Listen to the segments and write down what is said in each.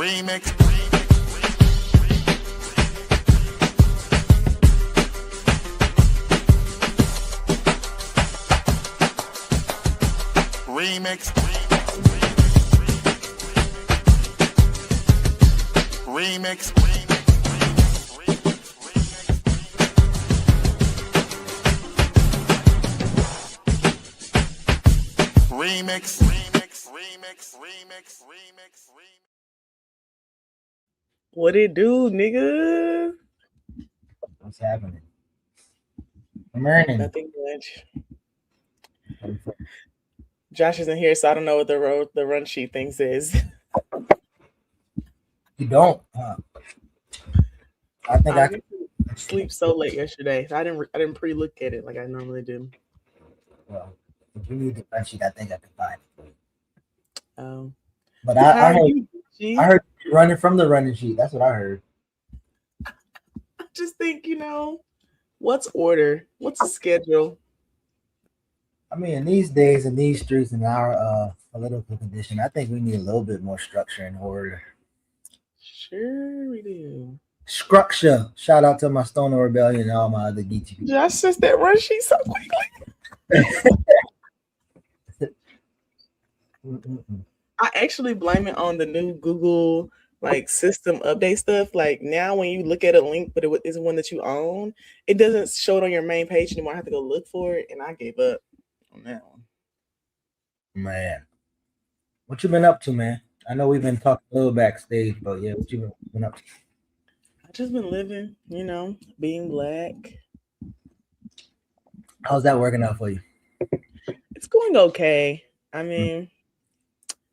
Remix. Remix. Remix. Remix. What it do, nigga? What's happening? I'm earning. Nothing much. Josh isn't here, so I don't know what the run sheet thing says. You don't? I think I could sleep so late yesterday. So I didn't pre-look at it like I normally do. Well, if you need the run sheet, I think I can find it. Oh. But I heard you running from the running sheet. That's what I heard. I just think, what's order? What's a schedule? I mean, in these days, in these streets, in our political condition, I think we need a little bit more structure and order. Sure we do. Structure. Shout out to my Stoner Rebellion and all my other geeky people. Josh says that run sheet so quickly. I actually blame it on the new Google system update stuff. Like now when you look at a link, but it isn't one that you own, it doesn't show it on your main page anymore. I have to go look for it, and I gave up on that one. Man, what you been up to, man? I know we've been talking a little backstage, but yeah, what you been up to? I just been living, being black. How's that working out for you? It's going okay. I mean,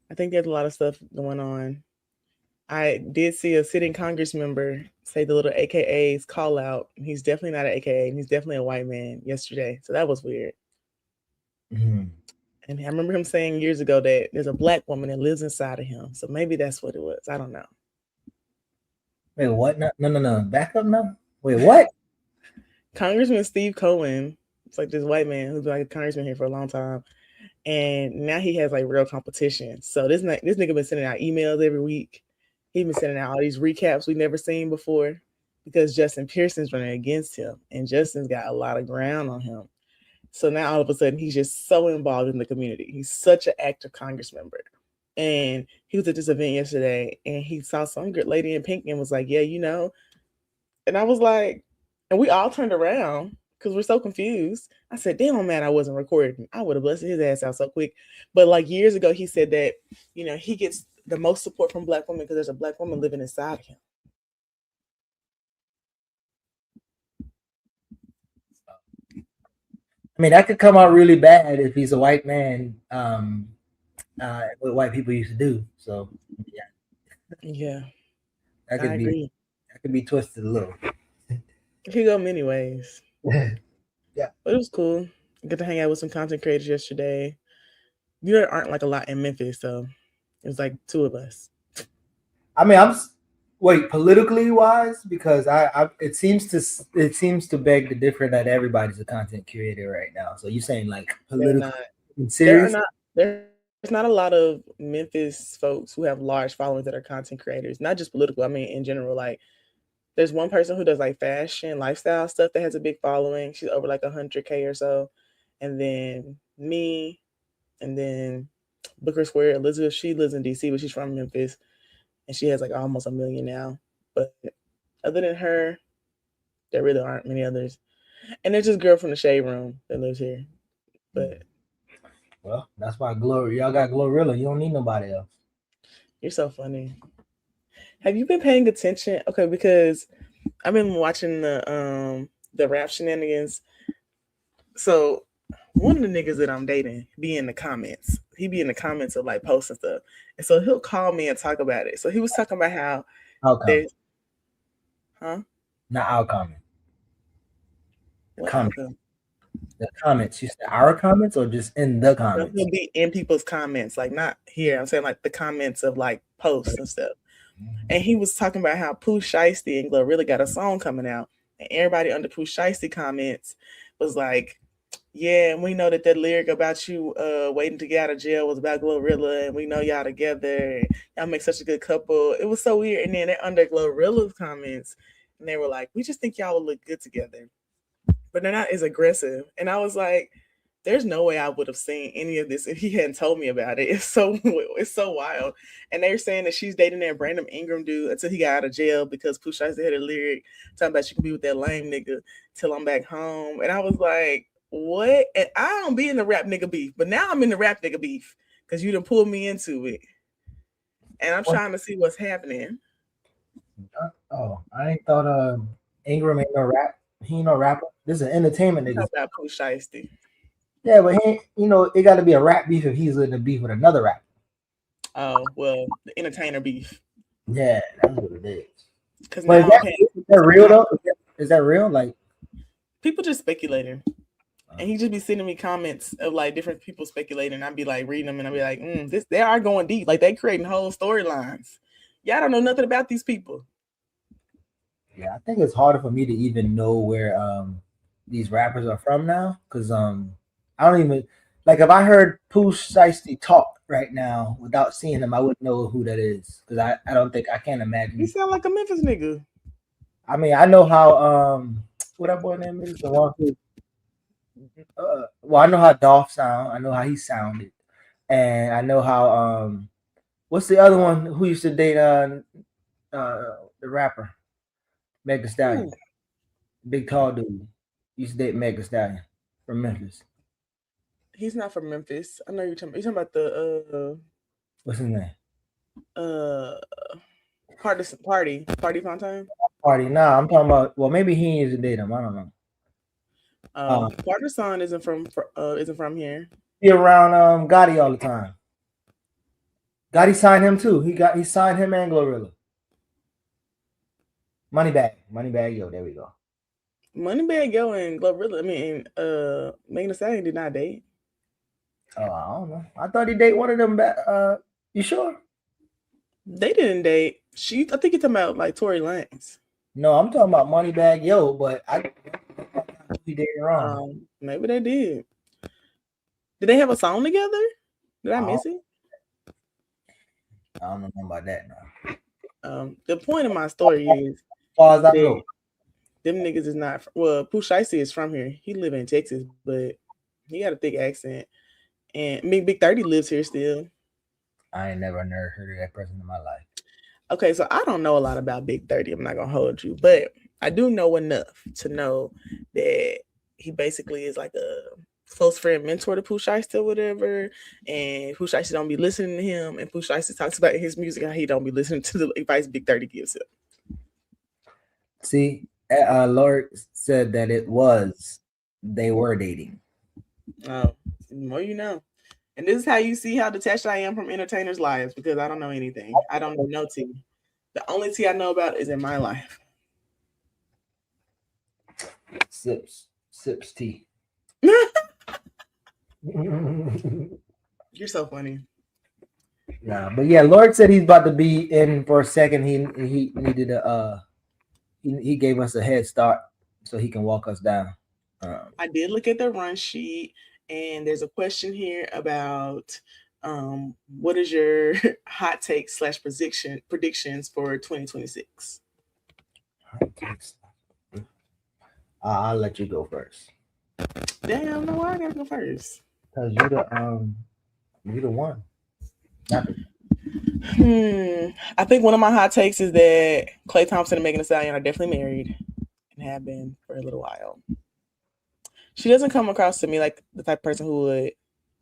I think there's a lot of stuff going on. I did see a sitting Congress member say the little AKAs call out. He's definitely not an AKA, and he's definitely a white man yesterday. So that was weird. Mm-hmm. And I remember him saying years ago that there's a black woman that lives inside of him. So maybe that's what it was. I don't know. Wait, what? No. Back up now. Wait, what? Congressman Steve Cohen, it's like this white man who's been a congressman here for a long time. And now he has real competition. So this nigga been sending out emails every week. He's been sending out all these recaps we've never seen before because Justin Pearson's running against him. And Justin's got a lot of ground on him. So now all of a sudden he's just so involved in the community. He's such an active Congress member. And he was at this event yesterday and he saw some good lady in pink and was like, yeah, And I was like, and we all turned around because we're so confused. I said, damn, I'm mad I wasn't recording. I would have busted his ass out so quick. But years ago, he said that, he gets the most support from black women because there's a black woman living inside of him. I mean, that could come out really bad if he's a white man, what white people used to do. So, yeah. Yeah. That could be twisted a little. It could go many ways. Yeah. But it was cool. I got to hang out with some content creators yesterday. There aren't a lot in Memphis, so it was 2 of us. I mean, politically wise, because it seems to beg the difference that everybody's a content creator right now. So you're saying political and serious? There's not a lot of Memphis folks who have large followings that are content creators, not just political. I mean, in general, there's one person who does fashion, lifestyle stuff that has a big following. She's over 100K or so. And then me, and then Booker Square, Elizabeth, she lives in DC, but she's from Memphis. And she has almost 1 million now. But other than her, there really aren't many others. And there's this girl from the Shade Room that lives here. But well, that's why y'all got Glorilla. You don't need nobody else. You're so funny. Have you been paying attention? Okay, because I've been watching the rap shenanigans. So one of the niggas that I'm dating be in the comments. He be in the comments of posts and stuff. And so he'll call me and talk about it. So he was talking about how there's not our comment. The comments. You said our comments or just in the comments? He'll be in people's comments, not here. I'm saying the comments of posts and stuff. And he was talking about how Pooh Shiesty and Glorilla got a song coming out. And everybody under Pooh Shiesty comments was Yeah, and we know that lyric about you waiting to get out of jail was about Glorilla, and we know y'all together. And y'all make such a good couple. It was so weird. And then they're under Glorilla's comments, and they were like, "We just think y'all would look good together," but they're not as aggressive. And I was like, "There's no way I would have seen any of this if he hadn't told me about it." It's so wild. And they're saying that she's dating that Brandon Ingram dude until he got out of jail because Pooh Shiesty had a lyric talking about you can be with that lame nigga till I'm back home. And I was like, what? And I don't be in the rap nigga beef, but now I'm in the rap nigga beef because you done pulled me into it. And I'm trying to see what's happening. Oh, I ain't thought Ingram ain't no rap. He ain't no rapper. This is an entertainment nigga. Talk about Pooh Shiesty. Yeah, but he, it got to be a rap beef if he's in a beef with another rapper. Oh well, the entertainer beef. Yeah, that's what it is. Because is that real though? Is that real? Like people just speculating. And he just be sending me comments of like different people speculating. I'd be like reading them and I'd be like, they are going deep. Like they creating whole storylines. Y'all don't know nothing about these people. Yeah, I think it's harder for me to even know where these rappers are from now. Cause I don't even like if I heard Pooh Shiesty talk right now without seeing him, I wouldn't know who that is. Cause I don't think I can't imagine. He sound like a Memphis nigga. I mean, I know how what that boy name is, the one who well, I know how Dolph sound. I know how he sounded, and I know how what's the other one who used to date the rapper Meg Thee Stallion, big tall dude used to date Meg Thee Stallion from Memphis. He's not from Memphis. I know you're talking about the what's his name? Party Fontaine. Party. Nah, I'm talking about. Well, maybe he used to date him. I don't know. Carter's son isn't from here. He around Gotti all the time. Gotti signed him too. He signed him and Glorilla. Moneybag Yo. There we go. Moneybag Yo and Glorilla. I mean, Megan Thee Stallion did not date. Oh, I don't know. I thought he dated one of them. You sure? They didn't date. I think you're talking about like Tory Lanez. No, I'm talking about Moneybag Yo, but he did it wrong. Maybe they did. Did they have a song together? Did I miss it? I don't know about that now. The point of my story is, as far as I know, them niggas is not. Well, Pooh Shiesty is from here. He live in Texas, but he got a thick accent. And Big 30 lives here still. I ain't never heard of that person in my life. Okay, so I don't know a lot about Big 30. I'm not gonna hold you, but I do know enough to know that he basically is like a close friend, mentor to Pooh Shiesty or whatever. And Pooh Shiesty don't be listening to him, and Pooh Shiesty talks about his music how he don't be listening to the advice Big 30 gives him. See, Lord said that they were dating. Oh, the more you know. And this is how you see how detached I am from entertainers' lives, because I don't know anything. I don't know tea. The only tea I know about is in my life. Sips tea. You're so funny. Nah, but yeah, Lord said he's about to be in for a second. He needed he gave us a head start so he can walk us down. I did look at the run sheet, and there's a question here about what is your hot take / predictions for 2026? I'll let you go first. Damn, no, why I gotta go first? Because you're the one. I think one of my hot takes is that Klay Thompson and Megan Thee Stallion are definitely married and have been for a little while. She doesn't come across to me like the type of person who would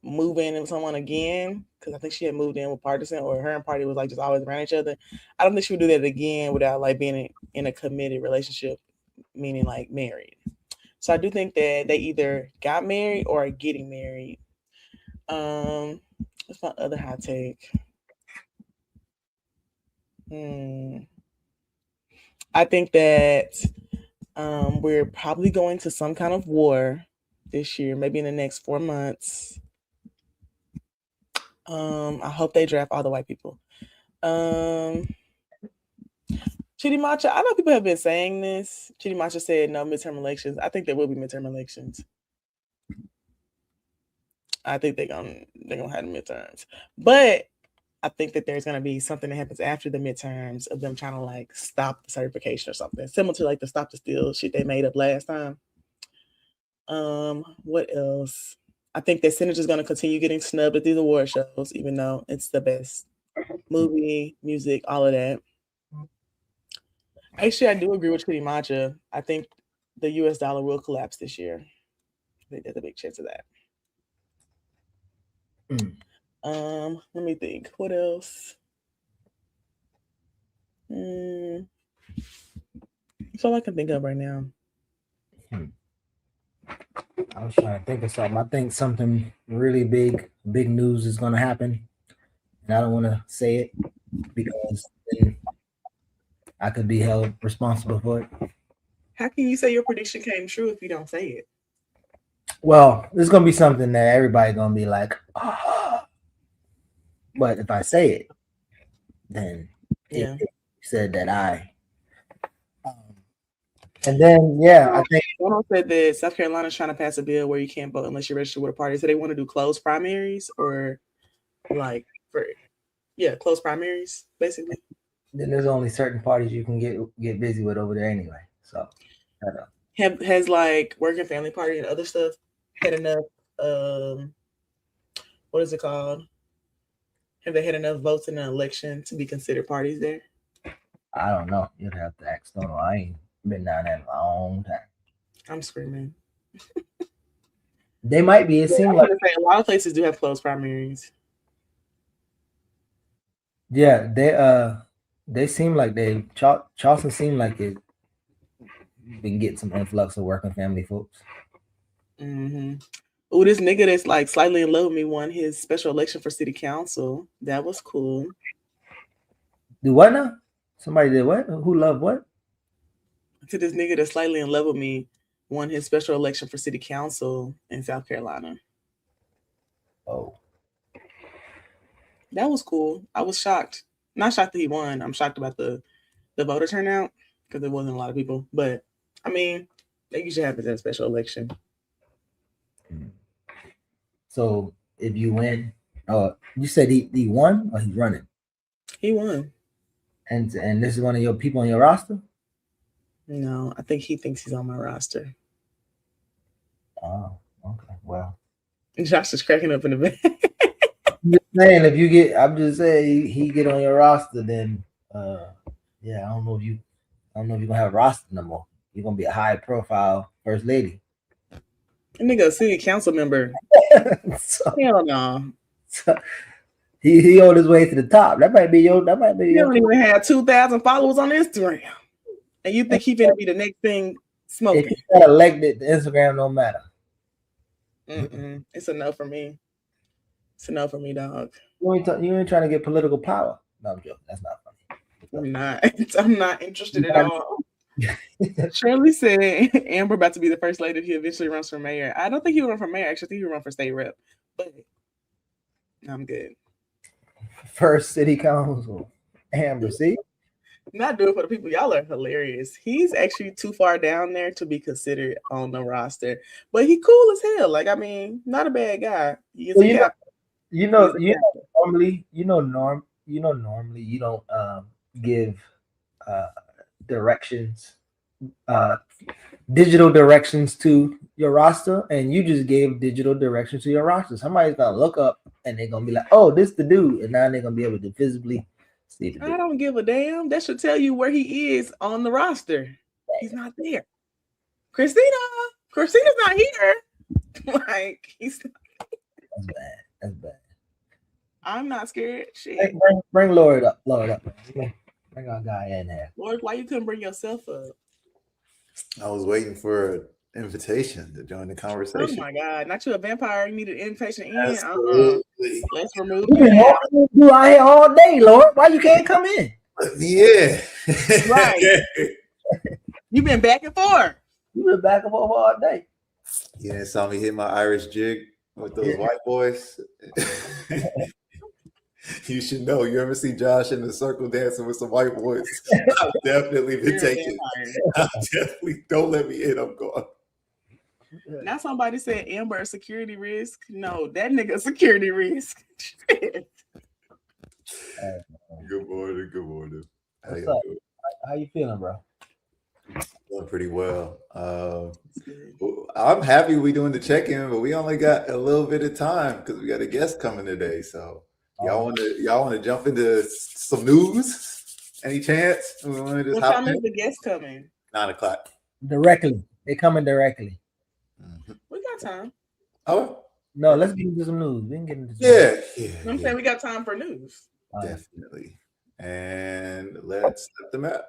move in with someone again, because I think she had moved in with Partisan, or her and Party was like just always around each other. I don't think she would do that again without like being in a committed relationship, meaning like married. So I do think that they either got married or are getting married. What's my other hot take? I think that we're probably going to some kind of war this year, maybe in the next 4 months. I hope they draft all the white people. Chidi Macha, I know people have been saying this. Chidi Macha said no midterm elections. I think there will be midterm elections. I think they're gonna have the midterms, but I think that there's gonna be something that happens after the midterms of them trying to like stop the certification or something similar to like the stop the steal shit they made up last time. What else? I think that senators gonna continue getting snubbed at these award shows, even though it's the best movie, music, all of that. Actually, I do agree with Kitty Macha. I think the U.S. dollar will collapse this year. I think there's a big chance of that. Let me think. What else? That's all I can think of right now. I was trying to think of something. I think something really big news is going to happen, and I don't want to say it because then I could be held responsible for it. How can you say your prediction came true if you don't say it? Well, there's going to be something that everybody's going to be like, oh. But if I say it, then it said that and then, I think someone said that South Carolina's trying to pass a bill where you can't vote unless you're registered with a party. So they want to do closed primaries or like closed primaries, basically. Then there's only certain parties you can get busy with over there anyway. So I don't know. Has like Working Family Party and other stuff had enough what is it called? Have they had enough votes in an election to be considered parties there? I don't know. You'd have to ask Stono. I ain't been down there in a long time. I'm screaming. They might be. It seems like a lot of places do have closed primaries. Yeah, they seem like Charleston seemed like it been getting some influx of Working Family folks. Oh, this nigga that's like slightly in love with me won his special election for city council. That was cool. Do what now? Somebody did what? Who loved what? To this nigga that's slightly in love with me won his special election for city council in South Carolina. Oh. That was cool. I was shocked. Not shocked that he won. I'm shocked about the voter turnout because there wasn't a lot of people. But I mean, that usually happens in a special election. So if you win, you said he won or he's running? He won. And this is one of your people on your roster? No, I think he thinks he's on my roster. Oh, okay. Well, Josh is cracking up in the back. I'm just saying he get on your roster, then I don't know if you're gonna have a roster no more. You're gonna be a high profile first lady. That nigga a city council member. Hell no. So he on his way to the top. That might be You don't even have 2,000 followers on Instagram. And you think he finna be the next thing smoking? If he got elected, the Instagram don't matter. It's a no for me. It's a no for me, dog. You ain't trying to get political power. No, I'm joking. That's not funny. I'm not interested at all. Shirley said Amber about to be the first lady if he eventually runs for mayor. I don't think he will run for mayor. Actually, I think he'll run for state rep. But I'm good. First city council. Amber, see? Not do it for the people. Y'all are hilarious. He's actually too far down there to be considered on the roster. But he cool as hell. Like, I mean, not a bad guy. Normally you don't give directions, digital directions to your roster, and you just gave digital directions to your roster. Somebody's gonna look up and they're gonna be like, "Oh, this the dude," and now they're gonna be able to visibly see the dude. I don't give a damn. That should tell you where he is on the roster. He's not there. Christina's not here. Like he's not. That's bad. I'm not scared. Shit. Bring Lord up. Bring our guy in there. Lord, why you couldn't bring yourself up? I was waiting for an invitation to join the conversation. Oh my God! Not you a vampire? You need an invitation in. Let's remove you. You out here all day, Lord. Why you can't come in? Yeah. Right. You've been back and forth. You've been back and forth all day. You saw me hit my Irish jig with those white boys. You should know. You ever see Josh in the circle dancing with some white boys? I've definitely been taken. I've definitely don't let me in. I'm gone. Now somebody said Amber a security risk. No, that nigga a security risk. Good morning. Good morning. What's up? How you feeling, bro? Doing pretty well. I'm happy we doing the check-in, but we only got a little bit of time because we got a guest coming today. So y'all want to jump into some news? Any chance? We want to just what time is the guest coming? 9:00. Directly. They coming directly. Mm-hmm. We got time. Oh no, let's get into some news. We can get into some news. I'm saying we got time for news. Definitely. And let's set the map.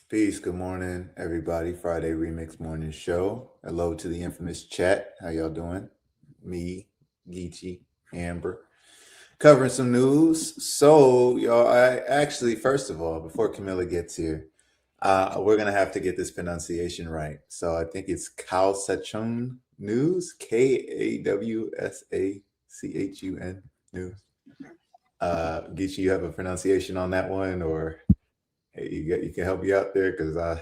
Peace. Good morning, everybody. Friday Remix Morning Show. Hello to the infamous chat. How y'all doing? Me, Geechee, Amber. Covering some news. So, y'all, I actually, first of all, before Camilla gets here, we're going to have to get this pronunciation right. So I think it's Kawsachun News. Kawsachun News. Geechee, you have a pronunciation on that one, or... Hey, you can help me out there because I'm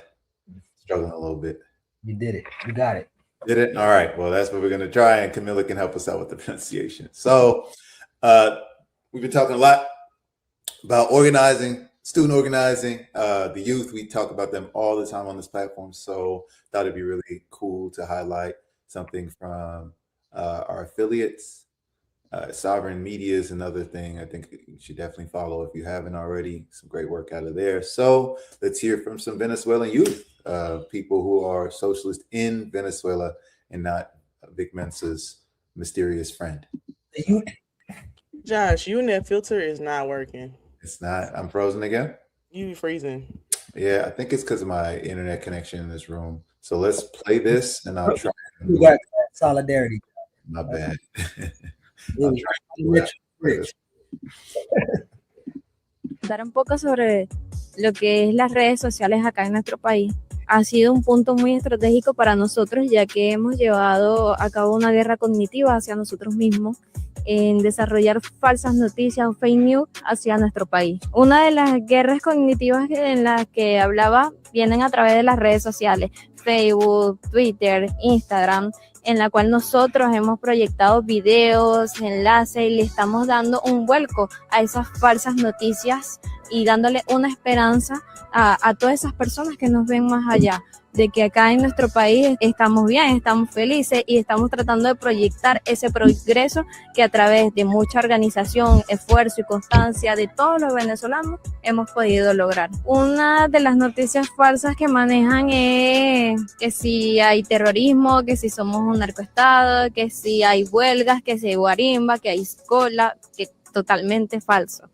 struggling a little bit. You did it. You got it. Did it? All right. Well, that's what we're going to try, and Camilla can help us out with the pronunciation. So we've been talking a lot about organizing, student organizing, the youth. We talk about them all the time on this platform. So thought it'd be really cool to highlight something from our affiliates. Sovereign Media is another thing I think you should definitely follow if you haven't already. Some great work out of there. So let's hear from some Venezuelan youth, people who are socialist in Venezuela and not Vic Mensa's mysterious friend. Josh, you and that filter is not working. It's not. I'm frozen again? You freezing. Yeah, I think it's because of my internet connection in this room. So let's play this and I'll try. We got solidarity. My bad. Dar un poco sobre lo que es las redes sociales acá en nuestro país. Ha sido un punto muy estratégico para nosotros, ya que hemos llevado a cabo una guerra cognitiva hacia nosotros mismos en desarrollar falsas noticias o fake news hacia nuestro país. Una de las guerras cognitivas en las que hablaba vienen a través de las redes sociales, Facebook, Twitter, Instagram, en la cual nosotros hemos proyectado videos, enlaces y le estamos dando un vuelco a esas falsas noticias y dándole una esperanza a todas esas personas que nos ven más allá, de que acá en nuestro país estamos bien, estamos felices y estamos tratando de proyectar ese progreso que a través de mucha organización, esfuerzo y constancia de todos los venezolanos hemos podido lograr. Una de las noticias falsas que manejan es que si hay terrorismo, que si somos un narcoestado, que si hay huelgas, que si hay guarimba, que hay cola, que totalmente falso.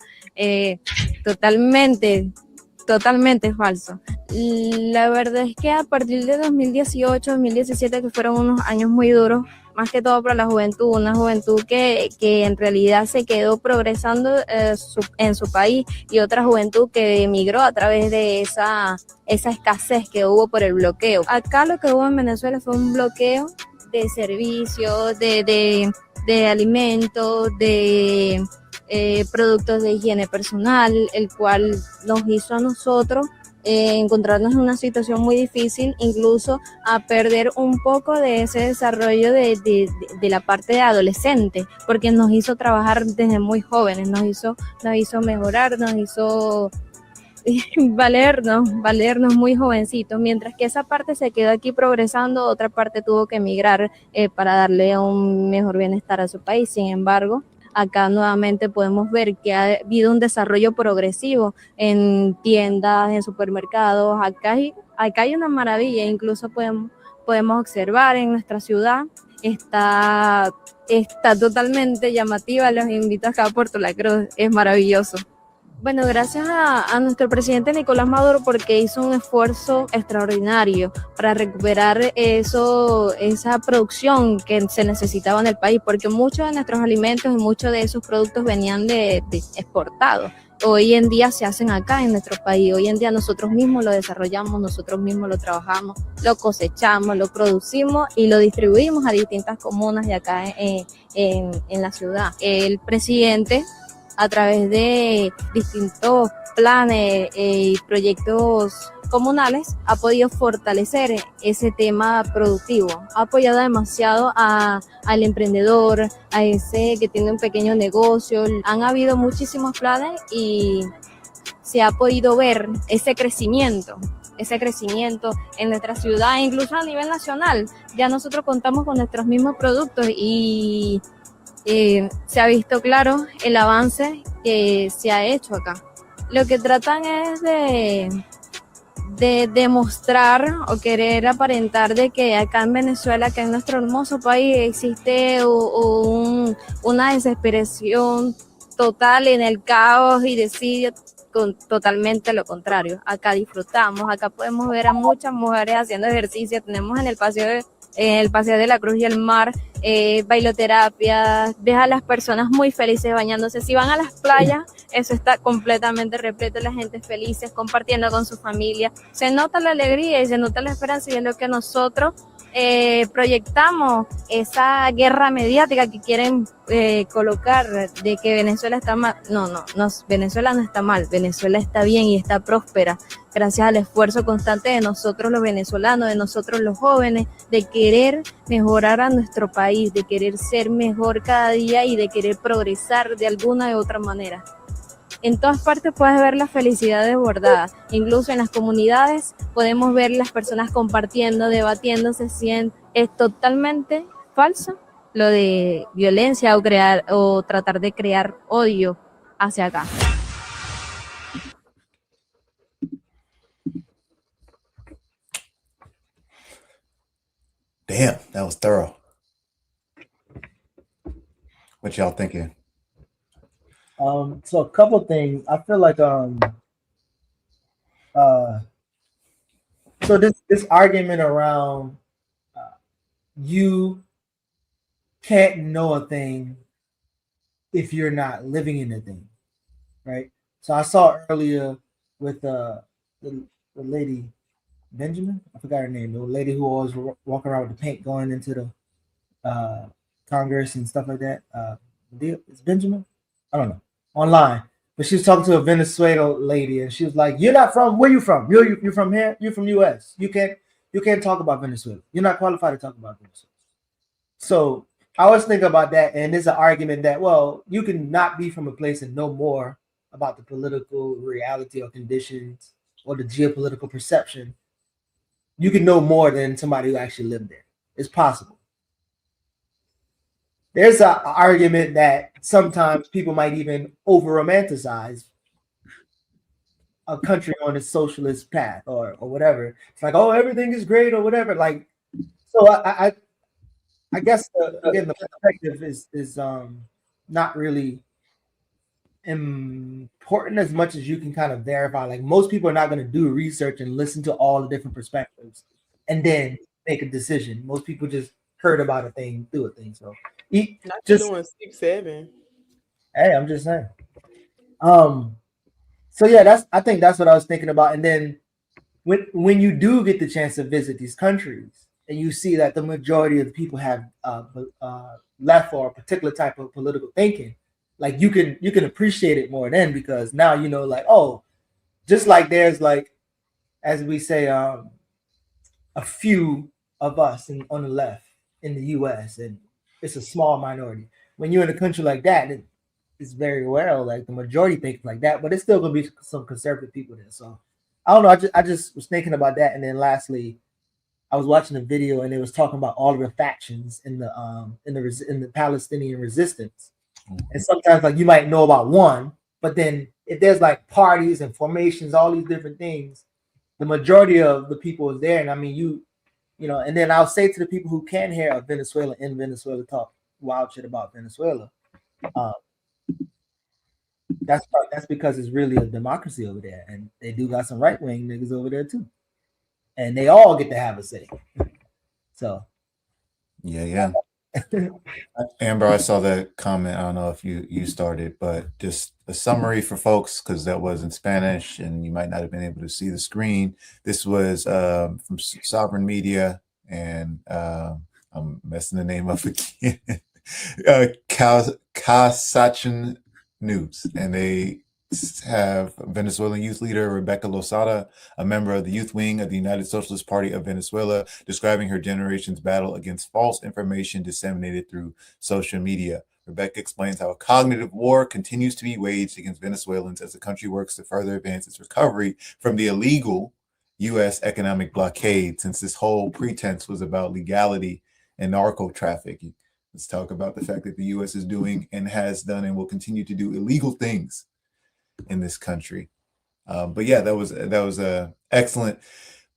Totalmente falso. La verdad es que a partir de 2018, 2017, que fueron unos años muy duros, más que todo para la juventud, una juventud que en realidad se quedó progresando en su país, y otra juventud que emigró a través de esa escasez que hubo por el bloqueo. Acá lo que hubo en Venezuela fue un bloqueo de servicios, de alimentos, de productos de higiene personal, el cual nos hizo a nosotros encontrarnos en una situación muy difícil, incluso a perder un poco de ese desarrollo de la parte de adolescente, porque nos hizo trabajar desde muy jóvenes, nos hizo mejorar, nos hizo valernos muy jovencitos, mientras que esa parte se quedó aquí progresando, otra parte tuvo que emigrar para darle un mejor bienestar a su país. Sin embargo, acá nuevamente podemos ver que ha habido un desarrollo progresivo en tiendas, en supermercados. Acá hay una maravilla, incluso podemos observar en nuestra ciudad, está totalmente llamativa. Los invito acá a Puerto La Cruz, es maravilloso. Bueno, gracias a nuestro presidente Nicolás Maduro porque hizo un esfuerzo extraordinario para recuperar esa producción que se necesitaba en el país, porque muchos de nuestros alimentos y muchos de esos productos venían de exportados. Hoy en día se hacen acá en nuestro país, hoy en día nosotros mismos lo desarrollamos, nosotros mismos lo trabajamos, lo cosechamos, lo producimos y lo distribuimos a distintas comunas de acá en la ciudad. El presidente, a través de distintos planes y proyectos comunales, ha podido fortalecer ese tema productivo, ha apoyado demasiado al emprendedor, a ese que tiene un pequeño negocio. Han habido muchísimos planes y se ha podido ver ese crecimiento en nuestra ciudad, incluso a nivel nacional. Ya nosotros contamos con nuestros mismos productos y se ha visto claro el avance que se ha hecho acá. Lo que tratan es de demostrar o querer aparentar de que acá en Venezuela, que en nuestro hermoso país, existe una desesperación total en el caos y desidia. Totalmente lo contrario. Acá disfrutamos, acá podemos ver a muchas mujeres haciendo ejercicio. Tenemos en el paseo de la Cruz y el Mar, bailoterapia, ves a las personas muy felices bañándose. Si van a las playas, eso está completamente repleto, la gente feliz, compartiendo con su familia. Se nota la alegría y se nota la esperanza, y es lo que nosotros proyectamos, esa guerra mediática que quieren colocar de que Venezuela está mal. No, Venezuela no está mal, Venezuela está bien y está próspera gracias al esfuerzo constante de nosotros los venezolanos, de nosotros los jóvenes, de querer mejorar a nuestro país, de querer ser mejor cada día y de querer progresar de alguna u otra manera. En todas partes puedes ver la felicidad desbordada, incluso en las comunidades podemos ver las personas compartiendo, debatiéndose. Es totalmente falso lo de violencia o tratar de crear odio hacia acá. Damn, that was thorough. What y'all thinking? So a couple things. I feel like so this argument around you can't know a thing if you're not living in a thing, right? So I saw earlier with the lady Benjamin, I forgot her name, the lady who always walking around with the paint going into the Congress and stuff like that. It's Benjamin, I don't know, online. But she was talking to a Venezuela lady, and she was like, "You're not from where you from? You're from here. You're from U.S. You can't talk about Venezuela. You're not qualified to talk about Venezuela." So I was thinking about that, and there's an argument that, well, you can not be from a place and know more about the political reality or conditions or the geopolitical perception. You can know more than somebody who actually lived there. It's possible. There's an argument that sometimes people might even over romanticize a country on its socialist path or whatever. It's like, oh, everything is great or whatever. Like, so I guess again the perspective is not really important as much as you can kind of verify. Like, most people are not going to do research and listen to all the different perspectives and then make a decision. Most people just heard about a thing, do a thing. So not just doing 6-7. Hey, I'm just saying. So yeah, I think that's what I was thinking about. And then when you do get the chance to visit these countries and you see that the majority of the people have left for a particular type of political thinking, like you can appreciate it more then, because now you know, like, oh, just like there's, like, as we say, a few of us on the left in the U.S. and it's a small minority. When you're in a country like that, it's very well like the majority thinks like that, but it's still gonna be some conservative people there. So I don't know. I just was thinking about that, and then lastly, I was watching a video and it was talking about all of the factions in the Palestinian resistance. And sometimes, like, you might know about one, but then if there's like parties and formations, all these different things, the majority of the people is there. And I mean, you know, and then I'll say to the people who can hear a Venezuela in Venezuela talk wild shit about Venezuela, That's because it's really a democracy over there, and they do got some right wing niggas over there too, and they all get to have a say. So yeah. Amber, I saw that comment. I don't know if you started, but just a summary for folks because that was in Spanish and you might not have been able to see the screen. This was from Sovereign Media, and I'm messing the name up again. Kasachin News, and they have Venezuelan youth leader Rebecca Losada, a member of the youth wing of the United Socialist Party of Venezuela, describing her generation's battle against false information disseminated through social media. Rebecca explains how a cognitive war continues to be waged against Venezuelans as the country works to further advance its recovery from the illegal U.S. economic blockade, since this whole pretense was about legality and narco trafficking. Let's talk about the fact that the U.S. is doing and has done and will continue to do illegal things in this country. But yeah, that was excellent.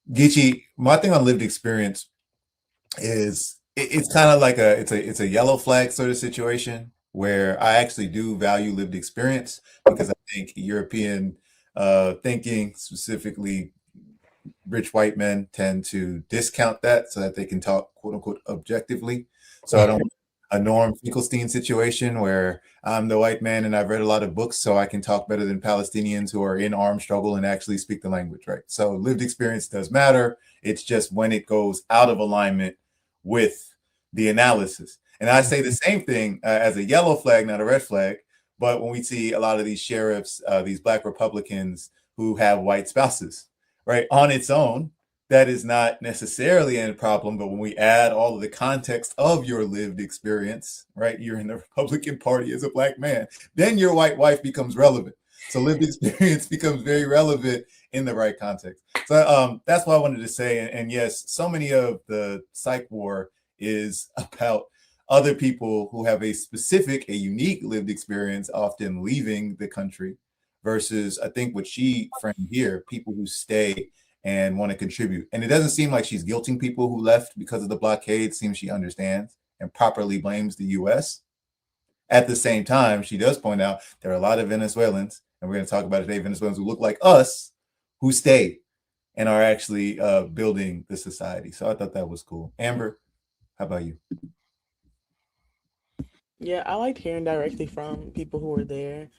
Geechee, my thing on lived experience is it's kind of like it's a yellow flag sort of situation where I actually do value lived experience because I think European thinking, specifically rich white men, tend to discount that so that they can talk quote unquote objectively. So I don't want a Norm Finkelstein situation where I'm the white man and I've read a lot of books so I can talk better than Palestinians who are in armed struggle and actually speak the language, right? So lived experience does matter. It's just when it goes out of alignment with the analysis. And I say the same thing as a yellow flag, not a red flag. But when we see a lot of these sheriffs, these black Republicans who have white spouses, right, on its own, that is not necessarily a problem, but when we add all of the context of your lived experience, right, you're in the Republican Party as a black man, then your white wife becomes relevant. So lived experience becomes very relevant in the right context. So that's what I wanted to say. And yes, so many of the psych war is about other people who have a unique lived experience, often leaving the country, versus I think what she framed here, people who stay and want to contribute. And it doesn't seem like she's guilting people who left because of the blockade. It seems she understands and properly blames the U.S. At the same time, she does point out there are a lot of Venezuelans, and we're going to talk about today, Venezuelans who look like us, who stay and are actually building the society. So I thought that was cool. Amber, how about you? Yeah, I liked hearing directly from people who were there,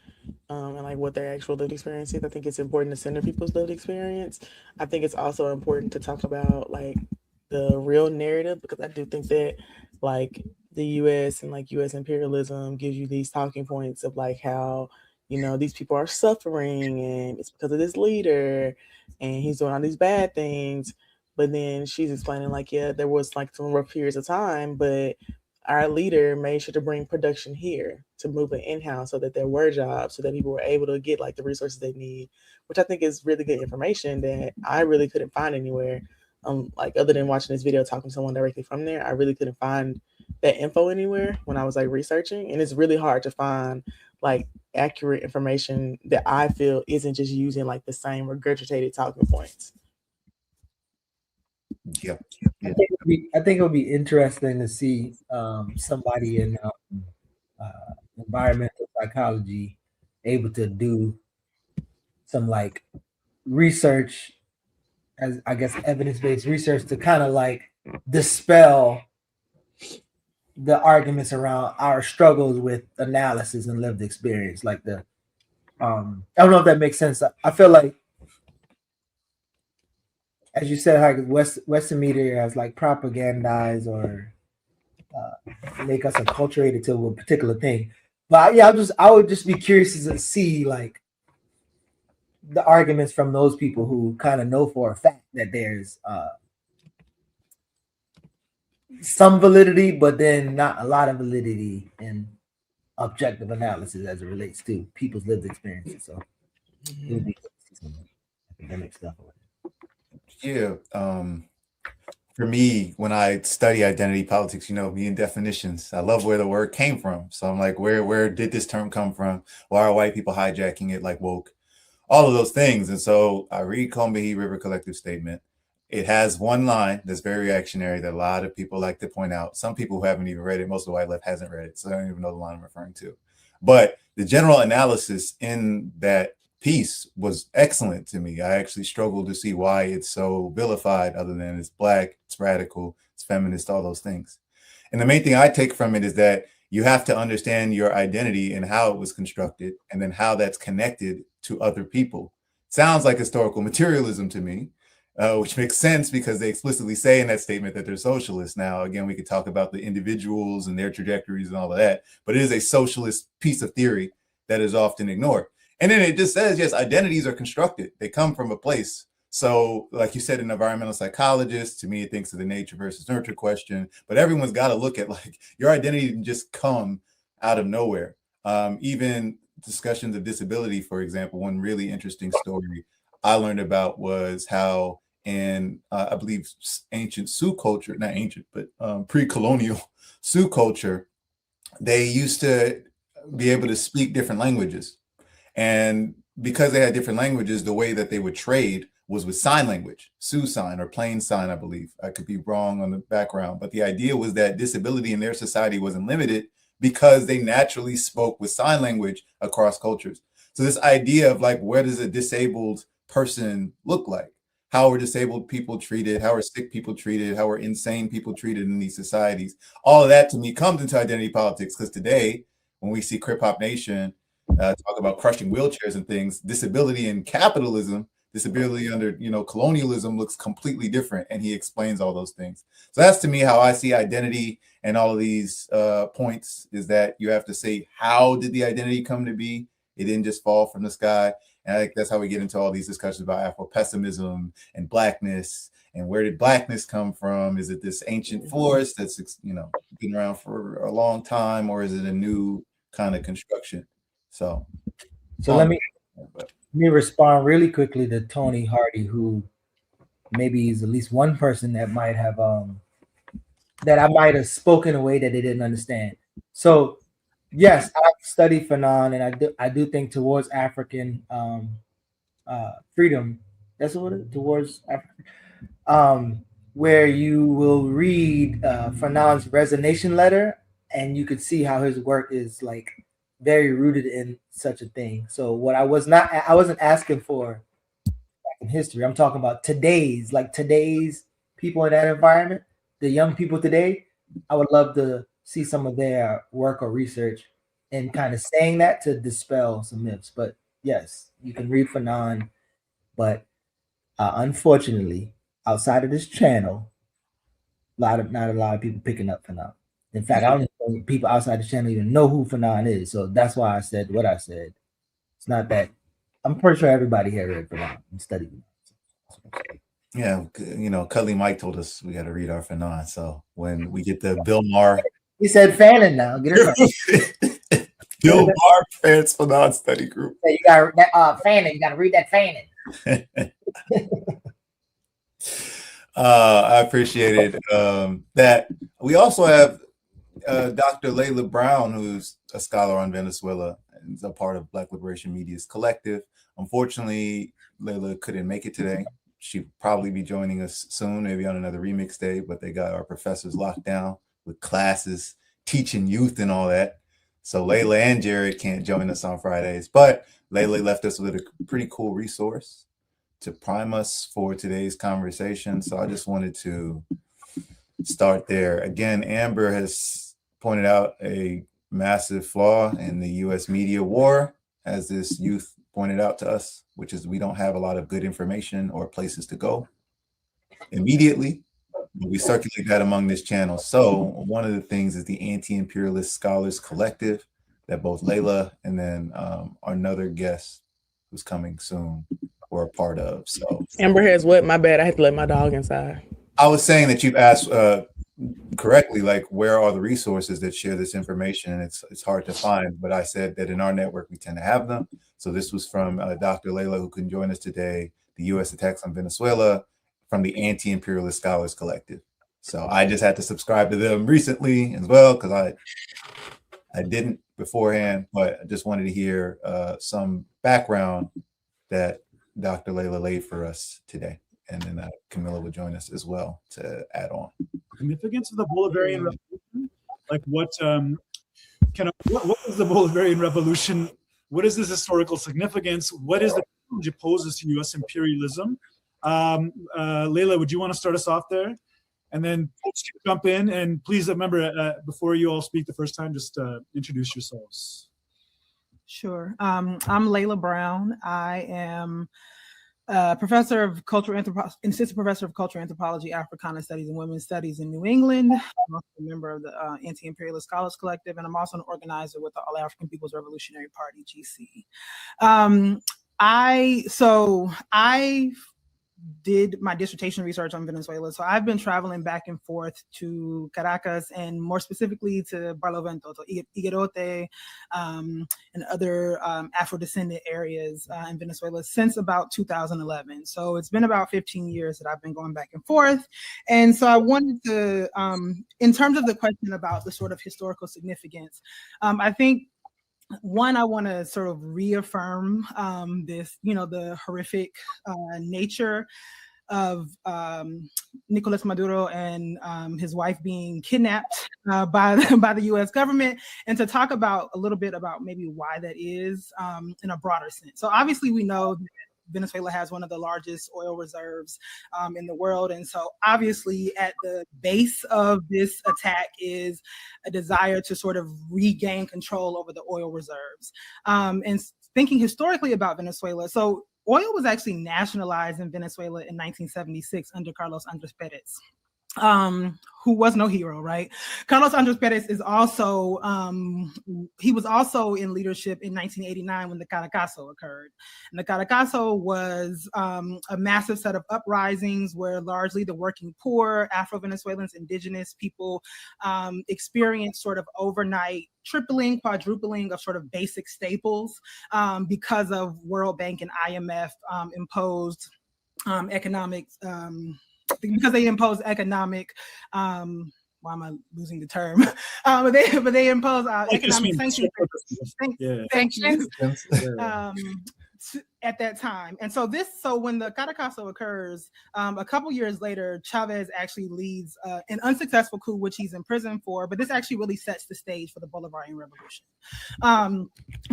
and like what their actual lived experience is. I think it's important to center people's lived experience. I think it's also important to talk about like the real narrative, because I do think that like the US and like US imperialism gives you these talking points of like how, you know, these people are suffering and it's because of this leader and he's doing all these bad things. But then she's explaining like, yeah, there was like some rough periods of time, but our leader made sure to bring production here to move it in-house so that there were jobs, so that people were able to get like the resources they need, which I think is really good information that I really couldn't find anywhere. Like other than watching this video, talking to someone directly from there, I really couldn't find that info anywhere when I was like researching. And it's really hard to find like accurate information that I feel isn't just using like the same regurgitated talking points. Yeah. I think it would be interesting to see somebody in environmental psychology able to do some like research, as I guess evidence-based research, to kind of like dispel the arguments around our struggles with analysis and lived experience. Like the I don't know if that makes sense. I feel like, as you said, like Western media has like propagandize or make us acculturated to a particular thing. But yeah, I would just be curious to see like the arguments from those people who kind of know for a fact that there's some validity, but then not a lot of validity in objective analysis as it relates to people's lived experiences. So it would be some academic stuff. Yeah. For me, when I study identity politics, you know, me and definitions, I love where the word came from. So I'm like, where did this term come from? Why are white people hijacking it like woke? All of those things. And so I read Combahee River Collective Statement. It has one line that's very reactionary that a lot of people like to point out. Some people who haven't even read it, most of the white left hasn't read it, so I don't even know the line I'm referring to. But the general analysis in that piece was excellent to me. I actually struggled to see why it's so vilified, other than it's Black, it's radical, it's feminist, all those things. And the main thing I take from it is that you have to understand your identity and how it was constructed, and then how that's connected to other people. Sounds like historical materialism to me, which makes sense because they explicitly say in that statement that they're socialists. Now, again, we could talk about the individuals and their trajectories and all of that, but it is a socialist piece of theory that is often ignored. And then it just says, yes, identities are constructed. They come from a place. So like you said, an environmental psychologist, to me, it thinks of the nature versus nurture question, but everyone's got to look at, like, your identity didn't just come out of nowhere. Even discussions of disability, for example, one really interesting story I learned about was how in, I believe, ancient Sioux culture, not ancient, but pre-colonial Sioux culture, they used to be able to speak different languages. And because they had different languages, the way that they would trade was with sign language, Sioux sign or plain sign, I believe. I could be wrong on the background, but the idea was that disability in their society wasn't limited because they naturally spoke with sign language across cultures. So this idea of, like, where does a disabled person look like? How are disabled people treated? How are sick people treated? How are insane people treated in these societies? All of that to me comes into identity politics, because today, when we see Crip Hop Nation talk about crushing wheelchairs and things, disability in capitalism, disability under, colonialism looks completely different, and he explains all those things. So that's, to me, how I see identity and all of these points, is that you have to say, how did the identity come to be? It didn't just fall from the sky. And I think that's how we get into all these discussions about Afro-pessimism and Blackness, and where did Blackness come from? Is it this ancient force that's, been around for a long time, or is it a new kind of construction? So let me respond really quickly to Tony Hardy, who maybe is at least one person that might have that I might have spoken a way that they didn't understand. So yes, I study Fanon, and I do think towards African freedom. That's what it is, towards African, where you will read Fanon's resignation letter, and you could see how his work is, like, very rooted in such a thing. So what I wasn't asking for in history. I'm talking about today's people in that environment, the young people today. I would love to see some of their work or research, and kind of saying that to dispel some myths. But yes, you can read Fanon, but unfortunately, outside of this channel, not a lot of people picking up Fanon. In fact, I don't think people outside the channel even know who Fanon is. So that's why I said what I said. It's not that. I'm pretty sure everybody here read Fanon and studied it. Yeah, Cuddly Mike told us we got to read our Fanon. So when we get the Bill Maher, he said Fannin now. Get it right. Bill Maher Parents Fanon Study Group. You got that Fannin. You got to read that Fannin. I appreciated that. We also have Dr. Layla Brown, who's a scholar on Venezuela and is a part of Black Liberation Media's collective. Unfortunately, Layla couldn't make it today. She'll probably be joining us soon, maybe on another remix day, but they got our professors locked down with classes, teaching youth and all that. So Layla and Jared can't join us on Fridays, but Layla left us with a pretty cool resource to prime us for today's conversation. So I just wanted to start there. Again, Amber has pointed out a massive flaw in the US media war, as this youth pointed out to us, which is we don't have a lot of good information or places to go immediately. We circulate that among this channel. So one of the things is the Anti-Imperialist Scholars Collective that both Layla and then another guest who's coming soon were a part of. So Amber has what? My bad. I had to let my dog inside. I was saying that you've asked correctly, like, where are the resources that share this information? And it's hard to find, but I said that in our network, we tend to have them. So this was from Dr. Layla, who couldn't join us today, the U.S. attacks on Venezuela, from the Anti-Imperialist Scholars Collective. So I just had to subscribe to them recently as well, because I didn't beforehand, but I just wanted to hear some background that Dr. Layla laid for us today. And then Camilla will join us as well to add on. Significance of the Bolivarian Revolution, like what can kind of what is the Bolivarian Revolution? What is this historical significance? What is the challenge it poses to U.S. imperialism? Leila, would you want to start us off there? And then folks can jump in. And please remember, before you all speak the first time, just introduce yourselves. Sure. I'm Leila Brown. I am professor of cultural anthropology, assistant professor of cultural anthropology, Africana studies, and women's studies in New England. I'm also a member of the Anti-imperialist Scholars Collective, and I'm also an organizer with the All African People's Revolutionary Party, GC. I did my dissertation research on Venezuela. So I've been traveling back and forth to Caracas and more specifically to Barlovento, to Higuerote, and other Afro-descendant areas in Venezuela since about 2011. So it's been about 15 years that I've been going back and forth. And so I wanted to, in terms of the question about the sort of historical significance, I think one, I want to sort of reaffirm this, the horrific nature of Nicolas Maduro and his wife being kidnapped by the U.S. government, and to talk about a little bit about maybe why that is in a broader sense. So obviously we know that Venezuela has one of the largest oil reserves in the world. And so obviously at the base of this attack is a desire to sort of regain control over the oil reserves. And thinking historically about Venezuela, so oil was actually nationalized in Venezuela in 1976 under Carlos Andrés Pérez, who was no hero, right? Carlos Andrés Pérez is also, he was also in leadership in 1989 when the Caracazo occurred. And the Caracazo was a massive set of uprisings where largely the working poor, Afro-Venezuelans, indigenous people experienced sort of overnight tripling, quadrupling of sort of basic staples because of World Bank and IMF imposed economic, because they imposed economic, why am I losing the term? But they imposed economic sanctions. Thank you. At that time. And so when the Caracazo occurs, a couple years later, Chavez actually leads an unsuccessful coup, which he's in prison for, but this actually really sets the stage for the Bolivarian Revolution.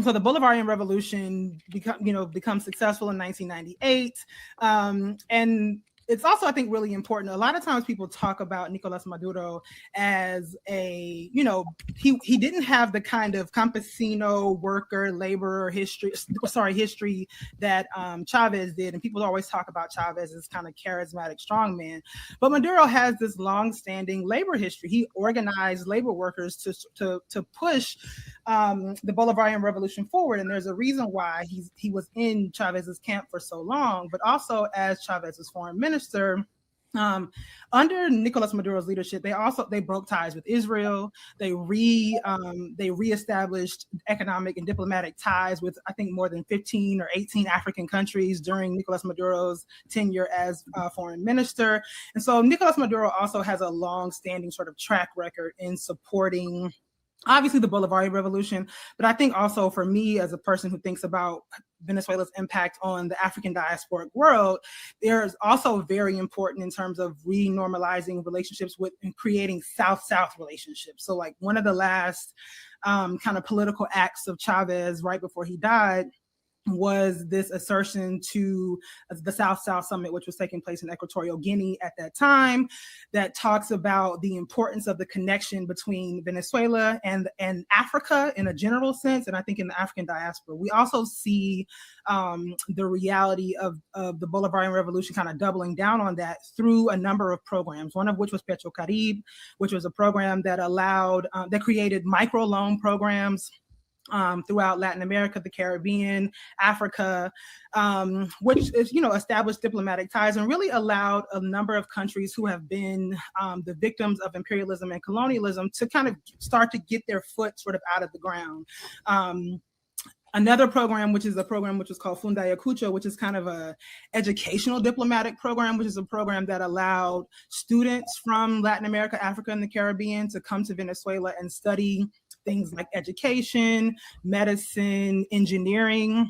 So the Bolivarian Revolution becomes successful in 1998. And it's also, I think, really important. A lot of times people talk about Nicolas Maduro as he didn't have the kind of campesino, worker, laborer history that Chavez did. And people always talk about Chavez as kind of charismatic strongman. But Maduro has this long-standing labor history. He organized labor workers to push the Bolivarian Revolution forward. And there's a reason why he was in Chavez's camp for so long, but also as Chavez's foreign minister. Under Nicolas Maduro's leadership, they broke ties with Israel. They reestablished economic and diplomatic ties with, I think, more than 15 or 18 African countries during Nicolas Maduro's tenure as foreign minister. And so Nicolas Maduro also has a long-standing sort of track record in supporting, obviously, the Bolivarian Revolution, but I think also for me as a person who thinks about Venezuela's impact on the African diasporic world, there's also very important in terms of renormalizing relationships with and creating South-South relationships. So like one of the last kind of political acts of Chavez right before he died was this assertion to the South-South Summit, which was taking place in Equatorial Guinea at that time, that talks about the importance of the connection between Venezuela and Africa in a general sense, and I think in the African diaspora. We also see the reality of the Bolivarian Revolution kind of doubling down on that through a number of programs, one of which was Petrocaribe, which was a program that that created microloan programs throughout Latin America, the Caribbean, Africa, which is, established diplomatic ties and really allowed a number of countries who have been the victims of imperialism and colonialism to kind of start to get their foot sort of out of the ground. Another program, which is a program which is called Funda Ayacucho, which is kind of a educational diplomatic program, which is a program that allowed students from Latin America, Africa, and the Caribbean to come to Venezuela and study things like education, medicine, engineering.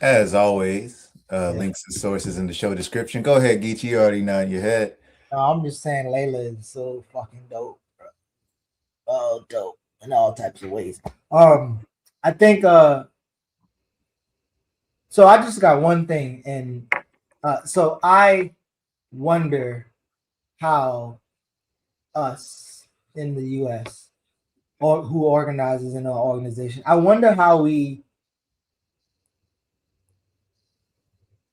As always, links and sources in the show description. Go ahead, Geechee, you already know in your head. No, I'm just saying Layla is so fucking dope, bro. Oh, dope in all types of ways. I think so I just got one thing, and so I wonder how us in the US or who organizes in our organization, I wonder how we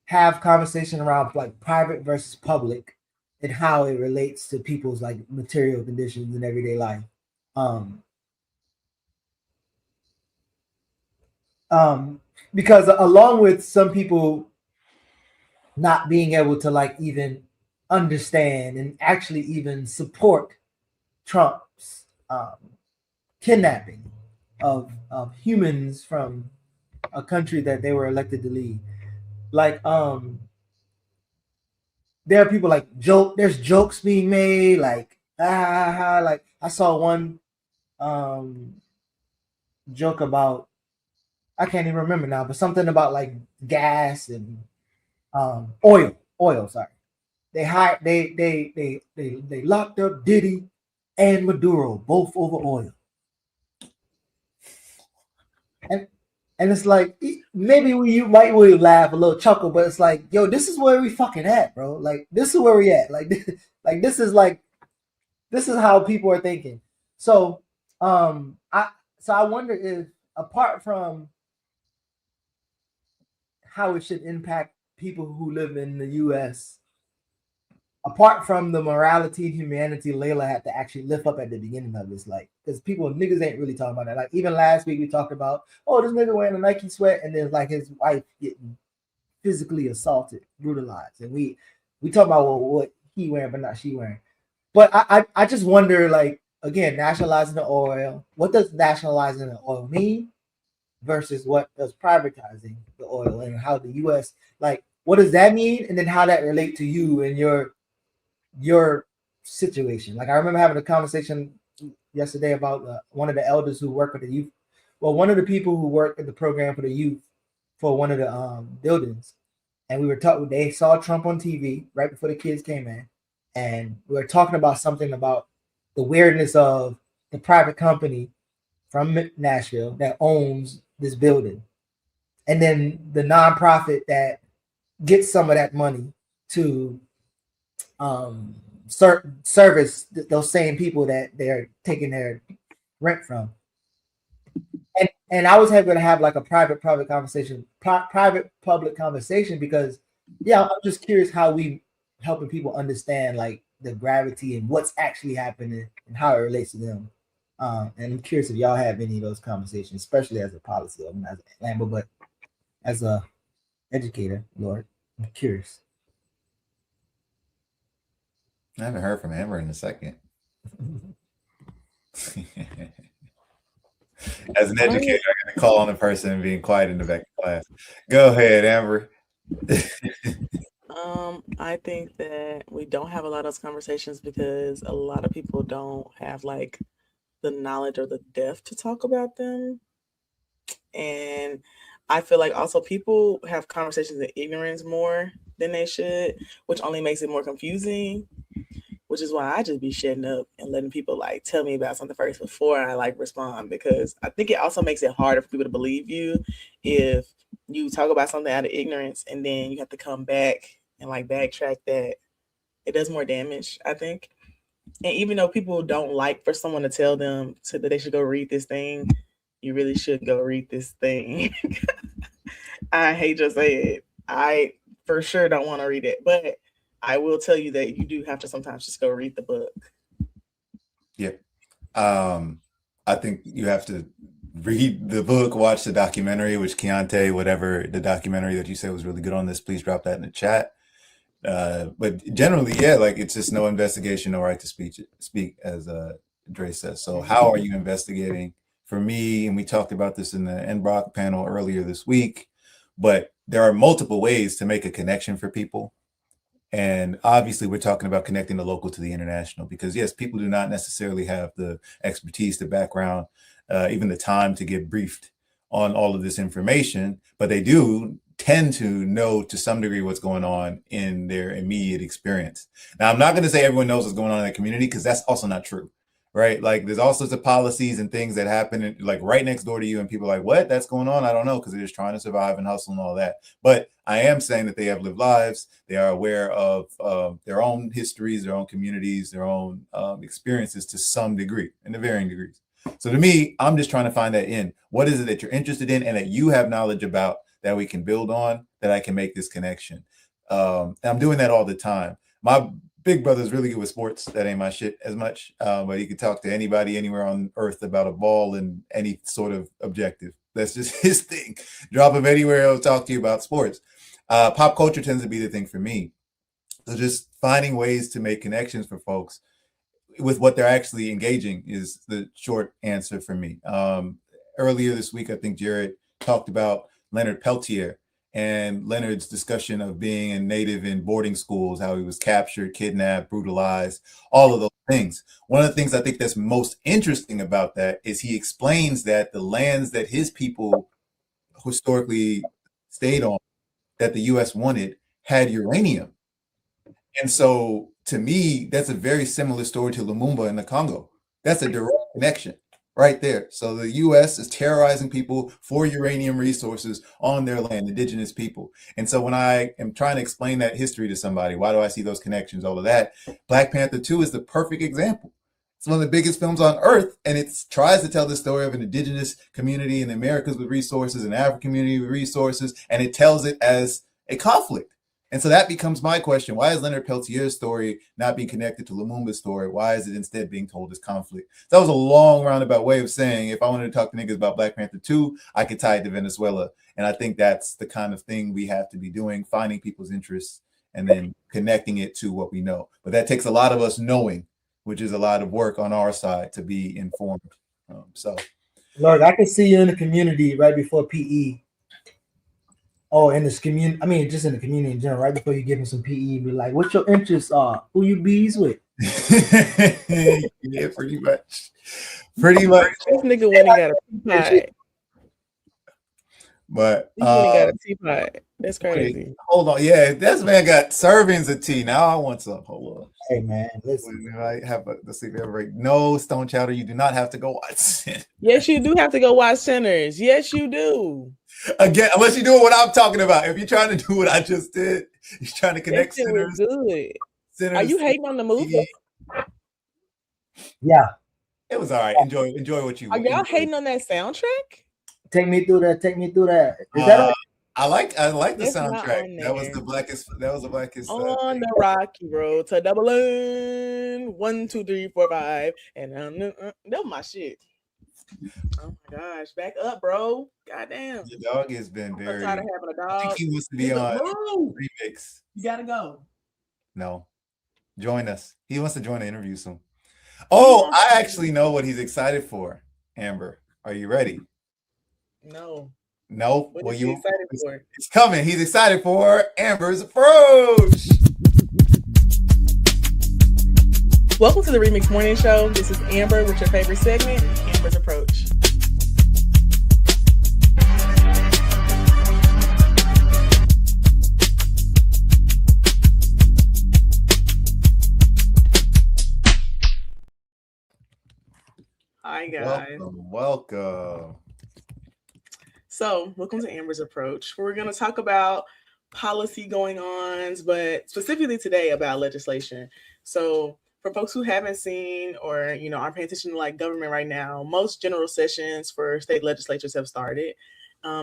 have conversation around like private versus public and how it relates to people's like material conditions in everyday life. Because along with some people not being able to like even understand and actually even support Trump's kidnapping of humans from a country that they were elected to lead. Like there are people like there's jokes being made like like I saw one joke about, I can't even remember now, but something about like gas and oil, sorry. They locked up Diddy and Maduro both over oil. And it's like maybe you might laugh a little chuckle, but it's like, yo, this is where we fucking at, bro. Like this is where we at. Like this is how people are thinking. So I wonder if apart from how it should impact people who live in the US, apart from the morality and humanity Layla had to actually lift up at the beginning of this, like, because niggas ain't really talking about that. Like, even last week we talked about, oh, this nigga wearing a Nike sweat, and then like his wife getting physically assaulted, brutalized, and we talk about what he wearing, but not she wearing. But I just wonder, like, again, nationalizing the oil. What does nationalizing the oil mean versus what does privatizing the oil, and how the U.S. like, what does that mean, and then how that relate to you and your situation? Like, I remember having a conversation yesterday about one of the elders who work with the youth. Well, one of the people who work at the program for the youth for one of the buildings, and we were talking. They saw Trump on TV right before the kids came in, and we were talking about something about the weirdness of the private company from Nashville that owns this building, and then the nonprofit that gets some of that money to service those same people that they're taking their rent from. And I was going to have like a private public conversation because I'm just curious how we helping people understand like the gravity and what's actually happening and how it relates to them. And I'm curious if y'all have any of those conversations, especially as a policy, as a Lambo, but as a educator, Lord, I'm curious. I haven't heard from Amber in a second. As an educator, I got to call on a person being quiet in the back of class. Go ahead, Amber. I think that we don't have a lot of those conversations because a lot of people don't have like the knowledge or the depth to talk about them. And I feel like also people have conversations in ignorance more than they should, which only makes it more confusing, which is why I just be shutting up and letting people like tell me about something first before I like respond, because I think it also makes it harder for people to believe you if you talk about something out of ignorance and then you have to come back and like backtrack that. It does more damage, I think. And even though people don't like for someone to tell them that they should go read this thing, you really should go read this thing. I hate to say it. I for sure don't want to read it, but I will tell you that you do have to sometimes just go read the book. Yeah. I think you have to read the book, watch the documentary, which Keontae, whatever the documentary that you said was really good on this, please drop that in the chat. But generally, yeah, like it's just no investigation, no right to speak, as Dre says. So how are you investigating? For me, and we talked about this in the NBROC panel earlier this week, but there are multiple ways to make a connection for people. And obviously, we're talking about connecting the local to the international, because yes, people do not necessarily have the expertise, the background, even the time to get briefed on all of this information, but they do tend to know to some degree what's going on in their immediate experience. Now, I'm not going to say everyone knows what's going on in their community, because that's also not true, right? Like, there's all sorts of policies and things that happen like right next door to you, and people are like, what? That's going on? I don't know, because they're just trying to survive and hustle and all that. But I am saying that they have lived lives. They are aware of their own histories, their own communities, their own experiences to some degree, and to varying degrees. So to me, I'm just trying to find that in. What is it that you're interested in and that you have knowledge about that we can build on, that I can make this connection? And I'm doing that all the time. My big brother's really good with sports. That ain't my shit as much, but he could talk to anybody anywhere on earth about a ball and any sort of objective. That's just his thing. Drop him anywhere, he'll talk to you about sports. Pop culture tends to be the thing for me. So just finding ways to make connections for folks with what they're actually engaging is the short answer for me. Earlier this week, I think Jared talked about Leonard Peltier and Leonard's discussion of being a native in boarding schools, how he was captured, kidnapped, brutalized, all of those things. One of the things I think that's most interesting about that is he explains that the lands that his people historically stayed on, that the U.S. wanted, had uranium. And so to me, that's a very similar story to Lumumba in the Congo. That's a direct connection right there. So the U.S. is terrorizing people for uranium resources on their land, indigenous people. And so when I am trying to explain that history to somebody, why do I see those connections, all of that? Black Panther 2 is the perfect example. It's one of the biggest films on earth, and it tries to tell the story of an indigenous community in the Americas with resources, an African community with resources, and it tells it as a conflict. And so that becomes my question. Why is Leonard Peltier's story not being connected to Lumumba's story? Why is it instead being told as conflict? So that was a long roundabout way of saying, if I wanted to talk to niggas about Black Panther 2, I could tie it to Venezuela. And I think that's the kind of thing we have to be doing, finding people's interests and then connecting it to what we know. But that takes a lot of us knowing, which is a lot of work on our side to be informed. Look, I can see you in the community right before PE. Oh, in this community, I mean, just in the community in general, right before you give him some PE, be like, what your interests are? Who you bees with? Yeah, pretty much. Pretty much. This nigga went and got a teapot. But he went and got a teapot. That's crazy. Hold on. Yeah, this man got servings of tea. Now I want some. Hold on. Hey man, listen. I have let's see if ever no Stone Chowder. You do not have to go watch. Yes, you do have to go watch Sinners. Yes, you do. Again, unless you're doing what I'm talking about. If you're trying to do what I just did, you're trying to connect Sinners. Good. Sinners. Are you hating on the movie? Yeah. It was all right. Enjoy what you. Are y'all hating on that soundtrack? Take me through that. Is that all? I like the soundtrack. That was the blackest. On the rocky road to double N. 1, 2, 3, 4, 5. And that was my shit. Oh my gosh, back up, bro. Goddamn. The dog has been very. I'm tired of having a dog. I think he wants to be on remix. You gotta go. No, join us. He wants to join the interview soon. Oh, I actually know what he's excited for. Amber, are you ready? No. No. What is he excited for? It's coming. He's excited for Amber's approach. Welcome to the Remix Morning Show. This is Amber with your favorite segment, Amber's Approach. Hi, guys. Welcome. So, welcome to Amber's Approach. We're going to talk about policy going-ons, but specifically today about legislation. So, for folks who haven't seen or, aren't paying attention to like government right now, most general sessions for state legislatures have started.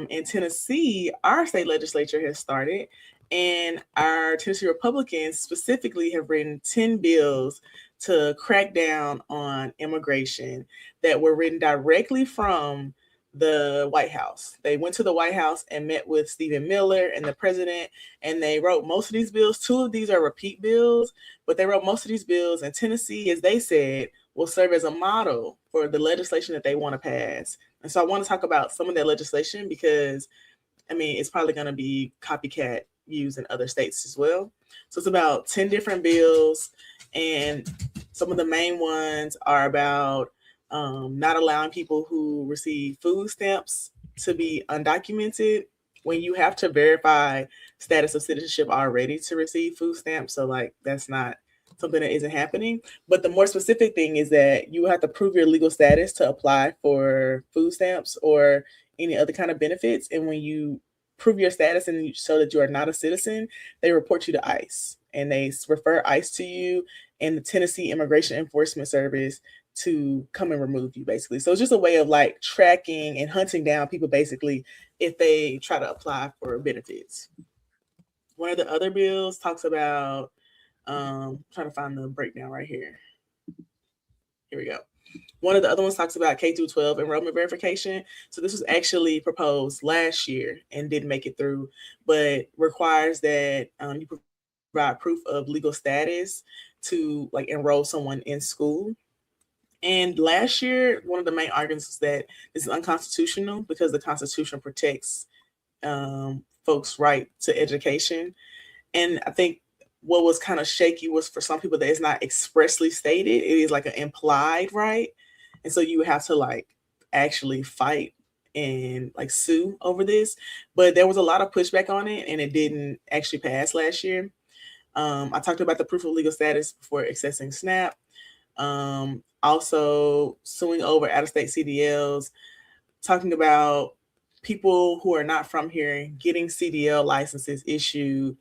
In Tennessee, our state legislature has started, and our Tennessee Republicans specifically have written 10 bills to crack down on immigration that were written directly from the White House. They went to the White House and met with Stephen Miller and the president, and they wrote most of these bills. 2 of these are repeat bills, but they wrote most of these bills, and Tennessee, as they said, will serve as a model for the legislation that they want to pass. And so I want to talk about some of that legislation because, it's probably going to be copycat used in other states as well. So it's about 10 different bills, and some of the main ones are about not allowing people who receive food stamps to be undocumented when you have to verify status of citizenship already to receive food stamps. So like that's not something that isn't happening. But the more specific thing is that you have to prove your legal status to apply for food stamps or any other kind of benefits. And when you prove your status and you show that you are not a citizen, they report you to ICE and they refer ICE to you and the Tennessee Immigration Enforcement Service to come and remove you, basically. So it's just a way of like tracking and hunting down people, basically, if they try to apply for benefits. One of the other bills talks about, trying to find the breakdown right here. Here we go. One of the other ones talks about K through 12 enrollment verification. So this was actually proposed last year and didn't make it through, but requires that you provide proof of legal status to like enroll someone in school. And last year, one of the main arguments is that this is unconstitutional because the Constitution protects folks' right to education. And I think what was kind of shaky was for some people that it's not expressly stated. It is like an implied right. And so you have to like actually fight and like sue over this. But there was a lot of pushback on it and it didn't actually pass last year. I talked about the proof of legal status before accessing SNAP. Also suing over out-of-state CDLs, talking about people who are not from here getting CDL licenses issued.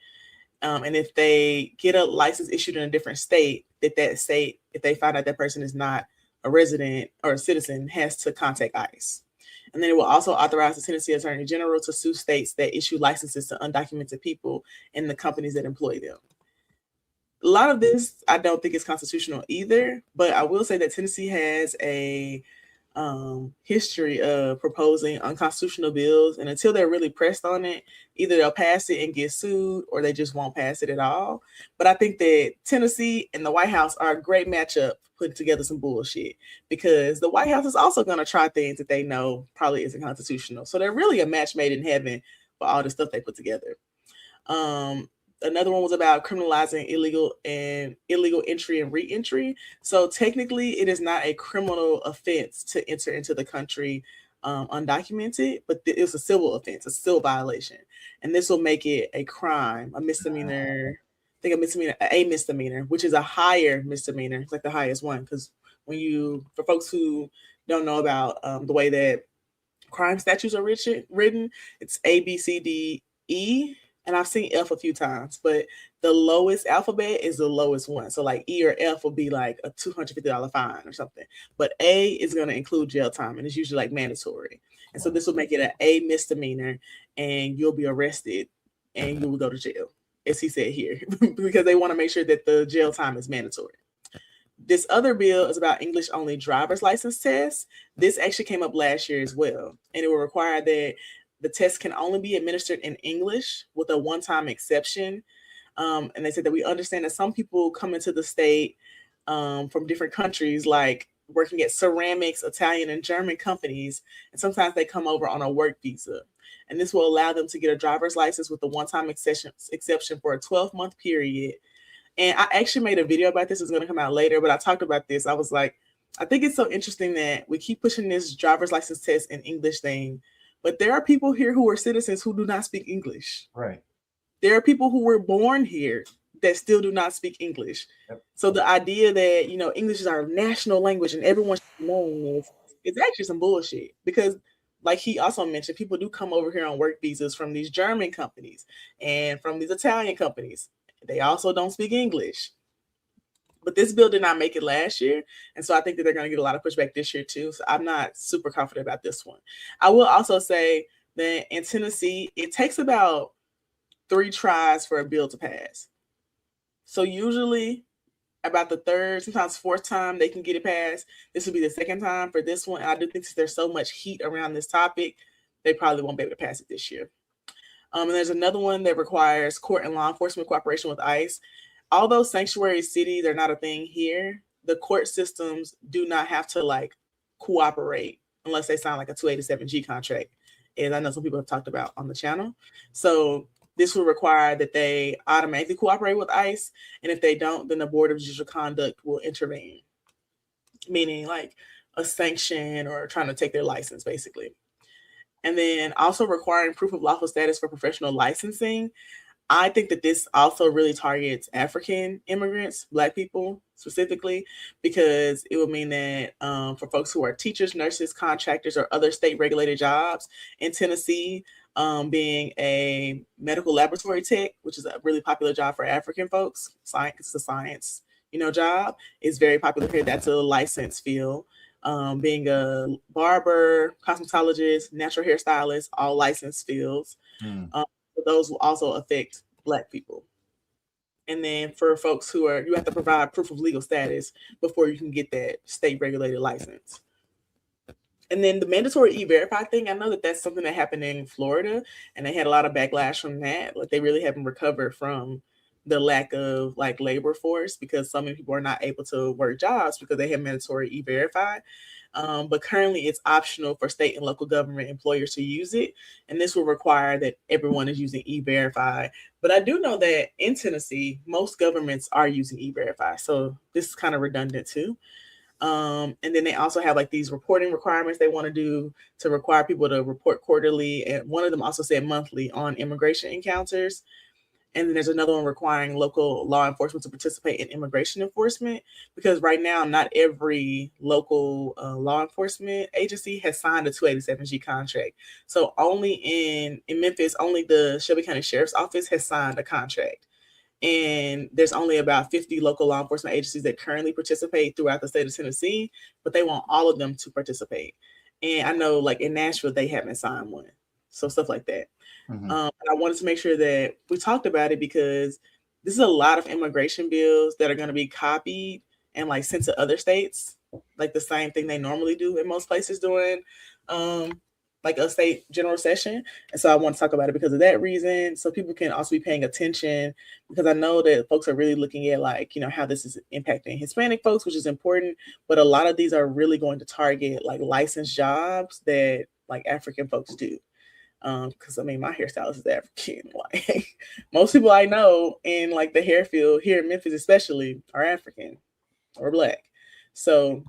And if they get a license issued in a different state, that state, if they find out that person is not a resident or a citizen, has to contact ICE. And then it will also authorize the Tennessee Attorney General to sue states that issue licenses to undocumented people and the companies that employ them. A lot of this, I don't think is constitutional either, but I will say that Tennessee has a history of proposing unconstitutional bills, and until they're really pressed on it, either they'll pass it and get sued or they just won't pass it at all. But I think that Tennessee and the White House are a great matchup putting together some bullshit, because the White House is also going to try things that they know probably isn't constitutional. So they're really a match made in heaven for all the stuff they put together. Another one was about criminalizing illegal entry and re-entry. So technically, it is not a criminal offense to enter into the country undocumented, but it's a civil offense, a civil violation. And this will make it a crime, a misdemeanor, a misdemeanor, which is a higher misdemeanor. It's like the highest one. Because for folks who don't know about the way that crime statutes are written, it's A, B, C, D, E. And I've seen F a few times, but the lowest alphabet is the lowest one. So like E or F will be like a $250 fine or something. But A is going to include jail time, and it's usually like mandatory. And so this will make it an A misdemeanor, and you'll be arrested and you will go to jail, as he said here, because they want to make sure that the jail time is mandatory. This other bill is about English only driver's license tests. This actually came up last year as well, and it will require that the test can only be administered in English with a one-time exception. And they said that we understand that some people come into the state from different countries, like working at ceramics, Italian and German companies, and sometimes they come over on a work visa. And this will allow them to get a driver's license with a one-time exception for a 12-month period. And I actually made a video about this. It's going to come out later, but I talked about this. I was like, I think it's so interesting that we keep pushing this driver's license test in English thing, but there are people here who are citizens who do not speak English. Right. There are people who were born here that still do not speak English. Yep. So the idea that, English is our national language and everyone should know this, it's actually some bullshit. Because like he also mentioned, people do come over here on work visas from these German companies and from these Italian companies. They also don't speak English. But this bill did not make it last year. And so I think that they're going to get a lot of pushback this year too. So I'm not super confident about this one. I will also say that in Tennessee, it takes about 3 tries for a bill to pass. So usually about the 3rd, sometimes 4th time they can get it passed. This will be the 2nd time for this one. And I do think that there's so much heat around this topic, they probably won't be able to pass it this year. And there's another one that requires court and law enforcement cooperation with ICE. Although sanctuary cities are not a thing here, the court systems do not have to cooperate unless they sign like a 287G contract. And I know some people have talked about on the channel. So this will require that they automatically cooperate with ICE. And if they don't, then the Board of Judicial Conduct will intervene, meaning like a sanction or trying to take their license, basically. And then also requiring proof of lawful status for professional licensing. I think that this also really targets African immigrants, Black people specifically, because it would mean that for folks who are teachers, nurses, contractors, or other state regulated jobs in Tennessee, being a medical laboratory tech, which is a really popular job for African folks, science, it's a science, job, is very popular here. That's a licensed field. Being a barber, cosmetologist, natural hairstylist, all licensed fields. Those will also affect Black people. And then for folks you have to provide proof of legal status before you can get that state regulated license. And then the mandatory E-Verify thing, I know that that's something that happened in Florida, and they had a lot of backlash from that. Like, they really haven't recovered from the lack of like labor force, because so many people are not able to work jobs because they have mandatory E-Verify. But currently it's optional for state and local government employers to use it. And this will require that everyone is using E-Verify. But I do know that in Tennessee, most governments are using E-Verify. So this is kind of redundant too. And then they also have like these reporting requirements they want to do to require people to report quarterly. And one of them also said monthly on immigration encounters. And then there's another one requiring local law enforcement to participate in immigration enforcement, because right now, not every local law enforcement agency has signed a 287G contract. So only in Memphis, only the Shelby County Sheriff's Office has signed a contract. And there's only about 50 local law enforcement agencies that currently participate throughout the state of Tennessee, but they want all of them to participate. And I know like in Nashville, they haven't signed one. So stuff like that. And I wanted to make sure that we talked about it, because this is a lot of immigration bills that are going to be copied and like sent to other states, like the same thing they normally do in most places during like a state general session. And so I want to talk about it because of that reason, so people can also be paying attention, because I know that folks are really looking at like, how this is impacting Hispanic folks, which is important. But a lot of these are really going to target like licensed jobs that like African folks do. Because I mean, my hairstylist is African. Like most people I know in like the hair field here in Memphis, especially, are African or Black. So,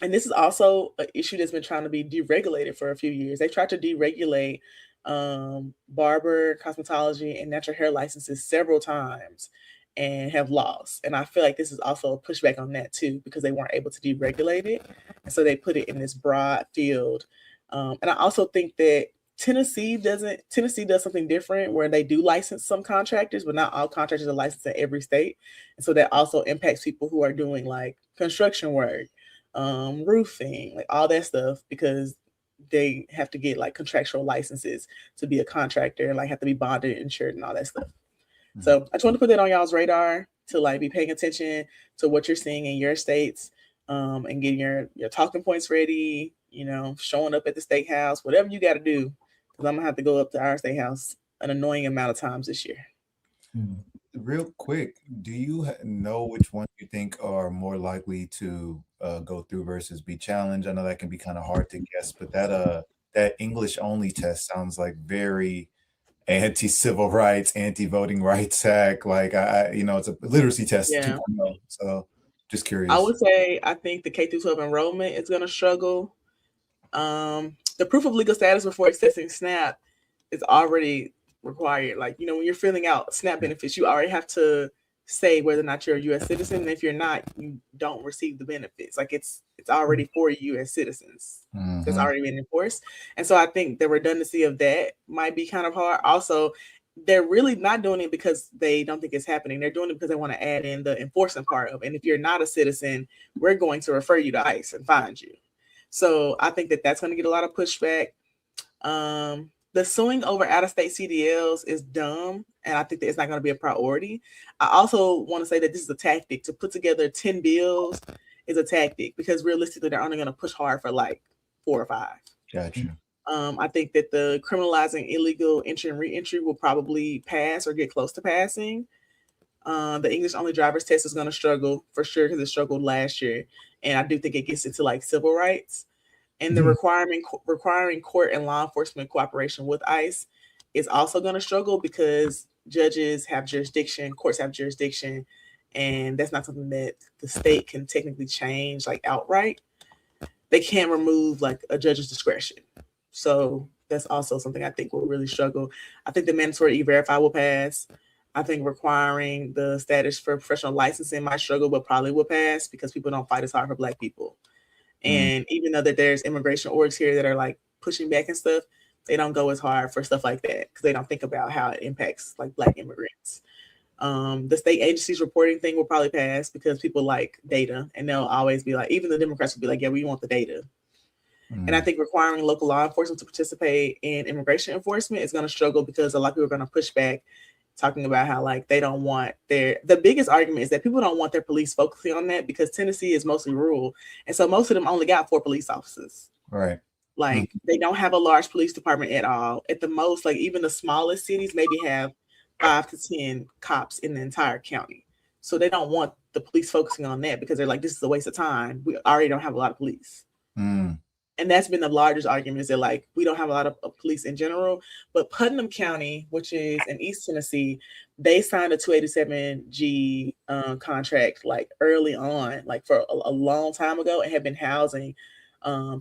and this is also an issue that's been trying to be deregulated for a few years. They tried to deregulate barber, cosmetology, and natural hair licenses several times and have lost. And I feel like this is also a pushback on that too, because they weren't able to deregulate it. And so they put it in this broad field. And I also think that Tennessee does something different, where they do license some contractors, but not all contractors are licensed in every state. And so that also impacts people who are doing like construction work, roofing, like all that stuff, because they have to get like contractual licenses to be a contractor and like have to be bonded, insured, and all that stuff. So I just want to put that on y'all's radar, to like be paying attention to what you're seeing in your states, and getting your talking points ready, showing up at the state house, whatever you got to do. Because I'm going to have to go up to our state house an annoying amount of times this year. Real quick, do you know which ones you think are more likely to go through versus be challenged? I know that can be kind of hard to guess, but that English only test sounds like very anti-civil rights, anti-voting rights act. Like it's a literacy test. Yeah. So just curious. I would say I think the K through 12 enrollment is going to struggle. The proof of legal status before accessing SNAP is already required. Like, when you're filling out SNAP benefits, you already have to say whether or not you're a U.S. citizen. And if you're not, you don't receive the benefits. Like it's already for U.S. citizens. That's already been enforced. And so I think the redundancy of that might be kind of hard. Also, they're really not doing it because they don't think it's happening. They're doing it because they want to add in the enforcement part of it. And if you're not a citizen, we're going to refer you to ICE and find you. So I think that that's going to get a lot of pushback. The suing over out-of-state CDLs is dumb, and I think that it's not going to be a priority. I also want to say that this is a tactic. To put together 10 bills is a tactic, because realistically, they're only going to push hard for like 4 or 5. Gotcha. I think that the criminalizing illegal entry and re-entry will probably pass or get close to passing. The English-only driver's test is going to struggle for sure, because it struggled last year. And I do think it gets into like civil rights. And the requiring court and law enforcement cooperation with ICE is also going to struggle, because judges have jurisdiction, courts have jurisdiction, and that's not something that the state can technically change like outright. They can't remove like a judge's discretion. So That's also something I think will really struggle. I think the mandatory E-Verify will pass. I think requiring the status for professional licensing might struggle, but probably will pass because people don't fight as hard for Black people. And even though that there's immigration orgs here that are like pushing back and stuff, they don't go as hard for stuff like that because they don't think about how it impacts like Black immigrants. The state agencies reporting thing will probably pass because people like data, and they'll always be like, even the Democrats will be like, yeah, we want the data. And I think requiring local law enforcement to participate in immigration enforcement is going to struggle because a lot of people are going to push back, talking about how like they don't want the biggest argument is that people don't want their police focusing on that because Tennessee is mostly rural. And so most of them only got 4 police officers. Right. Like they don't have a large police department at all. At the most, like even the smallest cities maybe have 5 to 10 cops in the entire county. So they don't want the police focusing on that because they're like, this is a waste of time. We already don't have a lot of police. And that's been the largest argument is that like we don't have a lot of police in general. But Putnam County, which is in East Tennessee, they signed a 287G contract like early on, like for a long time ago, and have been housing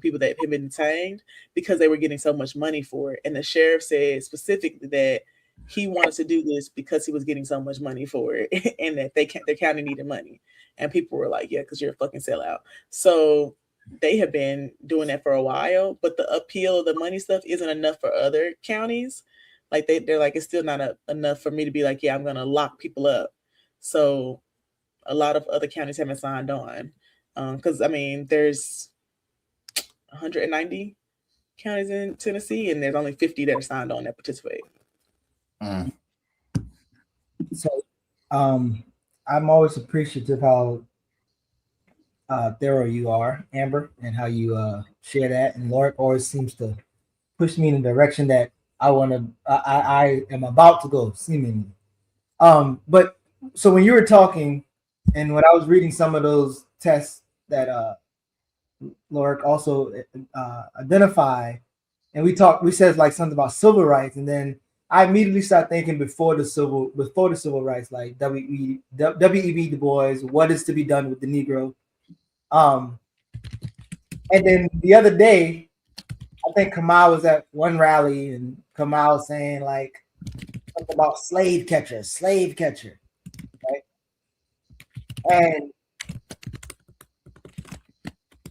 people that have been detained because they were getting so much money for it. And the sheriff said specifically that he wanted to do this because he was getting so much money for it and that their county needed money. And people were like, yeah, because you're a fucking sellout. So they have been doing that for a while, but the appeal of the money stuff isn't enough for other counties. Like they're like, it's still not enough for me to be like, yeah, I'm going to lock people up. So a lot of other counties haven't signed on. Because, I mean, there's 190 counties in Tennessee, and there's only 50 that are signed on that participate. So I'm always appreciative how thorough you are, Amber, and how you share that. And Laura always seems to push me in the direction that I am about to go, seemingly. But so when you were talking, and when I was reading some of those tests that Laura also identified, and we said like something about civil rights, and then I immediately started thinking before the civil rights, like W.E.B. Du Bois, what is to be done with the Negro. And then the other day, I think Kamal was at one rally, and Kamal was saying like something about slave catcher, right? And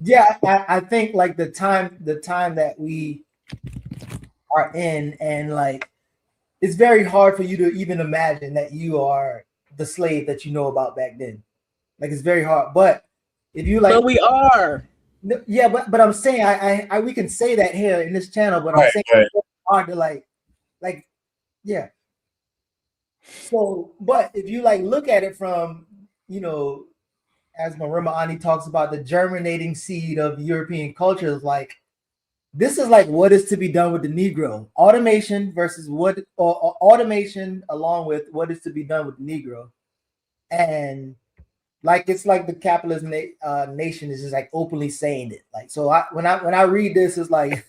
yeah, I think like the time that we are in, and like it's very hard for you to even imagine that you are the slave that you know about back then. Like it's very hard, but if you like, but we are. Yeah, but I'm saying I we can say that here in this channel, but I'm saying it's hard to like, yeah. So, but if you like look at it from, as Marima Ani talks about the germinating seed of European culture, is like this is like what is to be done with the Negro. Automation versus or automation along with what is to be done with the Negro, and like it's like the capitalist nation is just like openly saying it. Like so, when I read this, it's like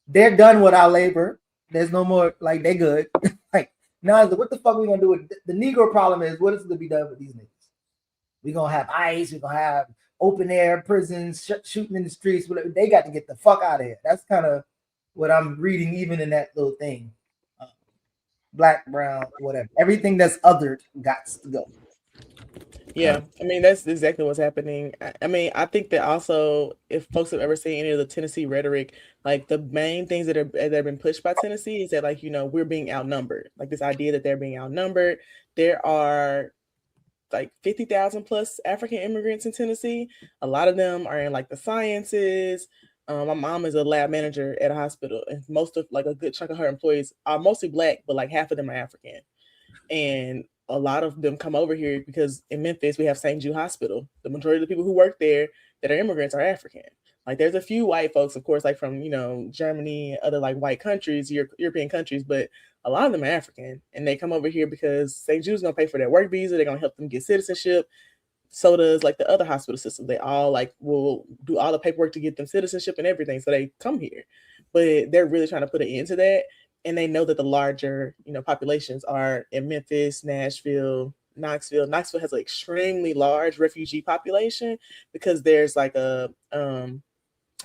they're done with our labor. There's no more like they good. Like now, what the fuck we gonna do with the Negro problem is what is to be done with these niggas? We gonna have ICE. We gonna have open air prisons, shooting in the streets. Whatever. They got to get the fuck out of here. That's kind of what I'm reading, even in that little thing. Black, brown, whatever. Everything that's othered got to go. Yeah, I mean, that's exactly what's happening. I mean, I think that also, if folks have ever seen any of the Tennessee rhetoric, like the main things that have been pushed by Tennessee is that, like, we're being outnumbered. Like this idea that they're being outnumbered. There are like 50,000 plus African immigrants in Tennessee. A lot of them are in like the sciences. My mom is a lab manager at a hospital, and most of like a good chunk of her employees are mostly Black, but like half of them are African. And a lot of them come over here because in Memphis, we have St. Jude Hospital. The majority of the people who work there that are immigrants are African. Like there's a few white folks, of course, like from, Germany, other like white countries, European countries, but a lot of them are African. And they come over here because St. Jude's going to pay for their work visa. They're going to help them get citizenship. So does like the other hospital system. They all like will do all the paperwork to get them citizenship and everything. So they come here, but they're really trying to put an end to that. And they know that the larger, populations are in Memphis, Nashville, Knoxville. Knoxville has an extremely large refugee population because there's like a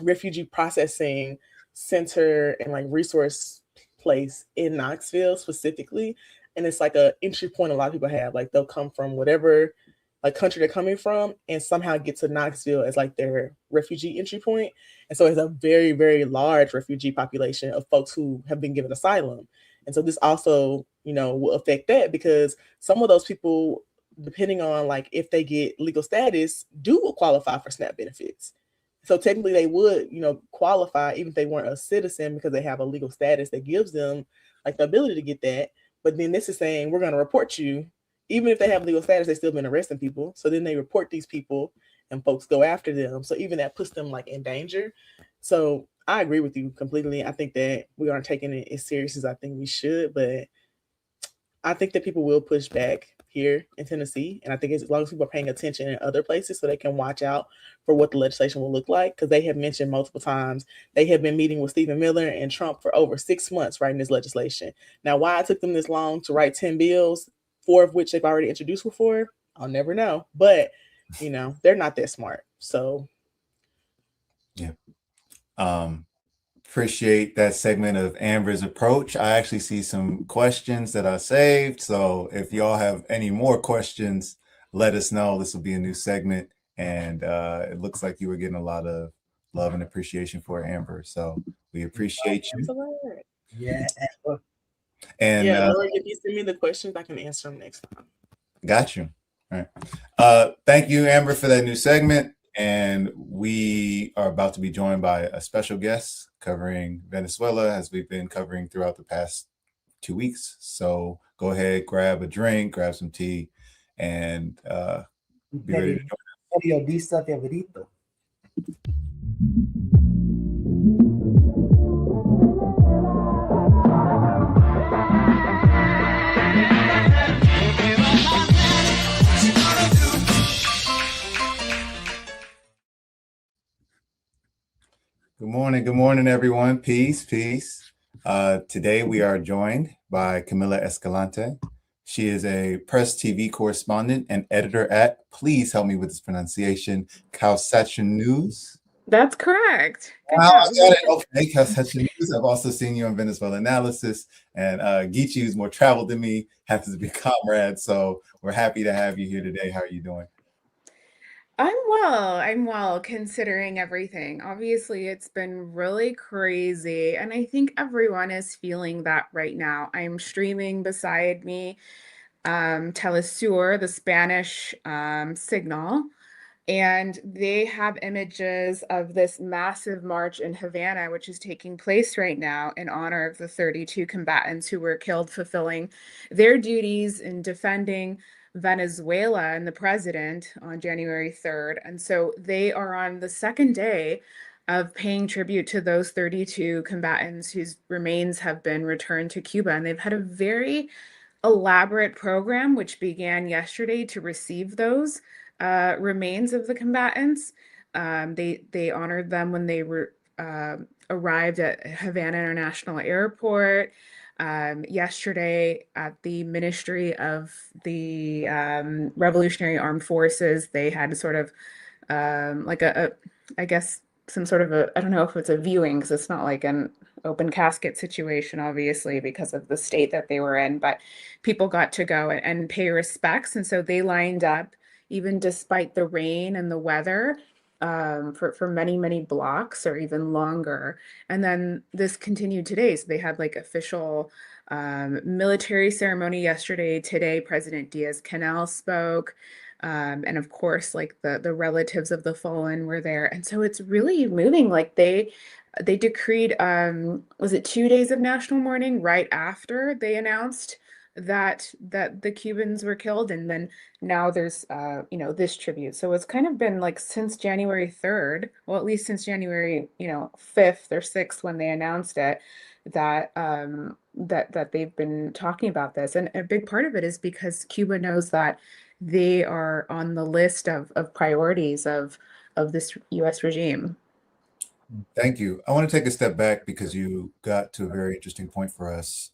refugee processing center and like resource place in Knoxville specifically. And it's like a entry point a lot of people have. Like they'll come from whatever like country they're coming from and somehow get to Knoxville as like their refugee entry point. And so it's a very, very large refugee population of folks who have been given asylum. And so this also, you know, will affect that because some of those people, depending on like if they get legal status, do qualify for SNAP benefits. So technically they would, you know, qualify even if they weren't a citizen because they have a legal status that gives them like the ability to get that. But then this is saying we're going to report you. Even if they have legal status, they've still been arresting people. So then they report these people and folks go after them. So even that puts them like in danger. So I agree with you completely. I think that we aren't taking it as serious as I think we should, but I think that people will push back here in Tennessee. And I think as long as people are paying attention in other places so they can watch out for what the legislation will look like, because they have mentioned multiple times they have been meeting with Stephen Miller and Trump for over 6 months writing this legislation. Now, why it took them this long to write 10 bills, 4 of which they've already introduced before, I'll never know. But, you know, they're not that smart. So, yeah. Appreciate that segment of Amber's approach. I actually see some questions that I saved. So if y'all have any more questions, let us know. This will be a new segment. And it looks like you were getting a lot of love and appreciation for Amber. So we appreciate you. Yeah. And yeah, Lord, if you send me the questions, I can answer them next time. Got you. All right. Thank you, Amber, for that new segment. And we are about to be joined by a special guest covering Venezuela, as we've been covering throughout the past 2 weeks. So go ahead, grab a drink, grab some tea, and be ready to join us. Periodista favorito. Good morning, everyone. Peace. Today we are joined by Camila Escalante. She is a press TV correspondent and editor at, please help me with this pronunciation, Calsation News. That's correct. Good Wow, job. I got it. Okay, Calsation News. I've also seen you on Venezuela Analysis, and Geechee, who's more traveled than me, happens to be comrade. So we're happy to have you here today. How are you doing? I'm well, considering everything. Obviously, it's been really crazy, and I think everyone is feeling that right now. I'm streaming beside me Telesur, the Spanish signal, and they have images of this massive march in Havana, which is taking place right now in honor of the 32 combatants who were killed fulfilling their duties in defending Venezuela and the president on January 3rd. And so they are on the second day of paying tribute to those 32 combatants whose remains have been returned to Cuba. And they've had a very elaborate program, which began yesterday, to receive those remains of the combatants. They honored them when they were arrived at Havana International Airport. Yesterday at the Ministry of the Revolutionary Armed Forces, they had sort of like I guess some sort of I don't know if it's a viewing, because it's not like an open casket situation, obviously, because of the state that they were in, but people got to go and pay respects. And so they lined up, even despite the rain and the weather, for many blocks or even longer. And then this continued today. So they had like official military ceremony yesterday. Today, President Diaz-Canel spoke. And of course, like the relatives of the fallen were there. And so it's really moving. Like they decreed, was it 2 days of national mourning right after they announced that the Cubans were killed, and then now there's this tribute. So it's kind of been like since January 3rd, well, at least since January 5th or 6th when they announced it, that that they've been talking about this. And a big part of it is because Cuba knows that they are on the list of priorities of this US regime. Thank you. I want to take a step back because you got to a very interesting point for us.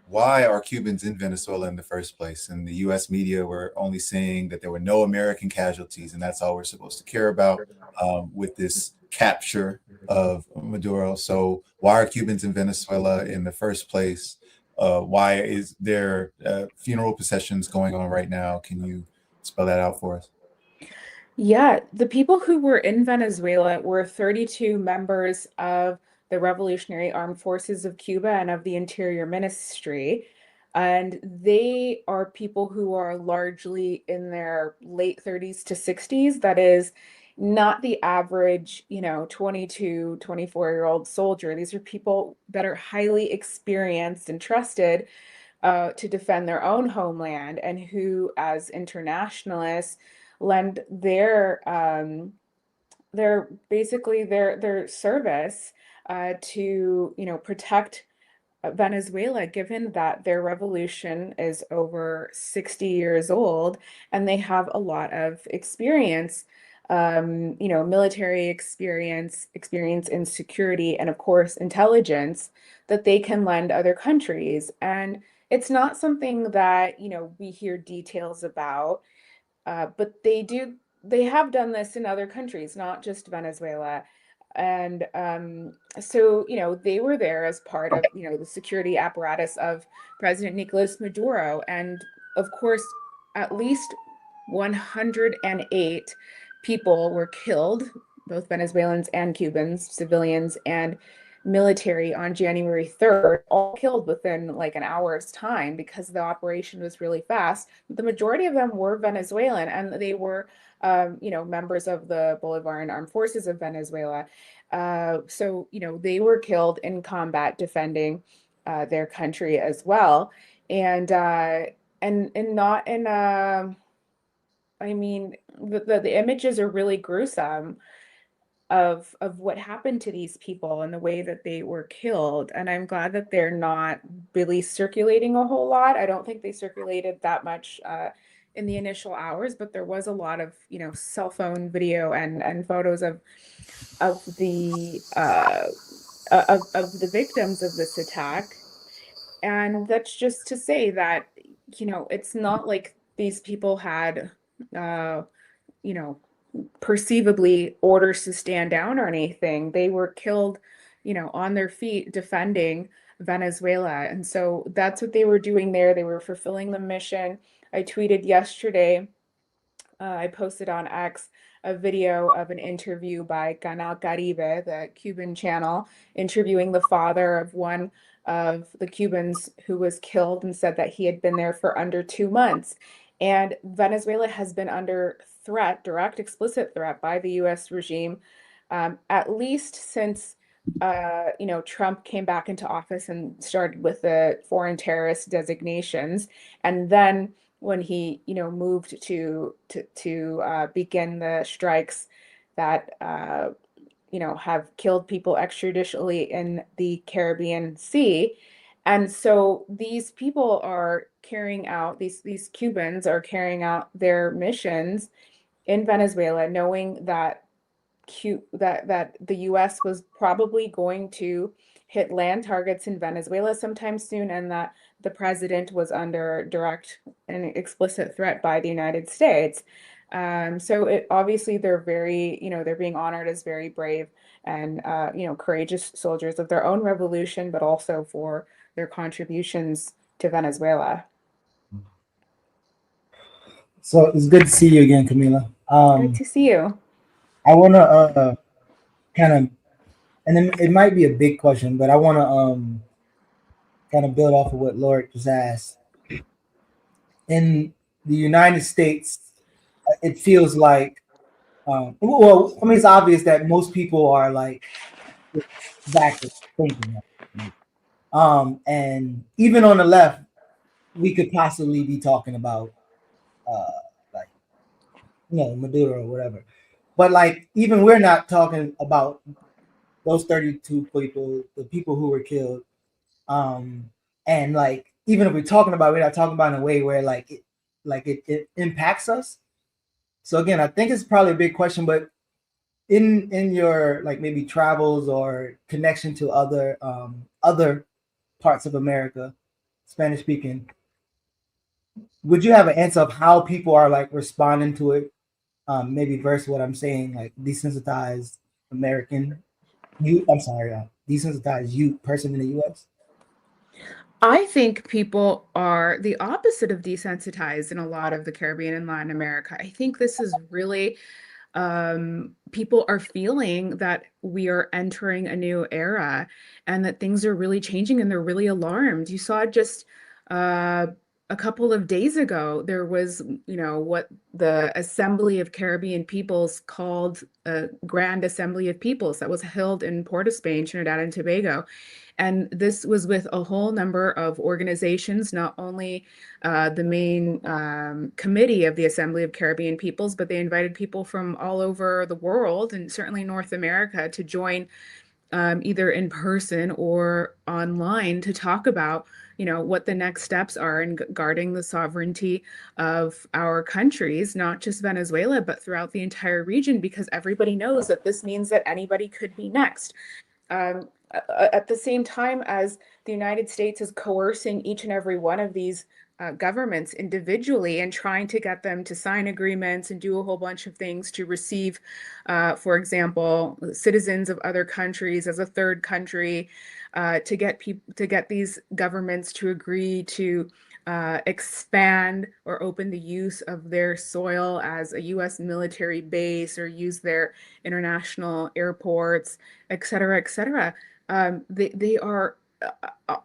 why are Cubans in Venezuela in the first place? And the U.S. media were only saying that there were no American casualties, and that's all we're supposed to care about with this capture of Maduro. So why are Cubans in Venezuela in the first place? Why is there funeral processions going on right now? Can you spell that out for us? Yeah, the people who were in Venezuela were 32 members of the Revolutionary Armed Forces of Cuba and of the Interior Ministry. And they are people who are largely in their late 30s to 60s. That is not the average, 22, 24-year-old soldier. These are people that are highly experienced and trusted to defend their own homeland, and who, as internationalists, lend their service to protect Venezuela, given that their revolution is over 60 years old and they have a lot of experience, military experience in security, and of course intelligence that they can lend other countries. And it's not something that we hear details about, but they have done this in other countries, not just Venezuela. And so, they were there as part of, the security apparatus of President Nicolas Maduro. And of course, at least 108 people were killed, both Venezuelans and Cubans, civilians and military, on January 3rd, all killed within like an hour's time because the operation was really fast. The majority of them were Venezuelan, and they were, members of the Bolivarian Armed Forces of Venezuela. So, they were killed in combat defending their country as well. And not in, I mean, the images are really gruesome of what happened to these people and the way that they were killed. And I'm glad that they're not really circulating a whole lot. I don't think they circulated that much in the initial hours, but there was a lot of cell phone video and photos of the victims of this attack. And that's just to say that it's not like these people had perceivably orders to stand down or anything. They were killed, on their feet defending Venezuela. And so that's what they were doing there. They were fulfilling the mission. I tweeted yesterday, I posted on X a video of an interview by Canal Caribe, the Cuban channel, interviewing the father of one of the Cubans who was killed, and said that he had been there for under 2 months. And Venezuela has been under threat, direct, explicit threat by the US regime, at least since Trump came back into office and started with the foreign terrorist designations. And then when he moved to begin the strikes that have killed people extrajudicially in the Caribbean Sea. And so these people are carrying out, these Cubans are carrying out their missions in Venezuela, knowing that that the US was probably going to hit land targets in Venezuela sometime soon, and that the president was under direct and explicit threat by the United States. So obviously they're very, they're being honored as very brave and, courageous soldiers of their own revolution, but also for their contributions to Venezuela. So it's good to see you again, Camila. Good to see you. I want to kind of, and it might be a big question, but I want to kind of build off of what Lord just asked. In the United States, it feels like, well, I mean, it's obvious that most people are like backward thinking. And even on the left, we could possibly be talking about, like, Maduro or whatever. But like, even we're not talking about those 32 people, the people who were killed. And like, even if we're talking about, we're not talking about in a way where it impacts us. So again, I think it's probably a big question, but in your like maybe travels or connection to other parts of America, Spanish speaking, would you have an answer of how people are like responding to it? Maybe versus what I'm saying, like desensitized American you. I'm sorry, desensitized you person in the U.S. I think people are the opposite of desensitized in a lot of the Caribbean and Latin America. I think this is really people are feeling that we are entering a new era and that things are really changing and they're really alarmed. You saw just a couple of days ago, there was, what the Assembly of Caribbean Peoples called a Grand Assembly of Peoples that was held in Port of Spain, Trinidad and Tobago. And this was with a whole number of organizations, not only the main committee of the Assembly of Caribbean Peoples, but they invited people from all over the world and certainly North America to join either in person or online to talk about, what the next steps are in guarding the sovereignty of our countries, not just Venezuela, but throughout the entire region, because everybody knows that this means that anybody could be next. At the same time as the United States is coercing each and every one of these governments individually and trying to get them to sign agreements and do a whole bunch of things to receive, for example, citizens of other countries as a third country, to get these governments to agree to expand or open the use of their soil as a U.S. military base or use their international airports, et cetera, et cetera. They are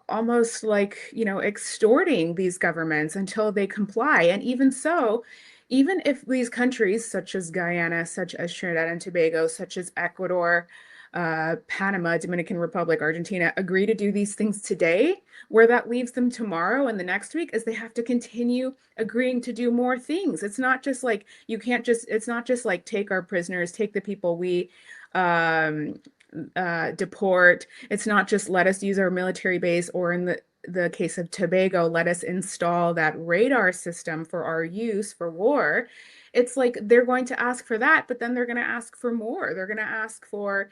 almost like, extorting these governments until they comply. And even so, even if these countries such as Guyana, such as Trinidad and Tobago, such as Ecuador, Panama, Dominican Republic, Argentina agree to do these things today, where that leaves them tomorrow and the next week is they have to continue agreeing to do more things. It's not just like, it's not just like take our prisoners, take the people we deport. It's not just let us use our military base, or in the case of Tobago, let us install that radar system for our use for war. It's like they're going to ask for that, but then they're going to ask for more. They're going to ask for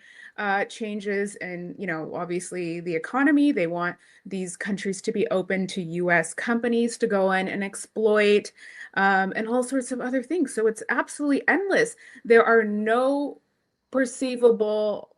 changes in, obviously the economy. They want these countries to be open to U.S. companies to go in and exploit, and all sorts of other things. So it's absolutely endless. There are no perceivable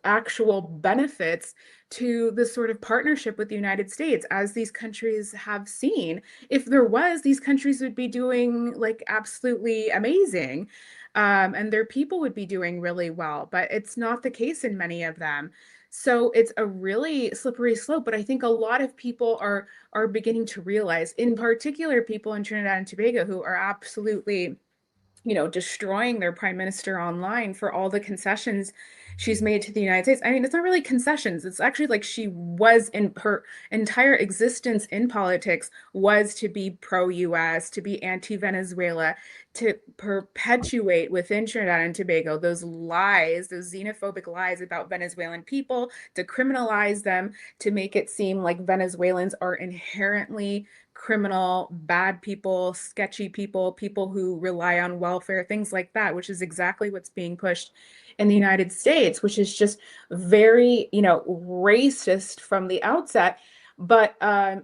actual benefits to this sort of partnership with the United States, as these countries have seen. If there was, these countries would be doing like absolutely amazing, and their people would be doing really well, but it's not the case in many of them. So it's a really slippery slope, but I think a lot of people are beginning to realize, in particular people in Trinidad and Tobago who are absolutely destroying their prime minister online for all the concessions she's made to the United States. I mean, it's not really concessions. It's actually like she was, in her entire existence in politics, was to be pro-US, to be anti-Venezuela, to perpetuate within Trinidad and Tobago those lies, those xenophobic lies about Venezuelan people, to criminalize them, to make it seem like Venezuelans are inherently criminal, bad people, sketchy people, people who rely on welfare, things like that, which is exactly what's being pushed in the United States, which is just very, racist from the outset. But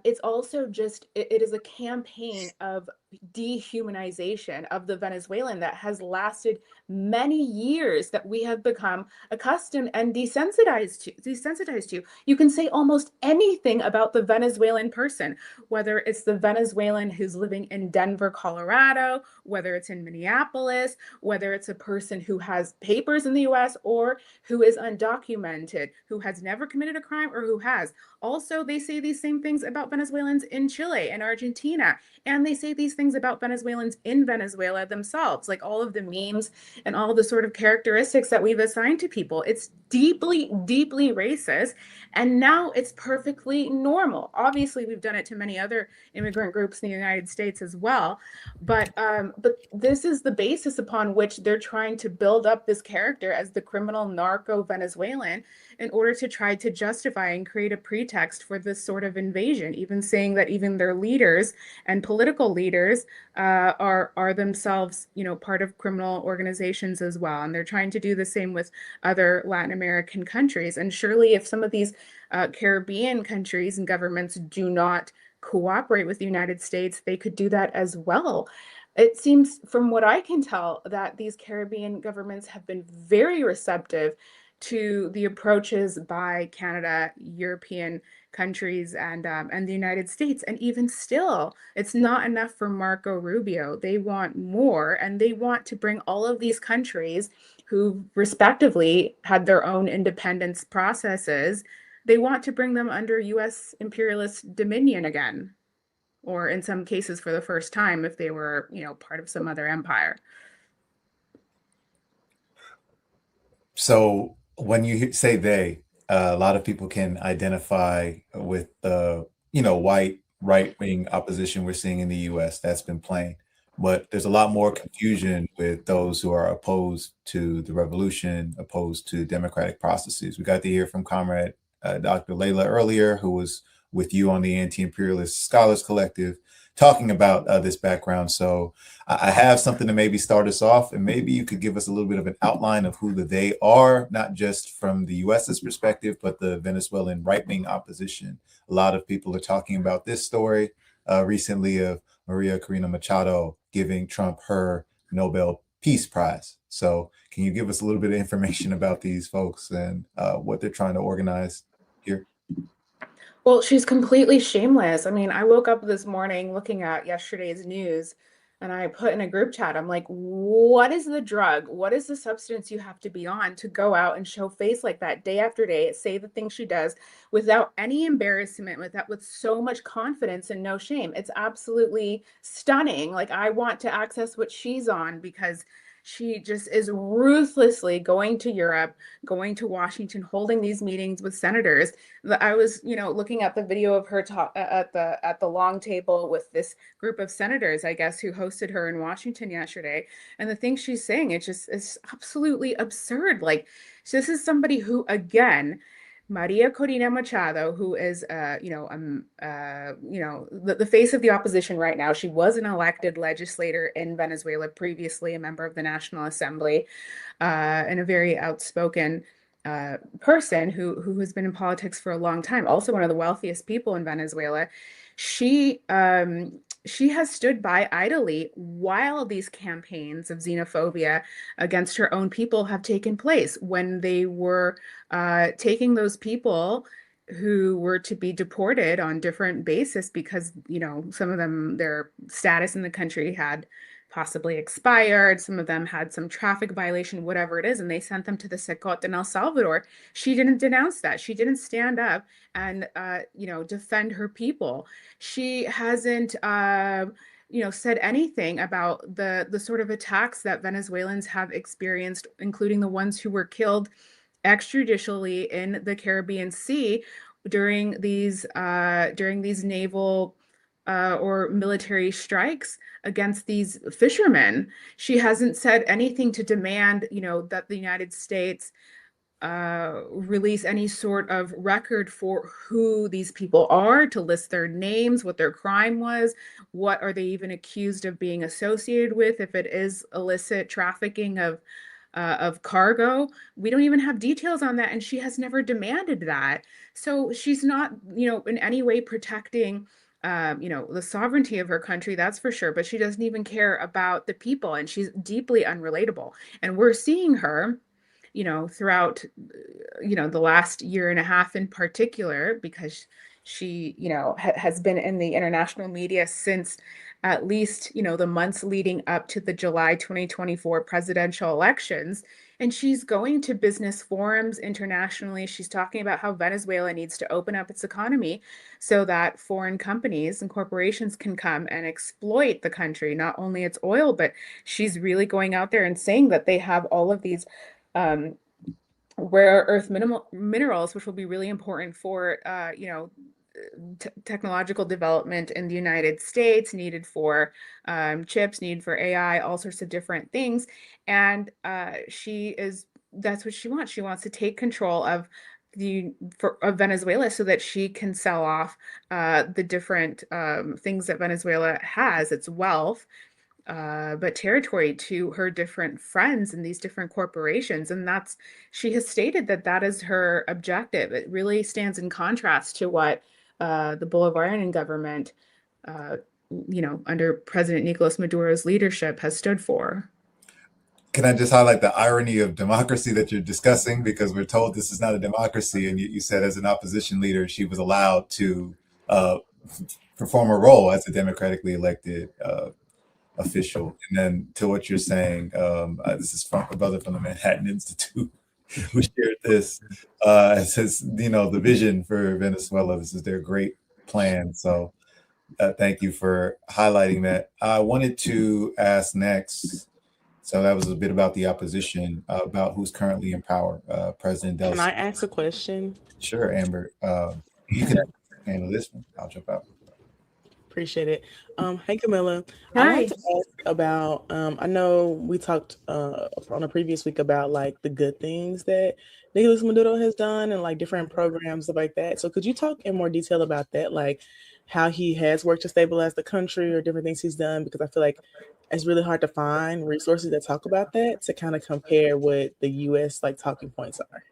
it's also just, it is a campaign of dehumanization of the Venezuelan that has lasted many years, that we have become accustomed and desensitized to. You can say almost anything about the Venezuelan person, whether it's the Venezuelan who's living in Denver, Colorado, whether it's in Minneapolis, whether it's a person who has papers in the US or who is undocumented, who has never committed a crime or who has. Also, they say these same things about Venezuelans in Chile and Argentina, and they say these things about Venezuelans in Venezuela themselves, like all of the memes and all the sort of characteristics that we've assigned to people. It's deeply, deeply racist, and now it's perfectly normal. Obviously, we've done it to many other immigrant groups in the United States as well, but this is the basis upon which they're trying to build up this character as the criminal narco Venezuelan in order to try to justify and create a pretext for this sort of invasion, even saying that even their leaders and political leaders are themselves, part of criminal organizations as well. And they're trying to do the same with other Latin American countries. And surely if some of these Caribbean countries and governments do not cooperate with the United States, they could do that as well. It seems, from what I can tell, that these Caribbean governments have been very receptive to the approaches by Canada, European countries, and the United States. And even still, it's not enough for Marco Rubio. They want more, and they want to bring all of these countries who respectively had their own independence processes, they want to bring them under US imperialist dominion again, or in some cases for the first time if they were, part of some other empire. So when you say they, a lot of people can identify with the, white right-wing opposition we're seeing in the US that's been playing. But there's a lot more confusion with those who are opposed to the revolution, opposed to democratic processes. We got to hear from Comrade Dr. Layla earlier, who was with you on the Anti-Imperialist Scholars Collective, talking about this background. So I have something to maybe start us off, and maybe you could give us a little bit of an outline of who the they are, not just from the US's perspective, but the Venezuelan right-wing opposition. A lot of people are talking about this story recently of Maria Corina Machado giving Trump her Nobel Peace Prize. So can you give us a little bit of information about these folks and what they're trying to organize here? Well, she's completely shameless. I mean, I woke up this morning looking at yesterday's news, and I put in a group chat, I'm like, what is the drug? What is the substance you have to be on to go out and show face like that day after day, say the things she does without any embarrassment, with so much confidence and no shame? It's absolutely stunning. Like, I want to access what she's on, because she just is ruthlessly going to Europe, going to Washington, holding these meetings with senators. I was, looking at the video of her talk at the long table with this group of senators, I guess, who hosted her in Washington yesterday. And the things she's saying, it just is absolutely absurd. Like, this is somebody who, again, Maria Corina Machado, who is, the face of the opposition right now. She was an elected legislator in Venezuela, previously a member of the National Assembly, and a very outspoken person who has been in politics for a long time. Also, one of the wealthiest people in Venezuela. She has stood by idly while these campaigns of xenophobia against her own people have taken place, when they were taking those people who were to be deported on different basis because, some of them, their status in the country had possibly expired. Some of them had some traffic violation, whatever it is, and they sent them to the Secot in El Salvador. She didn't denounce that. She didn't stand up and, defend her people. She hasn't, said anything about the sort of attacks that Venezuelans have experienced, including the ones who were killed extrajudicially in the Caribbean Sea during these naval or military strikes against these fishermen. She hasn't said anything to demand, that the United States release any sort of record for who these people are, to list their names, what their crime was, what are they even accused of being associated with, if it is illicit trafficking of cargo. We don't even have details on that, and she has never demanded that. So she's not, in any way protecting the sovereignty of her country, that's for sure, but she doesn't even care about the people, and she's deeply unrelatable. And we're seeing her, throughout, the last year and a half in particular, because she, has been in the international media since at least, the months leading up to the July 2024 presidential elections. And she's going to business forums internationally. She's talking about how Venezuela needs to open up its economy so that foreign companies and corporations can come and exploit the country, not only its oil, but she's really going out there and saying that they have all of these rare earth minerals, which will be really important for, technological development in the United States, needed for chips, needed for AI, all sorts of different things. And that's what she wants. She wants to take control of Venezuela so that she can sell off the different things that Venezuela has, its wealth, but territory, to her different friends and these different corporations. And she has stated that is her objective. It really stands in contrast to what the Bolivarian government, under President Nicolas Maduro's leadership has stood for. Can I just highlight the irony of democracy that you're discussing? Because we're told this is not a democracy, and you said as an opposition leader, she was allowed to perform a role as a democratically elected official. And then to what you're saying, this is from a brother from the Manhattan Institute who shared this. It says, the vision for Venezuela, this is their great plan. So thank you for highlighting that. I wanted to ask next, so that was a bit about the opposition, about who's currently in power. President Delcy. Can I ask a question? Sure, Amber. You can handle this one. I'll jump out. Appreciate it. Hey, Camilla. Hi. I wanted to ask about, I know we talked on a previous week about like the good things that Nicolas Maduro has done and like different programs, stuff like that. So could you talk in more detail about that? Like how he has worked to stabilize the country or different things he's done? Because I feel like it's really hard to find resources that talk about that to kind of compare what the US like talking points are.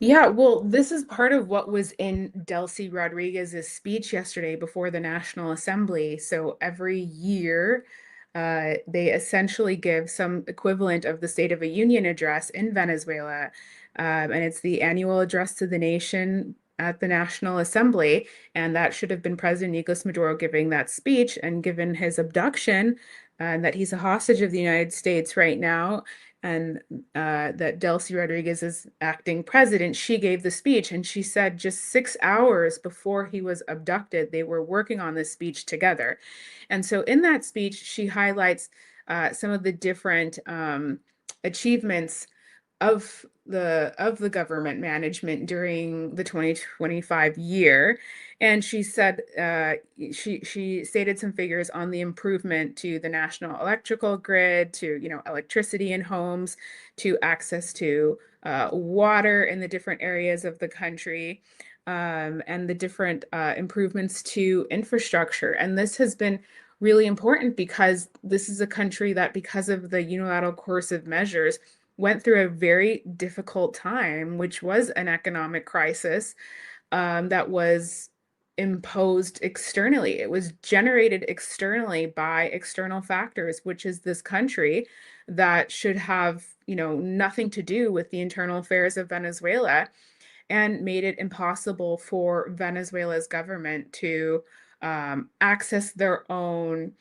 Yeah, well, this is part of what was in Delcy Rodriguez's speech yesterday before the National Assembly. So every year, they essentially give some equivalent of the State of the Union address in Venezuela. And it's the annual address to the nation at the National Assembly. And that should have been President Nicolas Maduro giving that speech, and given his abduction and that he's a hostage of the United States right now, and that Delcy Rodriguez is acting president, she gave the speech, and she said just 6 hours before he was abducted, they were working on this speech together. And so in that speech, she highlights some of the different achievements of the government management during the 2025 year. And she said, she stated some figures on the improvement to the national electrical grid, to electricity in homes, to access to water in the different areas of the country, and the different improvements to infrastructure. And this has been really important because this is a country that, because of the unilateral coercive measures, went through a very difficult time, which was an economic crisis that was imposed externally. It was generated externally by external factors, which is this country that should have, nothing to do with the internal affairs of Venezuela, and made it impossible for Venezuela's government to access their own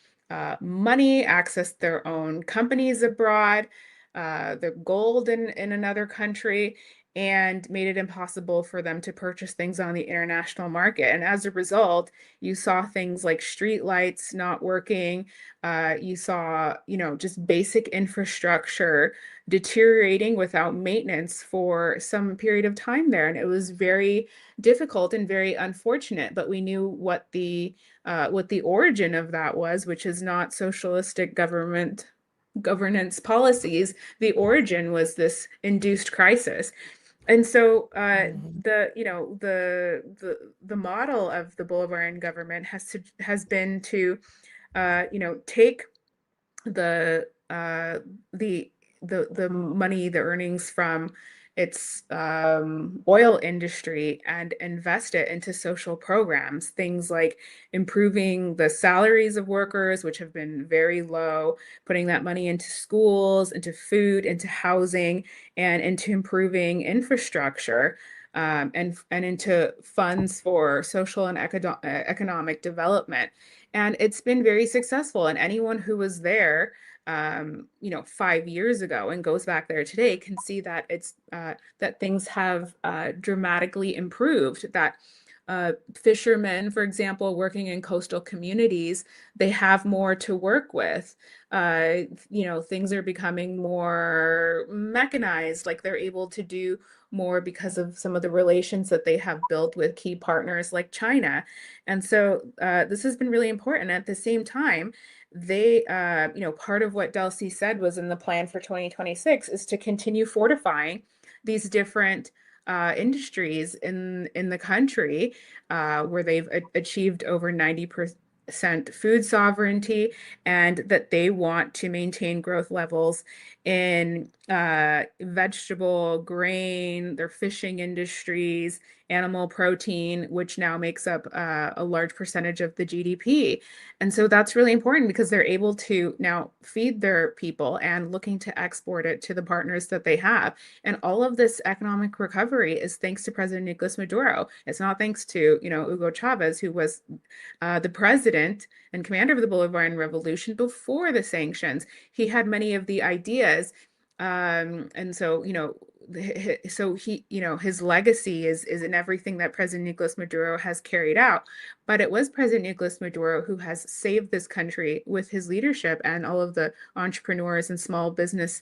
money, access their own companies abroad, the gold in another country, and made it impossible for them to purchase things on the international market. And as a result, you saw things like street lights not working. You saw, just basic infrastructure deteriorating without maintenance for some period of time there. And it was very difficult and very unfortunate, but we knew what the origin of that was, which is not socialistic governance policies. The origin was this induced crisis. And so the model of the Bolivarian government has been to take the money, the earnings from its oil industry, and invest it into social programs, things like improving the salaries of workers, which have been very low, putting that money into schools, into food, into housing, and into improving infrastructure, and into funds for social and economic development. And it's been very successful. And anyone who was there 5 years ago and goes back there today can see that it's that things have dramatically improved. That fishermen, for example, working in coastal communities, they have more to work with. Things are becoming more mechanized, like they're able to do more because of some of the relations that they have built with key partners like China. And so this has been really important. At the same time, they, part of what Delcy said was in the plan for 2026 is to continue fortifying these different industries in the country, where they've achieved over 90% food sovereignty, and that they want to maintain growth levels in vegetable, grain, their fishing industries, animal protein, which now makes up a large percentage of the GDP. And so that's really important because they're able to now feed their people and looking to export it to the partners that they have. And all of this economic recovery is thanks to President Nicolas Maduro. It's not thanks to, Hugo Chavez, who was the president and commander of the Bolivarian Revolution before the sanctions. He had many of the ideas. And so, his legacy is in everything that President Nicolas Maduro has carried out. But it was President Nicolas Maduro who has saved this country with his leadership and all of the entrepreneurs and small business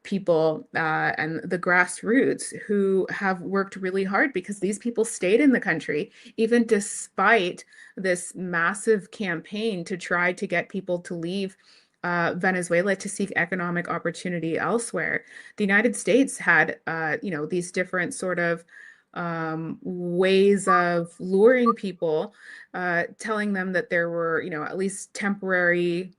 people and the grassroots who have worked really hard because these people stayed in the country, even despite this massive campaign to try to get people to leave Venezuela to seek economic opportunity elsewhere. The United States had, these different sort of ways of luring people, telling them that there were, at least temporary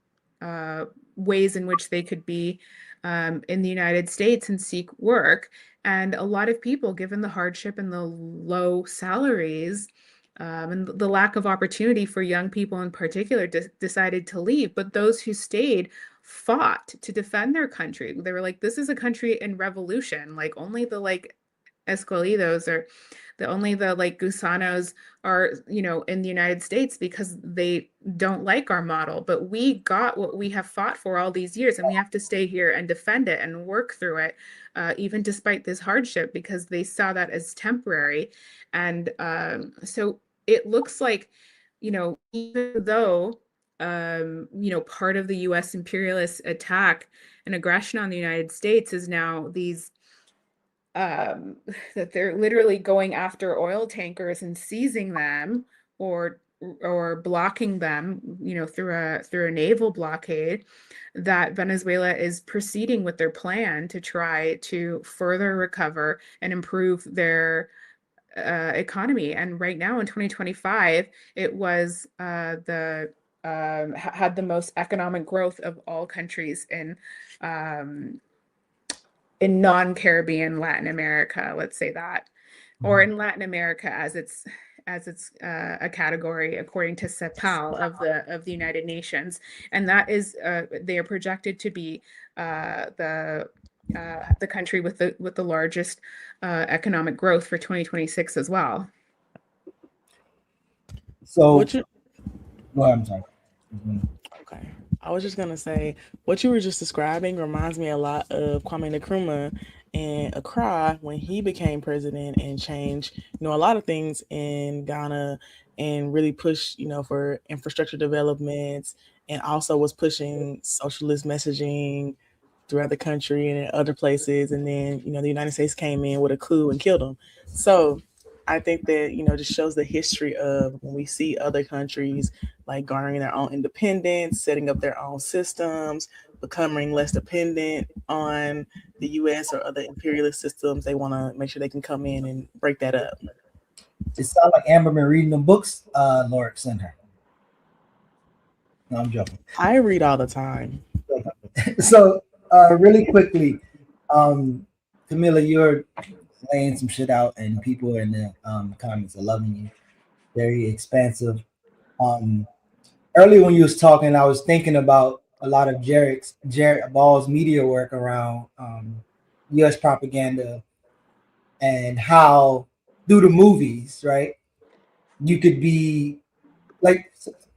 ways in which they could be in the United States and seek work. And a lot of people, given the hardship and the low salaries, and the lack of opportunity for young people in particular, decided to leave. But those who stayed fought to defend their country. They were like, this is a country in revolution. Like only the escolidos or only the gusanos are, in the United States because they don't like our model. But we got what we have fought for all these years, and we have to stay here and defend it and work through it, even despite this hardship, because they saw that as temporary. And so it looks like, even though, part of the US imperialist attack and aggression on the United States is now these, that they're literally going after oil tankers and seizing them or blocking them, through a naval blockade, that Venezuela is proceeding with their plan to try to further recover and improve their economy. And right now in 2025, it was had the most economic growth of all countries in non-Caribbean Latin America, let's say that, or in Latin America as it's a category according to CEPAL of the United Nations. And that is they are projected to be the country with the largest economic growth for 2026 as well. So, I'm sorry. Okay, I was just gonna say what you were just describing reminds me a lot of Kwame Nkrumah and Accra when he became president and changed, a lot of things in Ghana and really pushed, for infrastructure developments, and also was pushing socialist messaging throughout the country and in other places. And then, the United States came in with a coup and killed him. So I think that, just shows the history of when we see other countries like garnering their own independence, setting up their own systems, becoming less dependent on the US or other imperialist systems, they want to make sure they can come in and break that up. It sounds like Amber been reading the books Lord sent her. No, I'm joking. I read all the time. So really quickly, Camilla, you're laying some shit out and people in the comments are loving you. Very expansive. Earlier when you was talking, I was thinking about a lot of Jared Ball's media work around US propaganda and how through the movies, right, you could be like,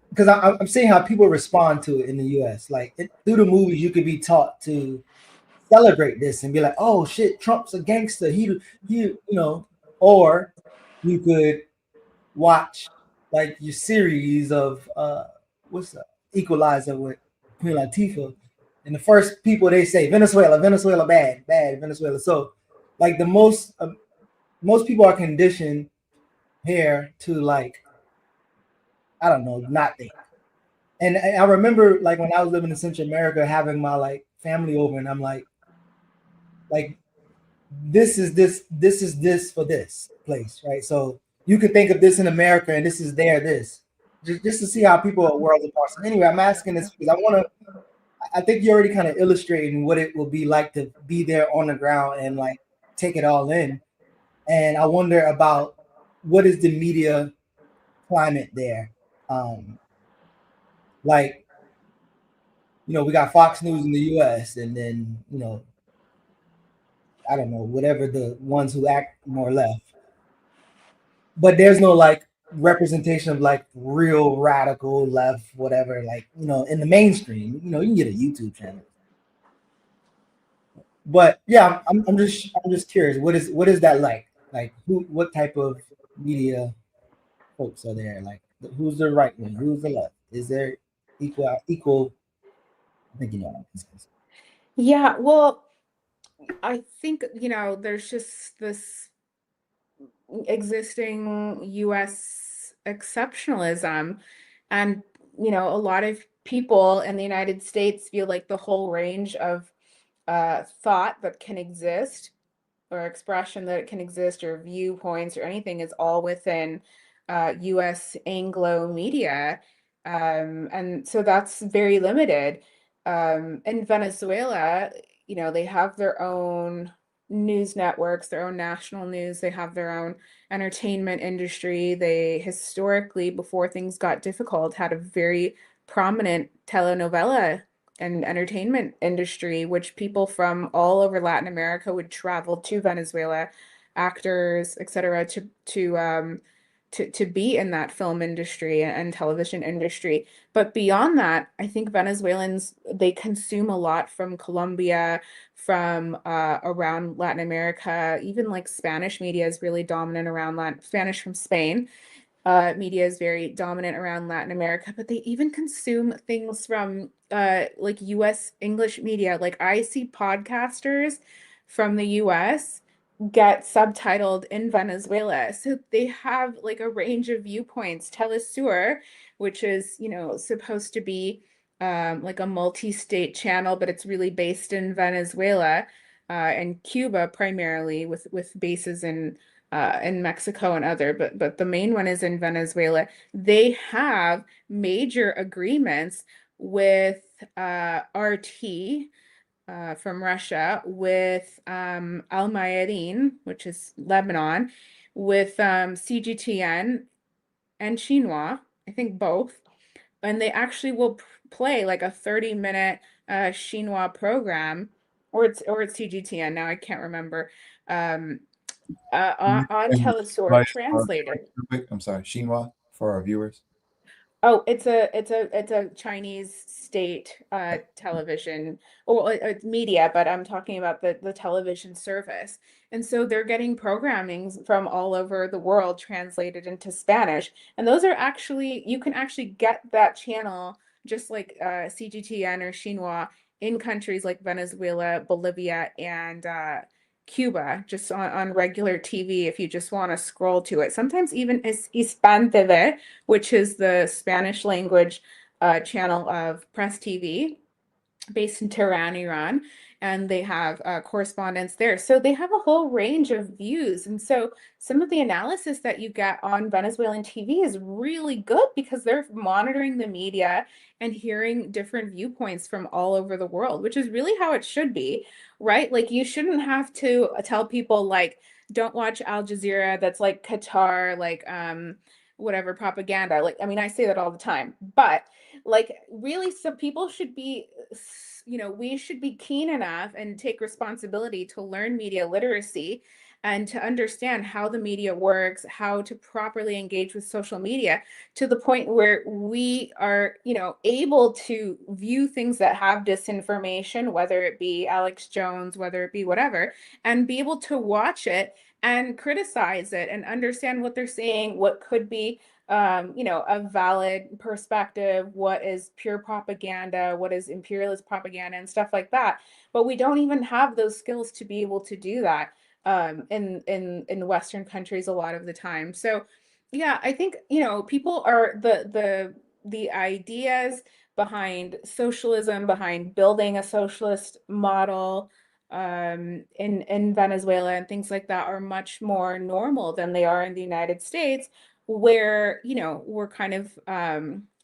because I'm seeing how people respond to it in the US. Through the movies, you could be taught to celebrate this and be like, oh shit, Trump's a gangster. He or you could watch your series of what's the Equalizer with Queen Latifah, and the first people they say Venezuela bad, Venezuela. So the most people are conditioned here to I don't know, not think. And I remember when I was living in Central America, having my family over, and I'm like this is this for this place, right? So you could think of this in America, and this is this, just to see how people are worlds apart. So anyway, I'm asking this because I think you're already kind of illustrating what it will be like to be there on the ground and like take it all in. And I wonder about what is the media climate there. Like, we got Fox News in the US, and then, I don't know, whatever the ones who act more left. But there's no like representation of like real radical left, whatever, like, in the mainstream. You can get a YouTube channel. But yeah, I'm just curious. What is that like? Like what type of media folks are there? Like who's the right wing? Who's the left? Is there equal? I think you know what I'm saying. Yeah, well, I think, there's just this existing US exceptionalism. And, a lot of people in the United States feel like the whole range of thought that can exist or expression that can exist or viewpoints or anything is all within US Anglo media. And so that's very limited. In Venezuela, they have their own news networks, their own national news, they have their own entertainment industry. They historically, before things got difficult, had a very prominent telenovela and entertainment industry, which people from all over Latin America would travel to Venezuela, actors, etc., to be in that film industry and television industry. But beyond that, I think Venezuelans, they consume a lot from Colombia, from around Latin America. Even like Spanish media is really dominant around Spanish from Spain. Media is very dominant around Latin America, but they even consume things from like US English media. Like I see podcasters from the US get subtitled in Venezuela. So they have like a range of viewpoints. Telesur, which is, supposed to be like a multi-state channel, but it's really based in Venezuela and Cuba primarily, with bases in Mexico and other, but the main one is in Venezuela. They have major agreements with RT from Russia, with Al Mayadeen, which is Lebanon, with CGTN and Xinhua, I think both. And they actually will play like a 30-minute Xinhua program, or it's CGTN, now I can't remember. On Telesur translated. I'm sorry, Xinhua for our viewers. Oh, it's a Chinese state television or media, but I'm talking about the television service. And so they're getting programming from all over the world translated into Spanish. And those are actually, you can actually get that channel just like CGTN or Xinhua in countries like Venezuela, Bolivia, and Cuba, just on regular TV if you just want to scroll to it. Sometimes even Hispan TV, which is the Spanish language channel of Press TV, based in Tehran, Iran, and they have correspondents there. So they have a whole range of views. And so some of the analysis that you get on Venezuelan TV is really good because they're monitoring the media and hearing different viewpoints from all over the world, which is really how it should be, right? Like you shouldn't have to tell people like, don't watch Al Jazeera, that's like Qatar, like whatever propaganda. Like, I mean, I say that all the time, but like really some people should be, we should be keen enough and take responsibility to learn media literacy and to understand how the media works, how to properly engage with social media, to the point where we are, able to view things that have disinformation, whether it be Alex Jones, whether it be whatever, and be able to watch it and criticize it and understand what they're saying, what could be a valid perspective, what is pure propaganda, what is imperialist propaganda, and stuff like that. But we don't even have those skills to be able to do that in Western countries a lot of the time. So yeah, I think people are the ideas behind socialism, behind building a socialist model in Venezuela and things like that are much more normal than they are in the United States, where we're kind of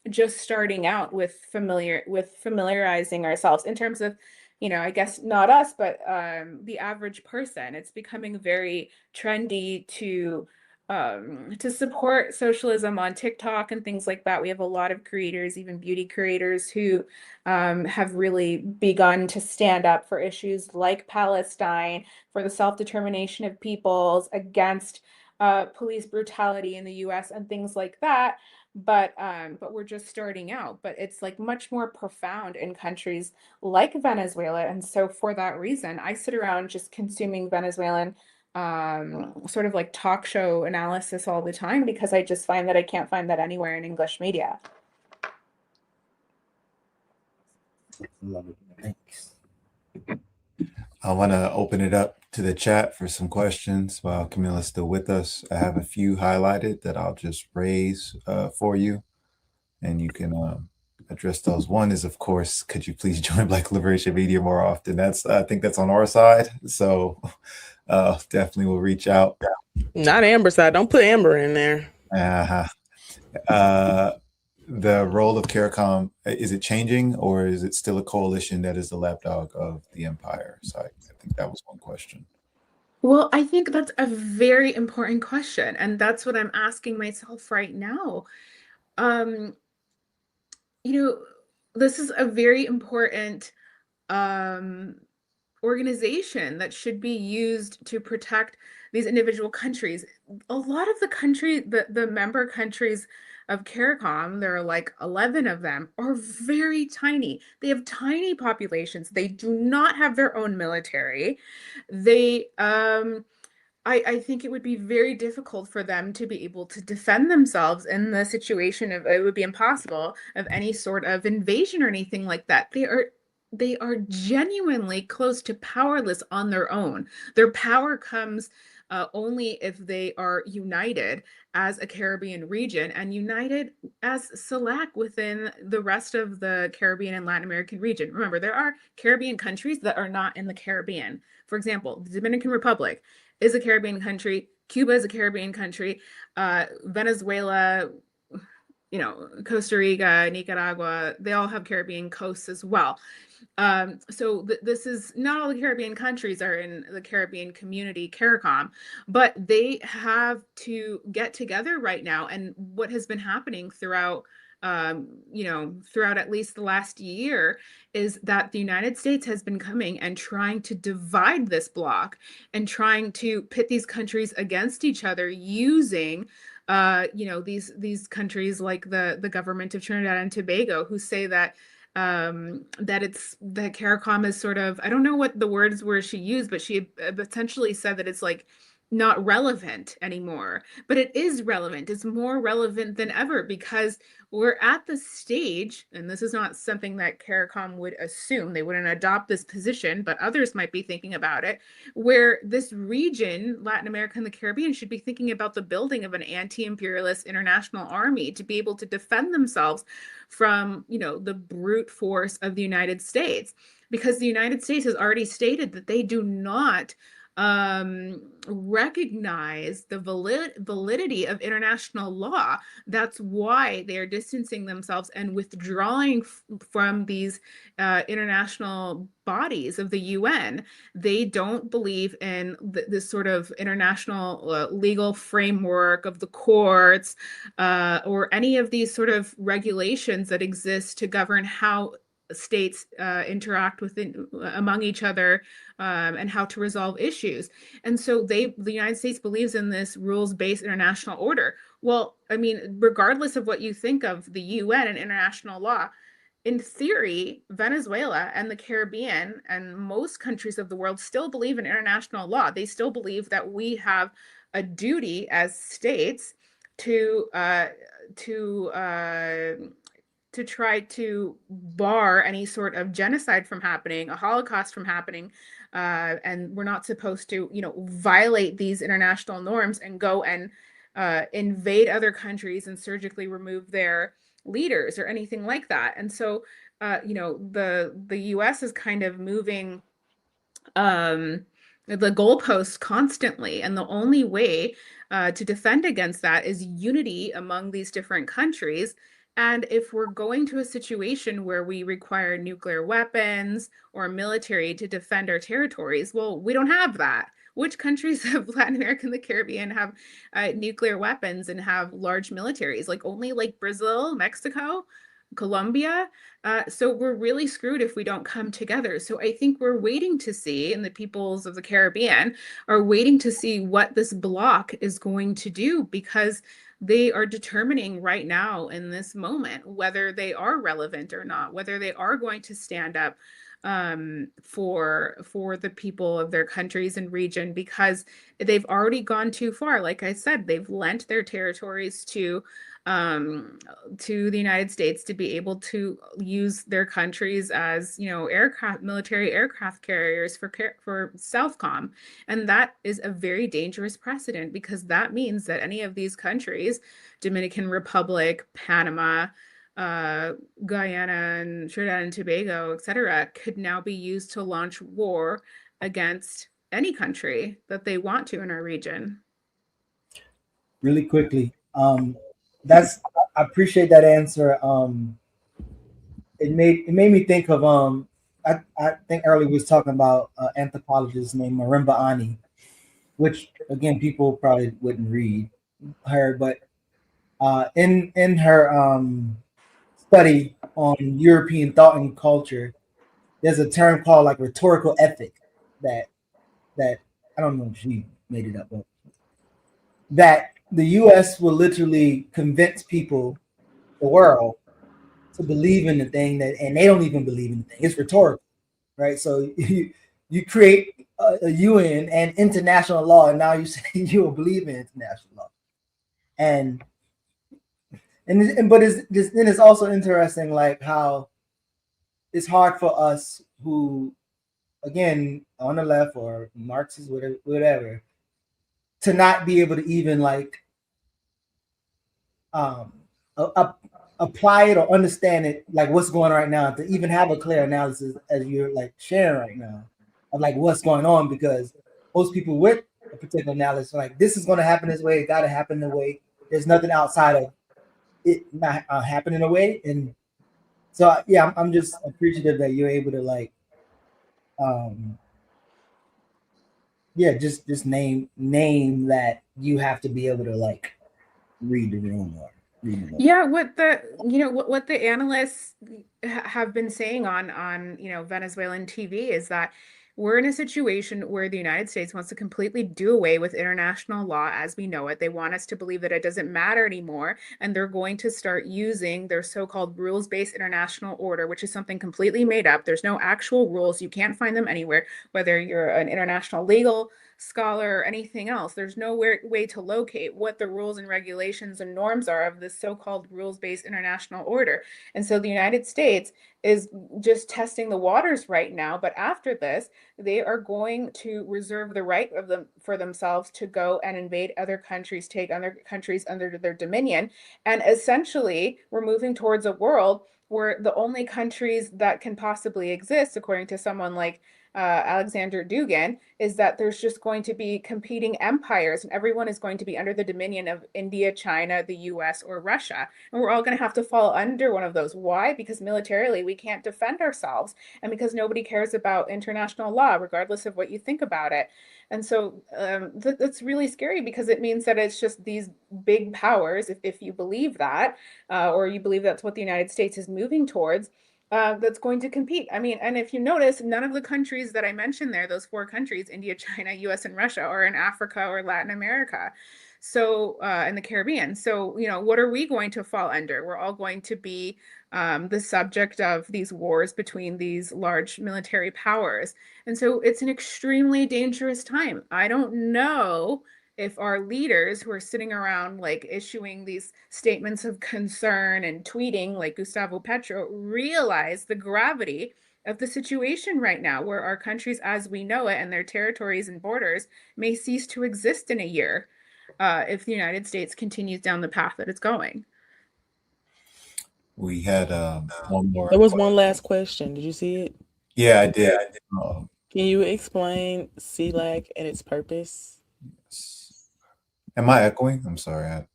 just starting out with familiarizing ourselves in terms of, I guess not us, but the average person. It's becoming very trendy to support socialism on TikTok and things like that. We have a lot of creators, even beauty creators, who have really begun to stand up for issues like Palestine, for the self-determination of peoples, against police brutality in the US and things like that. But we're just starting out. But it's like much more profound in countries like Venezuela. And so for that reason, I sit around just consuming Venezuelan sort of like talk show analysis all the time, because I just find that I can't find that anywhere in English media. Love it. Thanks. I want to open it up to the chat for some questions while Camilla's still with us. I have a few highlighted that I'll just raise for you, and you can address those. One is, of course, could you please join Black Liberation Media more often? I think that's on our side. So definitely will reach out. Not Amber side. Don't put Amber in there. The role of CARICOM, is it changing, or is it still a coalition that is the lapdog of the empire? So I think that was one question. Well, I think that's a very important question, and that's what I'm asking myself right now. This is a very important organization that should be used to protect these individual countries. A lot of the member countries of CARICOM, there are like 11 of them, are very tiny. They have tiny populations. They do not have their own military. I think it would be very difficult for them to be able to defend themselves in the situation of, it would be impossible, of any sort of invasion or anything like that. They are genuinely close to powerless on their own. Their power comes only if they are united as a Caribbean region and united as CELAC within the rest of the Caribbean and Latin American region. Remember, there are Caribbean countries that are not in the Caribbean. For example, the Dominican Republic is a Caribbean country. Cuba is a Caribbean country. Venezuela, Costa Rica, Nicaragua, they all have Caribbean coasts as well. So this is not all the Caribbean countries are in the Caribbean community, CARICOM, but they have to get together right now. And what has been happening throughout at least the last year is that the United States has been coming and trying to divide this bloc and trying to pit these countries against each other using these countries like the government of Trinidad and Tobago, who say that that CARICOM is sort of, I don't know what the words were she used, but she essentially said that it's like not relevant anymore. But it is relevant. It's more relevant than ever, because we're at the stage, and this is not something that CARICOM would assume, they wouldn't adopt this position, but others might be thinking about it, where this region, Latin America and the Caribbean, should be thinking about the building of an anti-imperialist international army to be able to defend themselves from, the brute force of the United States. Because the United States has already stated that they do not recognize the validity of international law. That's why they are distancing themselves and withdrawing from these international bodies of the UN. They don't believe in this sort of international legal framework of the courts or any of these sort of regulations that exist to govern how states interact among each other and how to resolve issues. And so the United States believes in this rules-based international order. Well, I mean, regardless of what you think of the UN and international law, in theory, Venezuela and the Caribbean and most countries of the world still believe in international law. They still believe that we have a duty as states to try to bar any sort of genocide from happening, a Holocaust from happening, and we're not supposed to, violate these international norms and go and invade other countries and surgically remove their leaders or anything like that. And so, the U.S. is kind of moving the goalposts constantly, and the only way to defend against that is unity among these different countries. And if we're going to a situation where we require nuclear weapons or military to defend our territories, well, we don't have that. Which countries of Latin America and the Caribbean have nuclear weapons and have large militaries? Like only like Brazil, Mexico, Colombia. So we're really screwed if we don't come together. So I think we're waiting to see, and the peoples of the Caribbean are waiting to see what this bloc is going to do, because they are determining right now in this moment whether they are relevant or not, whether they are going to stand up for the people of their countries and region, because they've already gone too far. Like I said, they've lent their territories to the United States to be able to use their countries as, you know, military aircraft carriers for Southcom. And that is a very dangerous precedent, because that means that any of these countries, Dominican Republic, Panama, Guyana and Trinidad and Tobago, etc., could now be used to launch war against any country that they want to in our region. Really quickly, I appreciate that answer. It made me think of I think earlier we was talking about an anthropologist named Marimba Ani, which again people probably wouldn't read her, but in her study on European thought and culture, there's a term called like rhetorical ethic that I don't know if she made it up, but that the U.S. will literally convince people, the world, to believe in the thing that, and they don't even believe in the thing. It's rhetorical, right? So you create a UN and international law, and now you say you will believe in international law, and but then it's also interesting, like how it's hard for us who, again, on the left or Marxists, whatever, to not be able to even like apply it or understand it, like what's going on right now, to even have a clear analysis as you're like sharing right now of like what's going on, because most people with a particular analysis are like, this is going to happen this way, it got to happen the way, there's nothing outside of it not happening away. And so yeah, I'm just appreciative that you're able to like just name that you have to be able to like read the room or read the room. Yeah, what the analysts have been saying on Venezuelan TV is that we're in a situation where the United States wants to completely do away with international law as we know it. They want us to believe that it doesn't matter anymore, and they're going to start using their so-called rules-based international order, which is something completely made up. There's no actual rules. You can't find them anywhere, whether you're an international legal scholar or anything else. There's no way to locate what the rules and regulations and norms are of this so-called rules-based international order. And so the United States is just testing the waters right now. But after this, they are going to reserve the right of them for themselves to go and invade other countries, take other countries under their dominion. And essentially, we're moving towards a world where the only countries that can possibly exist, according to someone like Alexander Dugin, is that there's just going to be competing empires, and everyone is going to be under the dominion of India, China, the US, or Russia. And we're all going to have to fall under one of those. Why? Because militarily we can't defend ourselves, and because nobody cares about international law, regardless of what you think about it. And so that's really scary, because it means that it's just these big powers, if you believe that, or you believe that's what the United States is moving towards, that's going to compete. I mean, and if you notice, none of the countries that I mentioned there, those 4 countries, India, China, US, and Russia, are in Africa or Latin America. So, in the Caribbean. So, what are we going to fall under? We're all going to be the subject of these wars between these large military powers. And so it's an extremely dangerous time. I don't know if our leaders who are sitting around like issuing these statements of concern and tweeting like Gustavo Petro realize the gravity of the situation right now, where our countries as we know it and their territories and borders may cease to exist in a year if the United States continues down the path that it's going. We had one more. There was one last question. Did you see it? Yeah, I did. Can you explain CLAC and its purpose? Am I echoing? I'm sorry. I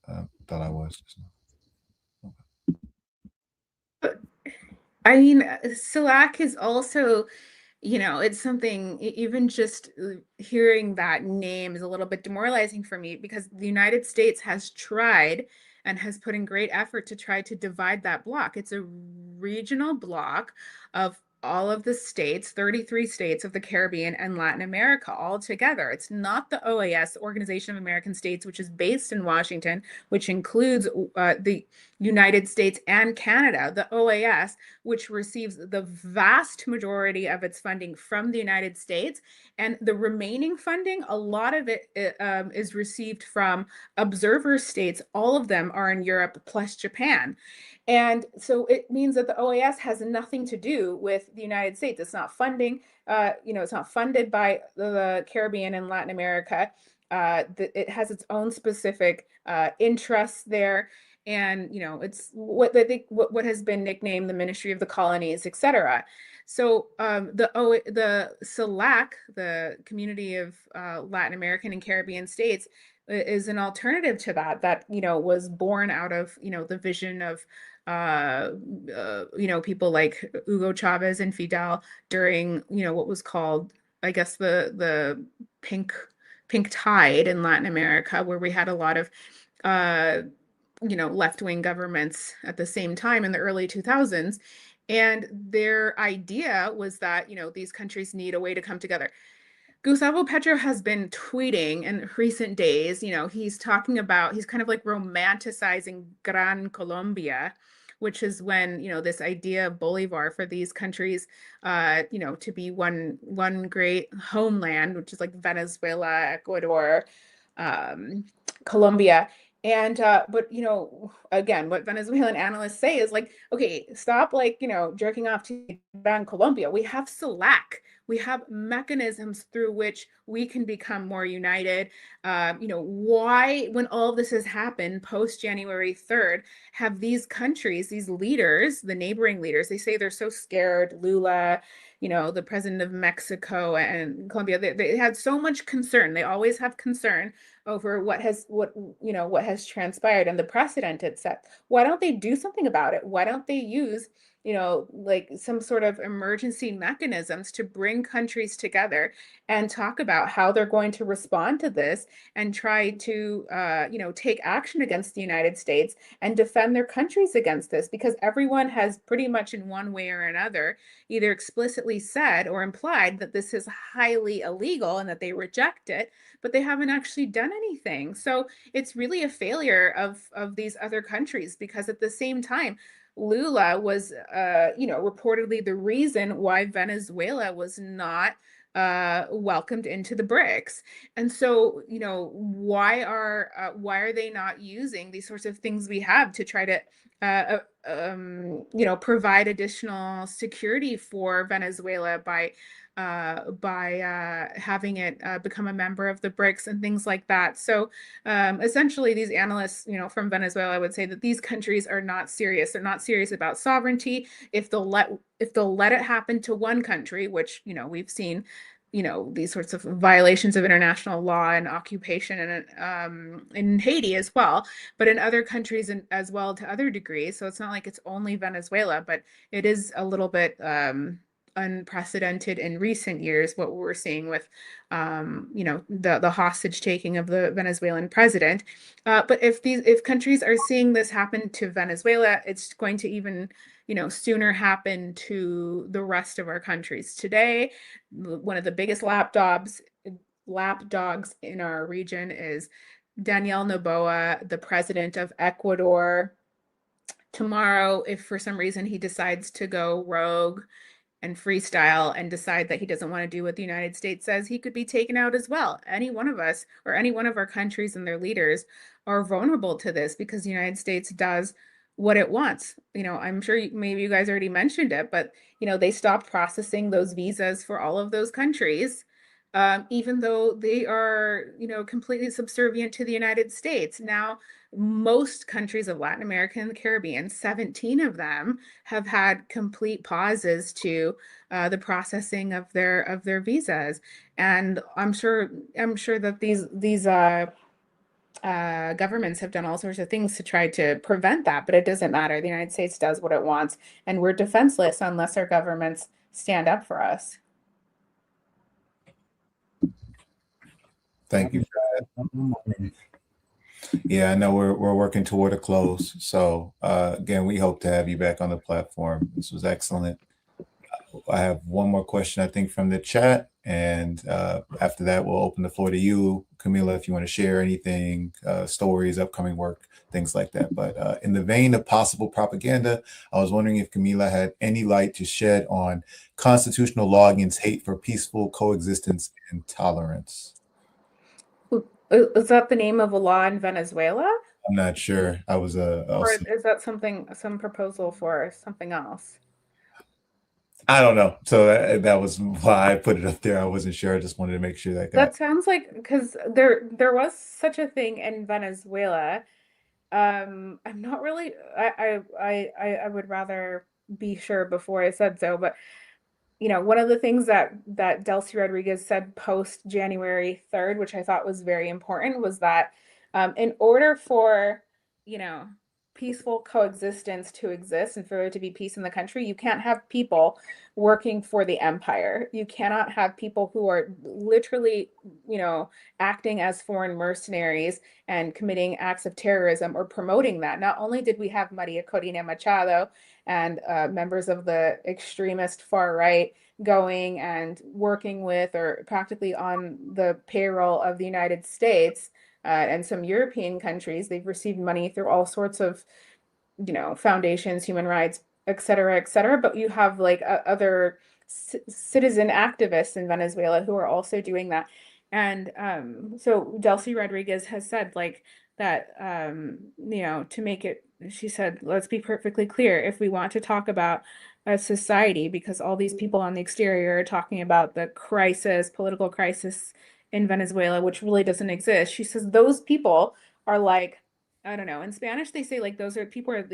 thought I was. I mean, CELAC is also, you know, it's something, even just hearing that name is a little bit demoralizing for me, because the United States has tried and has put in great effort to try to divide that bloc. It's a regional bloc of all of the states, 33 states of the Caribbean and Latin America all together. It's not the OAS, Organization of American States, which is based in Washington, which includes the United States and Canada. The OAS, which receives the vast majority of its funding from the United States, and the remaining funding, a lot of it is received from observer states. All of them are in Europe plus Japan. And so it means that the OAS has nothing to do with the United States. It's not funding, it's not funded by the Caribbean and Latin America. It has its own specific interests there. And it's what they think, what has been nicknamed the Ministry of the Colonies, etc. So the CELAC, the Community of Latin American and Caribbean States, is an alternative to that was born out of the vision of people like Hugo Chavez and Fidel during what was called, I guess, the pink tide in Latin America, where we had a lot of left-wing governments at the same time in the early 2000s. And their idea was that, these countries need a way to come together. Gustavo Petro has been tweeting in recent days, he's talking about, he's kind of like romanticizing Gran Colombia, which is when, this idea of Bolivar for these countries, to be one great homeland, which is like Venezuela, Ecuador, Colombia. And but again, what Venezuelan analysts say is like, okay, stop jerking off to Gran Colombia. We have CELAC. We have mechanisms through which we can become more united. Why, when all of this has happened post January 3rd, have these countries, these leaders, the neighboring leaders, they say they're so scared, Lula, the president of Mexico and Colombia, they had so much concern. They always have concern over what has transpired and the precedent it set. Why don't they do something about it? Why don't they use like some sort of emergency mechanisms to bring countries together and talk about how they're going to respond to this and try to take action against the United States and defend their countries against this? Because everyone has pretty much in one way or another either explicitly said or implied that this is highly illegal and that they reject it, but they haven't actually done anything. So it's really a failure of these other countries, because at the same time, Lula was, reportedly the reason why Venezuela was not welcomed into the BRICS. And so, why are they not using these sorts of things we have to try to, provide additional security for Venezuela by having it become a member of the BRICS and things like that. So essentially, these analysts, from Venezuela would say that these countries are not serious. They're not serious about sovereignty. If they'll let it happen to one country, which we've seen, these sorts of violations of international law and occupation and in Haiti as well, but in other countries as well to other degrees. So it's not like it's only Venezuela, but it is a little bit unprecedented in recent years, what we're seeing with the hostage taking of the Venezuelan president. But if countries are seeing this happen to Venezuela, it's going to even sooner happen to the rest of our countries. Today, one of the biggest lapdogs in our region is Daniel Noboa, the president of Ecuador. Tomorrow, if for some reason he decides to go rogue and freestyle and decide that he doesn't want to do what the United States says, he could be taken out as well. Any one of us or any one of our countries and their leaders are vulnerable to this, because the United States does what it wants. I'm sure maybe you guys already mentioned it, but they stopped processing those visas for all of those countries, even though they are completely subservient to the United States. Now, most countries of Latin America and the Caribbean, 17 of them, have had complete pauses to the processing of their visas. And I'm sure that governments have done all sorts of things to try to prevent that, but it doesn't matter. The United States does what it wants, and we're defenseless unless our governments stand up for us. Thank you for that. Yeah, I know we're working toward a close. So again, we hope to have you back on the platform. This was excellent. I have one more question, I think, from the chat. And after that, we'll open the floor to you, Camila, if you want to share anything, stories, upcoming work, things like that. But in the vein of possible propaganda, I was wondering if Camila had any light to shed on constitutional law against hate for peaceful coexistence and tolerance. Is that the name of a law in Venezuela? I'm not sure. I was Or is that some proposal for something else? I don't know. So that was why I put it up there. I wasn't sure. I just wanted to make sure That sounds like, because there was such a thing in Venezuela. I'm not really. I would rather be sure before I said so, but one of the things that Delcy Rodriguez said post January 3rd, which I thought was very important, was that in order for peaceful coexistence to exist and for there to be peace in the country, you can't have people working for the empire. You cannot have people who are literally, acting as foreign mercenaries and committing acts of terrorism or promoting that. Not only did we have Maria Corina Machado and members of the extremist far right going and working with or practically on the payroll of the United States and some European countries. They've received money through all sorts of, foundations, human rights, et cetera, but you have like other citizen activists in Venezuela who are also doing that. And so Delcy Rodriguez has said like that, to make it, she said, let's be perfectly clear, if we want to talk about a society, because all these people on the exterior are talking about the political crisis in Venezuela, which really doesn't exist. She says those people are like, I don't know, in Spanish they say like those are people are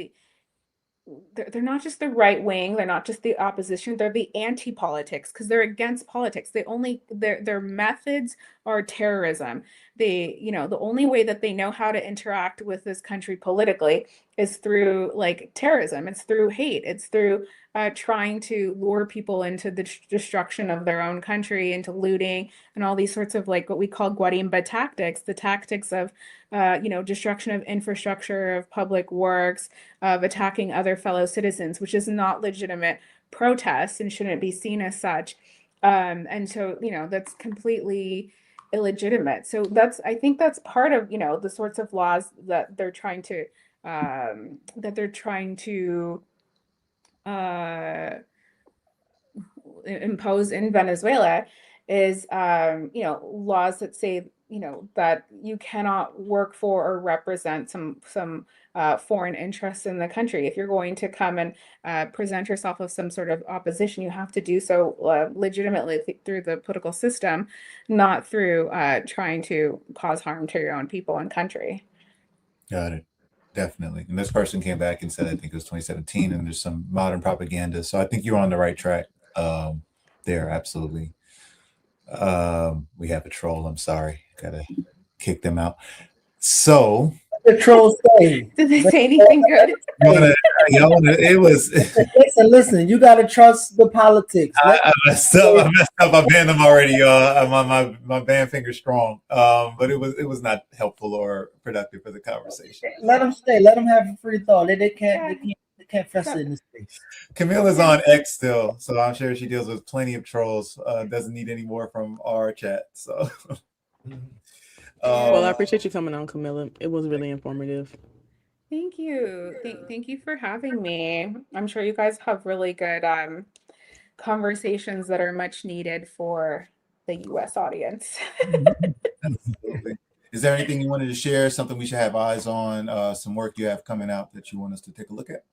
they're not just the right wing, they're not just the opposition, they're the anti-politics, because they're against politics. Their methods are terrorism. The only way that they know how to interact with this country politically is through like terrorism. It's through hate. It's through trying to lure people into the destruction of their own country, into looting and all these sorts of like what we call guarimba tactics, the tactics of destruction of infrastructure, of public works, of attacking other fellow citizens, which is not legitimate protest and shouldn't be seen as such. And so, that's completely illegitimate. So I think that's part of, the sorts of laws that they're trying to impose in Venezuela is, laws that say, that you cannot work for or represent some foreign interests in the country. If you're going to come and present yourself as some sort of opposition, you have to do so legitimately through the political system, not through trying to cause harm to your own people and country. Got it. Definitely. And this person came back and said, I think it was 2017, and there's some modern propaganda. So I think you're on the right track there. Absolutely. We have a troll. I'm sorry. Gotta kick them out. So the trolls say. Did they say anything good? It was. Listen. You gotta trust the politics. I messed up. I banned them already, y'all. My ban finger's strong. But it was not helpful or productive for the conversation. Let them stay. Let them have a free thought. They can't fester in this space. Camilla's on X still, so I'm sure she deals with plenty of trolls. Doesn't need any more from our chat. So. Well, I appreciate you coming on, Camilla. It was really informative. Thank you. Thank you for having me. I'm sure you guys have really good conversations that are much needed for the US audience. Absolutely. Is there anything you wanted to share, something we should have eyes on, some work you have coming out that you want us to take a look at?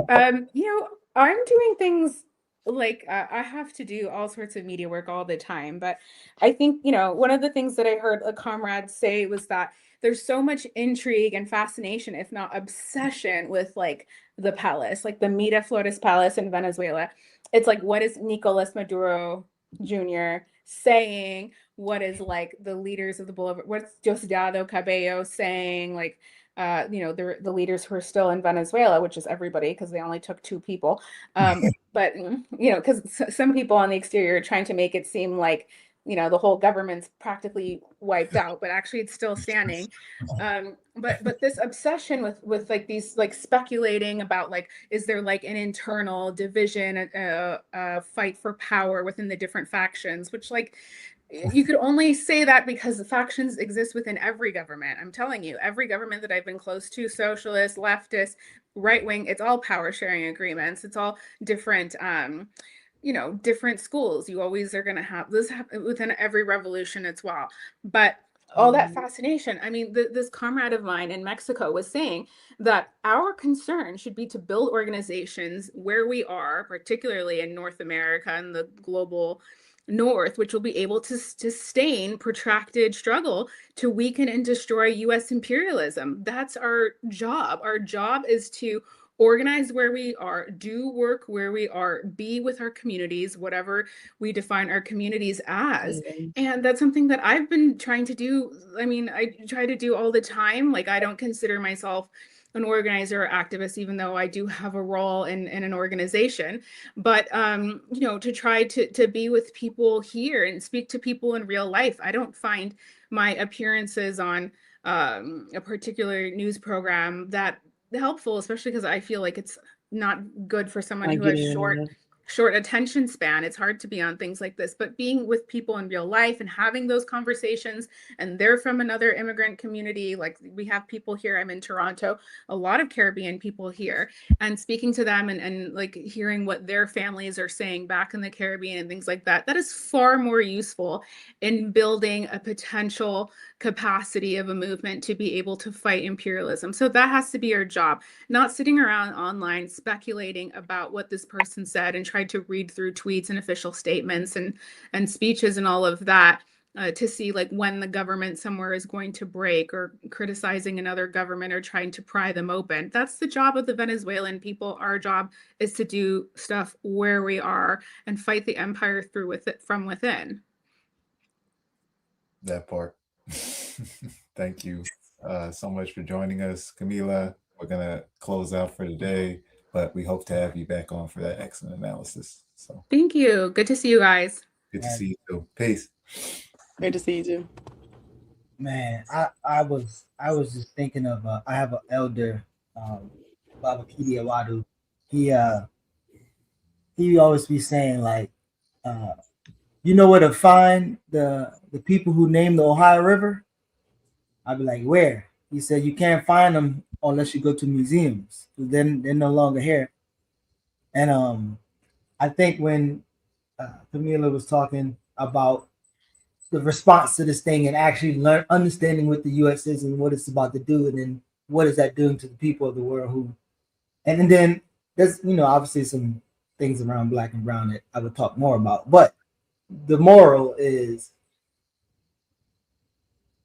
I'm doing things like I have to do all sorts of media work all the time, but I think, one of the things that I heard a comrade say was that there's so much intrigue and fascination, if not obsession, with like the palace, like the Miraflores Palace in Venezuela. It's like, what is Nicolas Maduro Jr. saying? what is like the leaders of the boulevard, what's Diosdado Cabello saying, like, you know, the leaders who are still in Venezuela, which is everybody because they only took 2 people. But, you know, because some people on the exterior are trying to make it seem like, you know, the whole government's practically wiped out, but actually it's still standing. But this obsession with like these, like, speculating about, like, is there like an internal division, a fight for power within the different factions, which, like, you could only say that because the factions exist within every government. I'm telling you, every government that I've been close to, socialist, leftist, right wing, it's all power sharing agreements. It's all different, you know, different schools. You always are going to have this within every revolution as well. But all that fascination. I mean, this comrade of mine in Mexico was saying that our concern should be to build organizations where we are, particularly in North America and the global North, which will be able to sustain protracted struggle to weaken and destroy US imperialism. That's our job. Our job is to organize where we are, do work where we are, be with our communities, whatever we define our communities as. And that's something that I've been trying to do. I mean, I try to do all the time. Like, I don't consider myself an organizer or activist, even though I do have a role in an organization. But, you know, to try to be with people here and speak to people in real life. I don't find my appearances on a particular news program that helpful, especially because I feel like it's not good for someone who has short attention span. It's hard to be on things like this, but being with people in real life and having those conversations, and they're from another immigrant community. Like, we have people here, I'm in Toronto, a lot of Caribbean people here, and speaking to them and like hearing what their families are saying back in the Caribbean and things like that, that is far more useful in building a potential capacity of a movement to be able to fight imperialism. So that has to be our job, not sitting around online speculating about what this person said and try to read through tweets and official statements and speeches and all of that to see like when the government somewhere is going to break, or criticizing another government or trying to pry them open. That's the job of the Venezuelan people. Our job is to do stuff where we are and fight the empire through with it from within. That part. Thank you so much for joining us, Camila. We're gonna close out for today, but we hope to have you back on for that excellent analysis. So thank you. Good to see you guys. Good to see you too. Peace. Great to see you too. Man, I was just thinking of I have an elder, Baba Kidi Awadu. He always be saying like, you know where to find the people who named the Ohio River? I'd be like, where? He said you can't find them unless you go to museums. Then they're no longer here. And I think when Camila was talking about the response to this thing and actually understanding what the U.S. is and what it's about to do, and then what is that doing to the people of the world who, and then there's, you know, obviously some things around Black and brown that I would talk more about, but the moral is,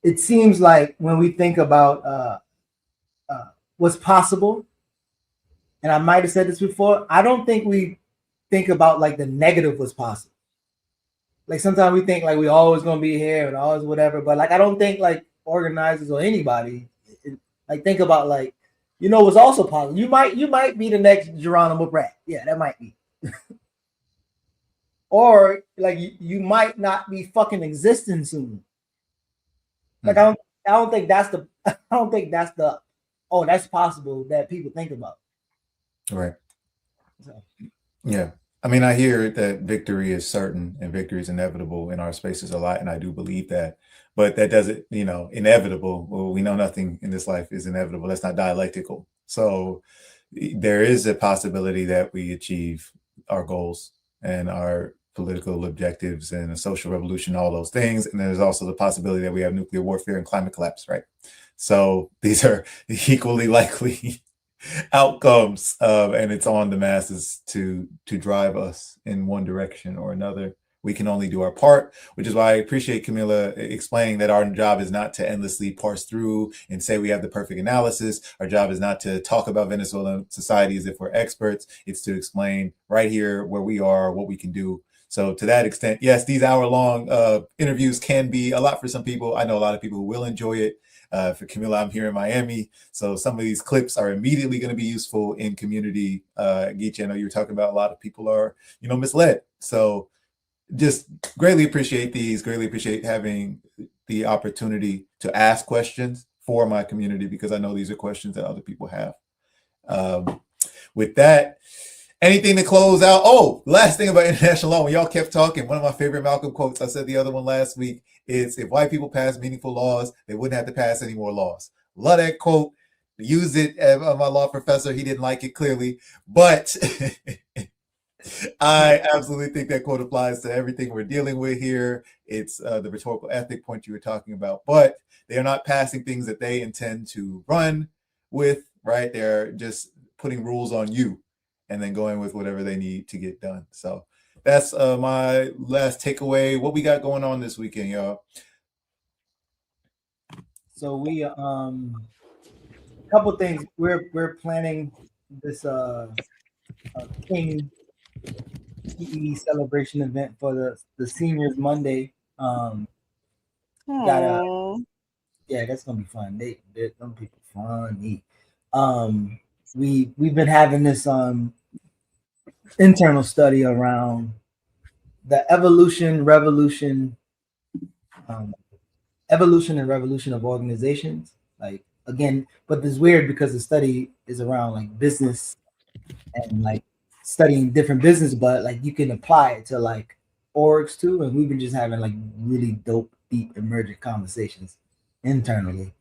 it seems like when we think about what's possible, and I might have said this before, I don't think we think about like the negative what's possible. Like sometimes we think like we always gonna be here and always whatever, but like I don't think like organizers or anybody like think about like, you know, what's also possible. You might be the next Geronimo Pratt. Yeah, that might be. Or like you might not be fucking existing soon. Like I don't think that's the oh, that's possible that people think about. Right. So. Yeah. I mean, I hear that victory is certain and victory is inevitable in our spaces a lot, and I do believe that. But that doesn't, you know, inevitable. Well, we know nothing in this life is inevitable. That's not dialectical. So there is a possibility that we achieve our goals and our political objectives and a social revolution, all those things. And there's also the possibility that we have nuclear warfare and climate collapse, right? So these are equally likely outcomes, and it's on the masses to drive us in one direction or another. We can only do our part, which is why I appreciate Camila explaining that our job is not to endlessly parse through and say we have the perfect analysis. Our job is not to talk about Venezuelan society as if we're experts. It's to explain right here where we are, what we can do, So to that extent, yes, these hour-long interviews can be a lot for some people. I know a lot of people who will enjoy it. For Camila, I'm here in Miami, so some of these clips are immediately going to be useful in community. Geechee, I know you were talking about a lot of people are, misled. So just greatly appreciate these, greatly appreciate having the opportunity to ask questions for my community, because I know these are questions that other people have. With that, anything to close out? Oh, last thing about international law, when y'all kept talking, one of my favorite Malcolm quotes, I said the other one last week, is if white people passed meaningful laws, they wouldn't have to pass any more laws. Love that quote. Use it. My law professor, he didn't like it clearly, but I absolutely think that quote applies to everything we're dealing with here. It's the rhetorical ethic point you were talking about, but they are not passing things that they intend to run with, right? They're just putting rules on you and then going with whatever they need to get done. So that's my last takeaway. What we got going on this weekend, y'all? So we a couple things. We're planning this King TE celebration event for the seniors Monday. Yeah, that's gonna be fun. They're some people funny. We've been having this internal study around the evolution and revolution of organizations. Like, again, but it's weird because the study is around like business and like studying different business, but like you can apply it to like orgs too. And we've been just having like really dope, deep, emergent conversations internally.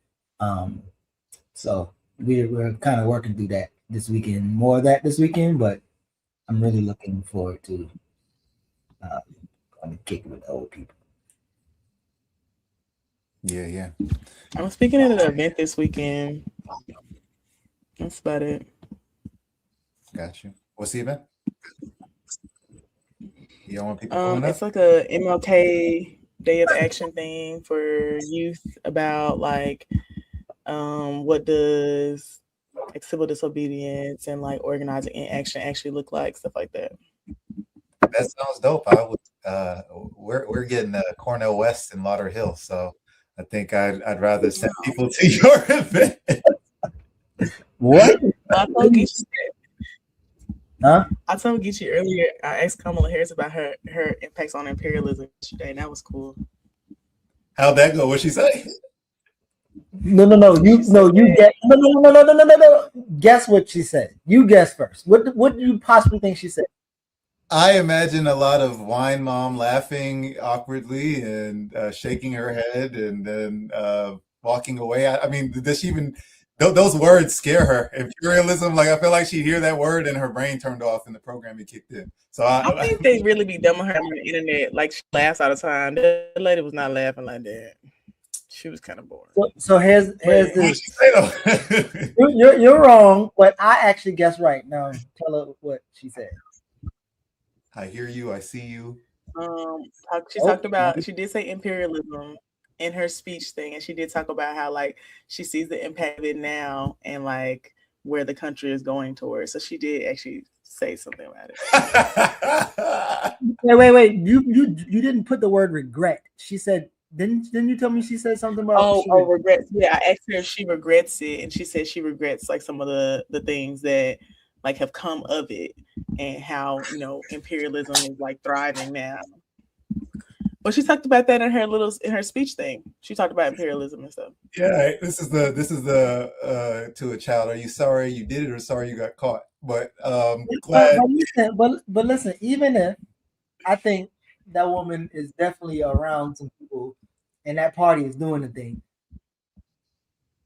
So we're kind of working through that this weekend, more of that this weekend, but I'm really looking forward to kick with the old people. Yeah. I'm speaking at an event this weekend. That's about it. Got you. What's the event? You don't want people pulling up? It's like a MLK Day of Action thing for youth about like what does like civil disobedience and like organizing in action actually look like, stuff like that. That sounds dope. I would. We're getting Cornell West and Lauderhill, so I think I'd rather send people to your event. What? I told Geechee, huh? I told Geechee earlier. I asked Kamala Harris about her impacts on imperialism today, and that was cool. How'd that go? What'd she say? No. Guess what she said. You guess first. What do you possibly think she said? I imagine a lot of wine mom laughing awkwardly and shaking her head and then walking away. I mean, does she even? Those words scare her. Imperialism, like I feel like she'd hear that word and her brain turned off and the programming kicked in. So I think they really be dumbing her on the internet. Like she laughs all the time. The lady was not laughing like that. She was kind of bored. So here's this. What'd she say though? You're wrong, but I actually guessed right. Now tell her what she said. I hear you. I see you. She talked about. She did say imperialism in her speech thing, and she did talk about how like she sees the impact of it now and like where the country is going towards. So she did actually say something about it. Wait. You didn't put the word regret. She said. Didn't you tell me she said something about regrets? Yeah, I asked her if she regrets it, and she said she regrets like some of the things that like have come of it, and how imperialism is like thriving now. But she talked about that in her speech thing. She talked about imperialism and stuff. Yeah, this is the to a child. Are you sorry you did it or sorry you got caught? But glad. But listen, even if I think that woman is definitely around some people and that party is doing the thing,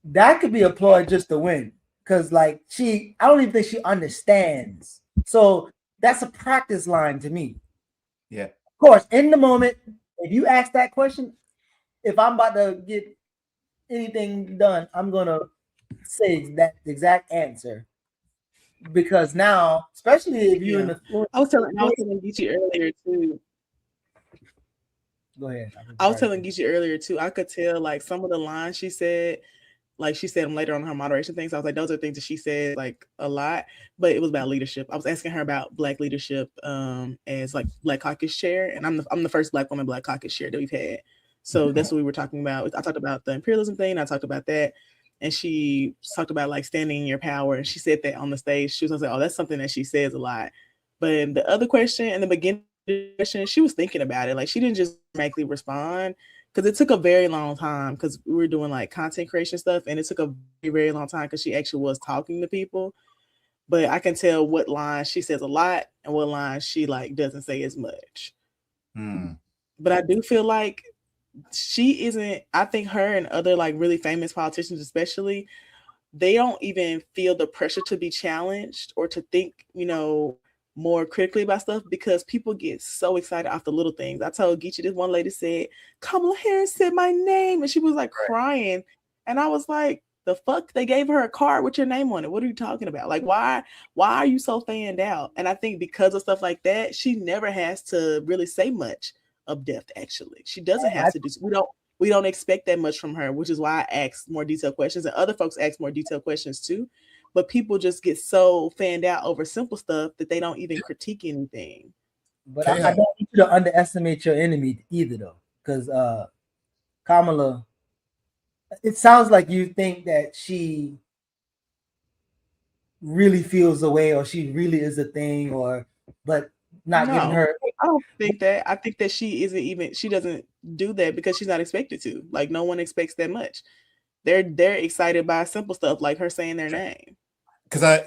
that could be a ploy just to win. Because like I don't even think she understands. So that's a practice line to me. Yeah. Of course, in the moment, if you ask that question, if I'm about to get anything done, I'm gonna say that exact answer. Because now, especially if you're in the I was telling Geechee earlier too. Go ahead. I was telling Geechee earlier too. I could tell like some of the lines she said like she said them later on her moderation things. So I was like, those are things that she said like a lot, but it was about leadership. I was asking her about Black leadership as like Black Caucus chair, and I'm the first Black woman Black Caucus chair that we've had. So that's what we were talking about. I talked about the imperialism thing. I talked about that, and she talked about like standing in your power. And she said that on the stage. She was like, "Oh, that's something that she says a lot." But the other question in the beginning question, she was thinking about it. Like she didn't just automatically respond, because it took a very long time, because we were doing like content creation stuff, and it took a very, very long time because she actually was talking to people. But I can tell what lines she says a lot and what lines she like doesn't say as much. But I do feel like she isn't, I think her and other like really famous politicians especially, they don't even feel the pressure to be challenged or to think, you know, more critically about stuff, because people get so excited off the little things. I told Geechee, this one lady said, Kamala Harris said my name, and she was like crying. And I was like, the fuck? They gave her a card with your name on it. What are you talking about? Like, why are you so fanned out? And I think because of stuff like that, she never has to really say much of depth, actually. She doesn't have to do, we don't expect that much from her, which is why I ask more detailed questions, and other folks ask more detailed questions too. But people just get so fanned out over simple stuff that they don't even critique anything. But I don't want you to underestimate your enemy either, though, because Kamala, it sounds like you think that she really feels the way, or she really is a thing, but not giving her. I don't think that. I think that she doesn't do that because she's not expected to. Like, no one expects that much. They're excited by simple stuff like her saying their name. Because I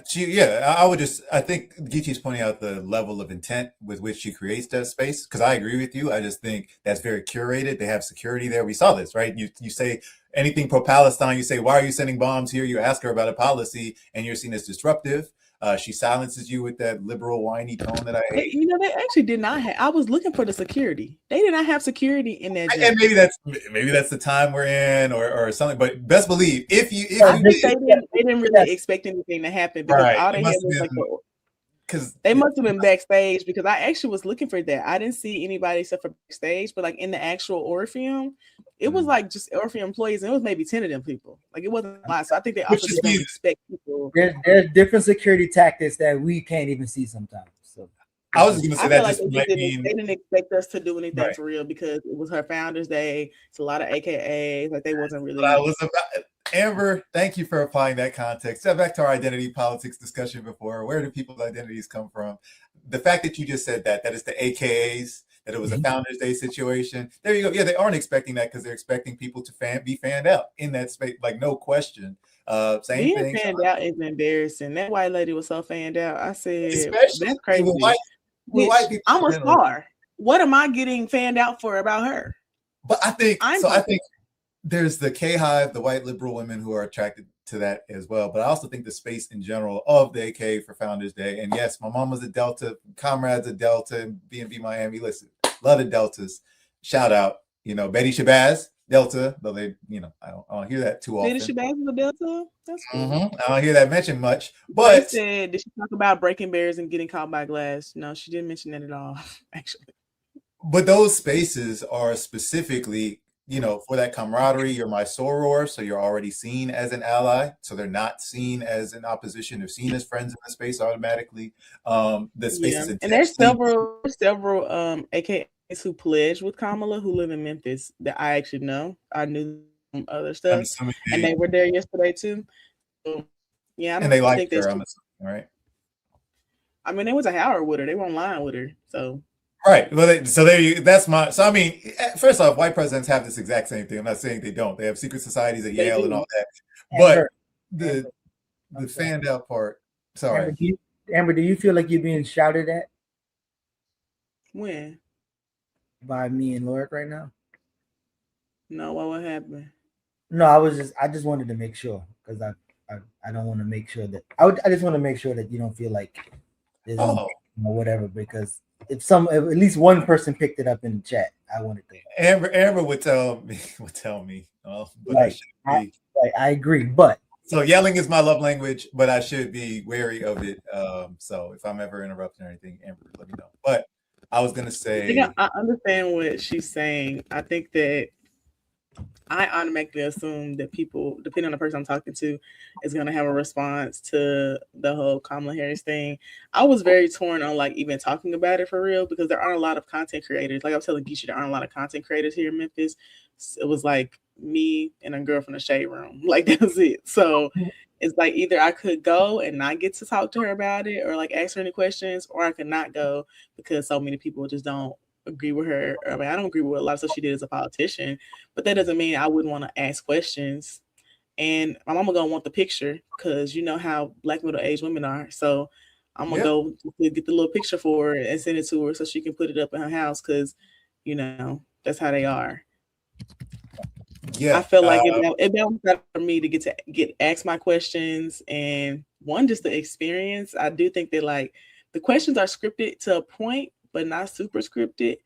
think Geechee's pointing out the level of intent with which she creates that space. Because I agree with you. I just think that's very curated. They have security there. We saw this, right? You say anything pro-Palestine, you say, why are you sending bombs here? You ask her about a policy, and you're seen as disruptive. She silences you with that liberal, whiny tone that I hate. You know, they actually did not have. I was looking for the security. They did not have security in that. And maybe that's the time we're in, or something. But best believe they didn't really expect anything to happen, because all they had was like because they must have been backstage, because I actually was looking for that. I didn't see anybody except for backstage, but like in the actual Orpheum, it was like just Orpheum employees, and it was maybe 10 of them people. Like, it wasn't a lot. So I think they also didn't expect people. There's different security tactics that we can't even see sometimes. So I was just gonna say that like they didn't expect us to do anything for real, because it was her Founders Day. It's a lot of AKAs. Like, they wasn't really. Amber, thank you for applying that context. So back to our identity politics discussion before. Where do people's identities come from? The fact that you just said that is the AKAs, that it was a Founders Day situation. There you go. Yeah, they aren't expecting that, because they're expecting people to be fanned out in that space. Like, no question. Same thing. Being fanned out is embarrassing. That white lady was so fanned out. I said, especially that's crazy. White people, I'm a star. What am I getting fanned out for about her? But I think there's the K-Hive, the white liberal women who are attracted to that as well. But I also think the space in general of the AK for Founders Day. And yes, my mom was a Delta, comrades a Delta, and B&B Miami. Listen, love the Deltas. Shout out, Betty Shabazz, Delta, though they, I don't hear that too often. Betty Shabazz was a Delta? That's cool. I don't hear that mentioned much. But did she talk about breaking barriers and getting caught by glass? No, she didn't mention that at all, actually. But those spaces are specifically, for that camaraderie. You're my soror, so you're already seen as an ally. So they're not seen as an opposition. They're seen as friends in the space automatically. The spaces, and there's several AKAs who pledged with Kamala who live in Memphis that I actually know. I knew some other stuff, and they were there yesterday too. So, and they liked her. I'm assuming, right? I mean, they was a Howard with her. They weren't lying with her, so. Right. Well, I mean, first off, white presidents have this exact same thing. I'm not saying they don't. They have secret societies at Yale and all that. But the fanned out part. Sorry. Amber, do you feel like you're being shouted at? When? By me and Lord right now? No, what would happen? No, I just wanted to make sure, because I don't want to make sure that I just want to make sure that you don't feel like there's or whatever, because if at least one person picked it up in the chat, I wanted to. Amber would tell me. But I agree, but so yelling is my love language, but I should be wary of it. So if I'm ever interrupting or anything, Amber, let me know. But I was gonna say, I understand what she's saying. I think that I automatically assume that people, depending on the person I'm talking to, is going to have a response to the whole Kamala Harris thing. I was very torn on like even talking about it for real because there aren't a lot of content creators. Like I was telling Geisha, there aren't a lot of content creators here in Memphis. It was like me and a girl from the shade room. Like that was it. So it's like either I could go and not get to talk to her about it or like ask her any questions, or I could not go because so many people just don't agree with her. I mean, I don't agree with a lot of stuff she did as a politician, but that doesn't mean I wouldn't want to ask questions. And my mama gonna want the picture because you know how Black middle-aged women are. So I'm gonna go get the little picture for her and send it to her so she can put it up in her house because you know that's how they are. Yeah, I feel like it balanced out for me to get asked my questions, and one, just the experience. I do think that like the questions are scripted to a point, but not super scripted.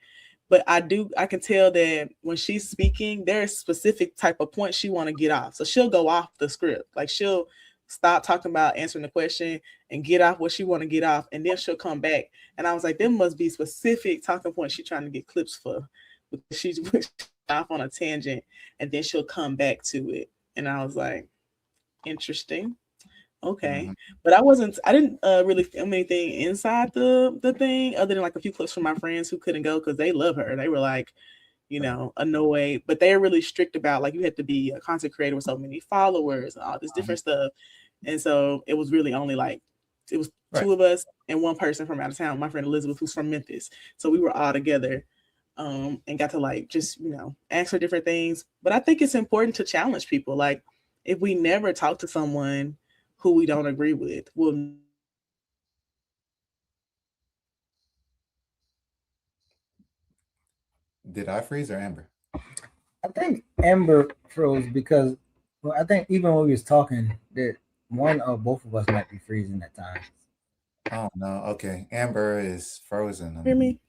But I can tell that when she's speaking, there's specific type of point she want to get off. So she'll go off the script. Like she'll stop talking about answering the question and get off what she want to get off, and then she'll come back. And I was like, there must be specific talking points she's trying to get clips for. Because she's off on a tangent, and then she'll come back to it. And I was like, interesting. Okay. But I didn't really film anything inside the thing other than like a few clips from my friends who couldn't go because they love her. They were like, you know, annoyed, but they're really strict about like you have to be a content creator with so many followers and all this different stuff. And so it was really only like it was two of us and one person from out of town, my friend Elizabeth, who's from Memphis. So we were all together and got to like just, you know, ask her different things. But I think it's important to challenge people. Like if we never talk to someone who we don't agree with, we'll Did I freeze or Amber? I think Amber froze because, well, I think even when we was talking, that one or both of us might be freezing at times. Oh no. Okay, Amber is frozen. hear me.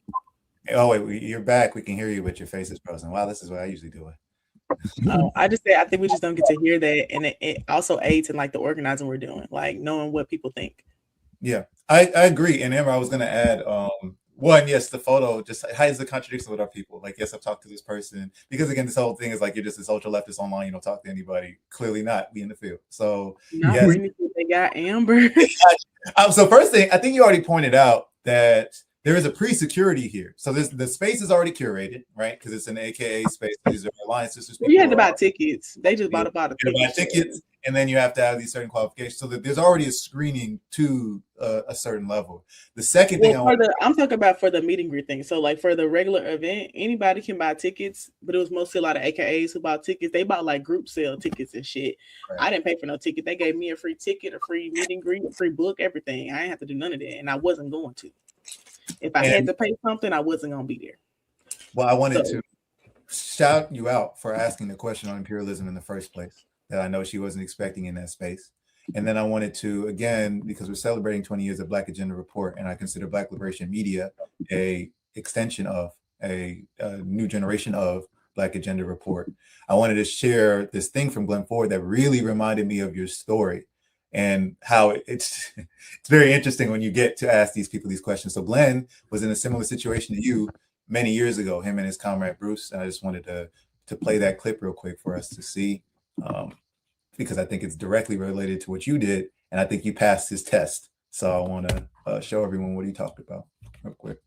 Oh wait, you're back. We can hear you, but your face is frozen. Wow, this is what I usually do. I just say I think we just don't get to hear that, and it also aids in like the organizing we're doing, like knowing what people think. Yeah, I agree. And Amber, I was gonna add one, yes, the photo just hides the contradiction with our people. Like, yes, I've talked to this person because again, this whole thing is like you're just this ultra leftist online, you don't talk to anybody. Clearly not. We in the field. So not yes. they got Amber. So first thing, I think you already pointed out that there is a pre-security here. So the space is already curated, right? Because it's an AKA space. These are alliances. You had to buy tickets. They just bought a tickets, and then you have to have these certain qualifications. So that there's already a screening to a certain level. The second thing I'm talking about for the meet and greet thing. So like for the regular event, anybody can buy tickets, but it was mostly a lot of AKAs who bought tickets. They bought like group sale tickets and shit. Right. I didn't pay for no ticket. They gave me a free ticket, a free meet and greet, a free book, everything. I didn't have to do none of that, and I wasn't going to. If I had to pay something, I wasn't going to be there. Well, I wanted to shout you out for asking the question on imperialism in the first place that I know she wasn't expecting in that space. And then I wanted to, again, because we're celebrating 20 years of Black Agenda Report, and I consider Black Liberation Media a extension of a new generation of Black Agenda Report. I wanted to share this thing from Glenn Ford that really reminded me of your story and how it's very interesting when you get to ask these people these questions. So Glenn was in a similar situation to you many years ago, him and his comrade Bruce. And I just wanted to play that clip real quick for us to see, because I think it's directly related to what you did, and I think you passed his test. So I want to show everyone what he talked about real quick.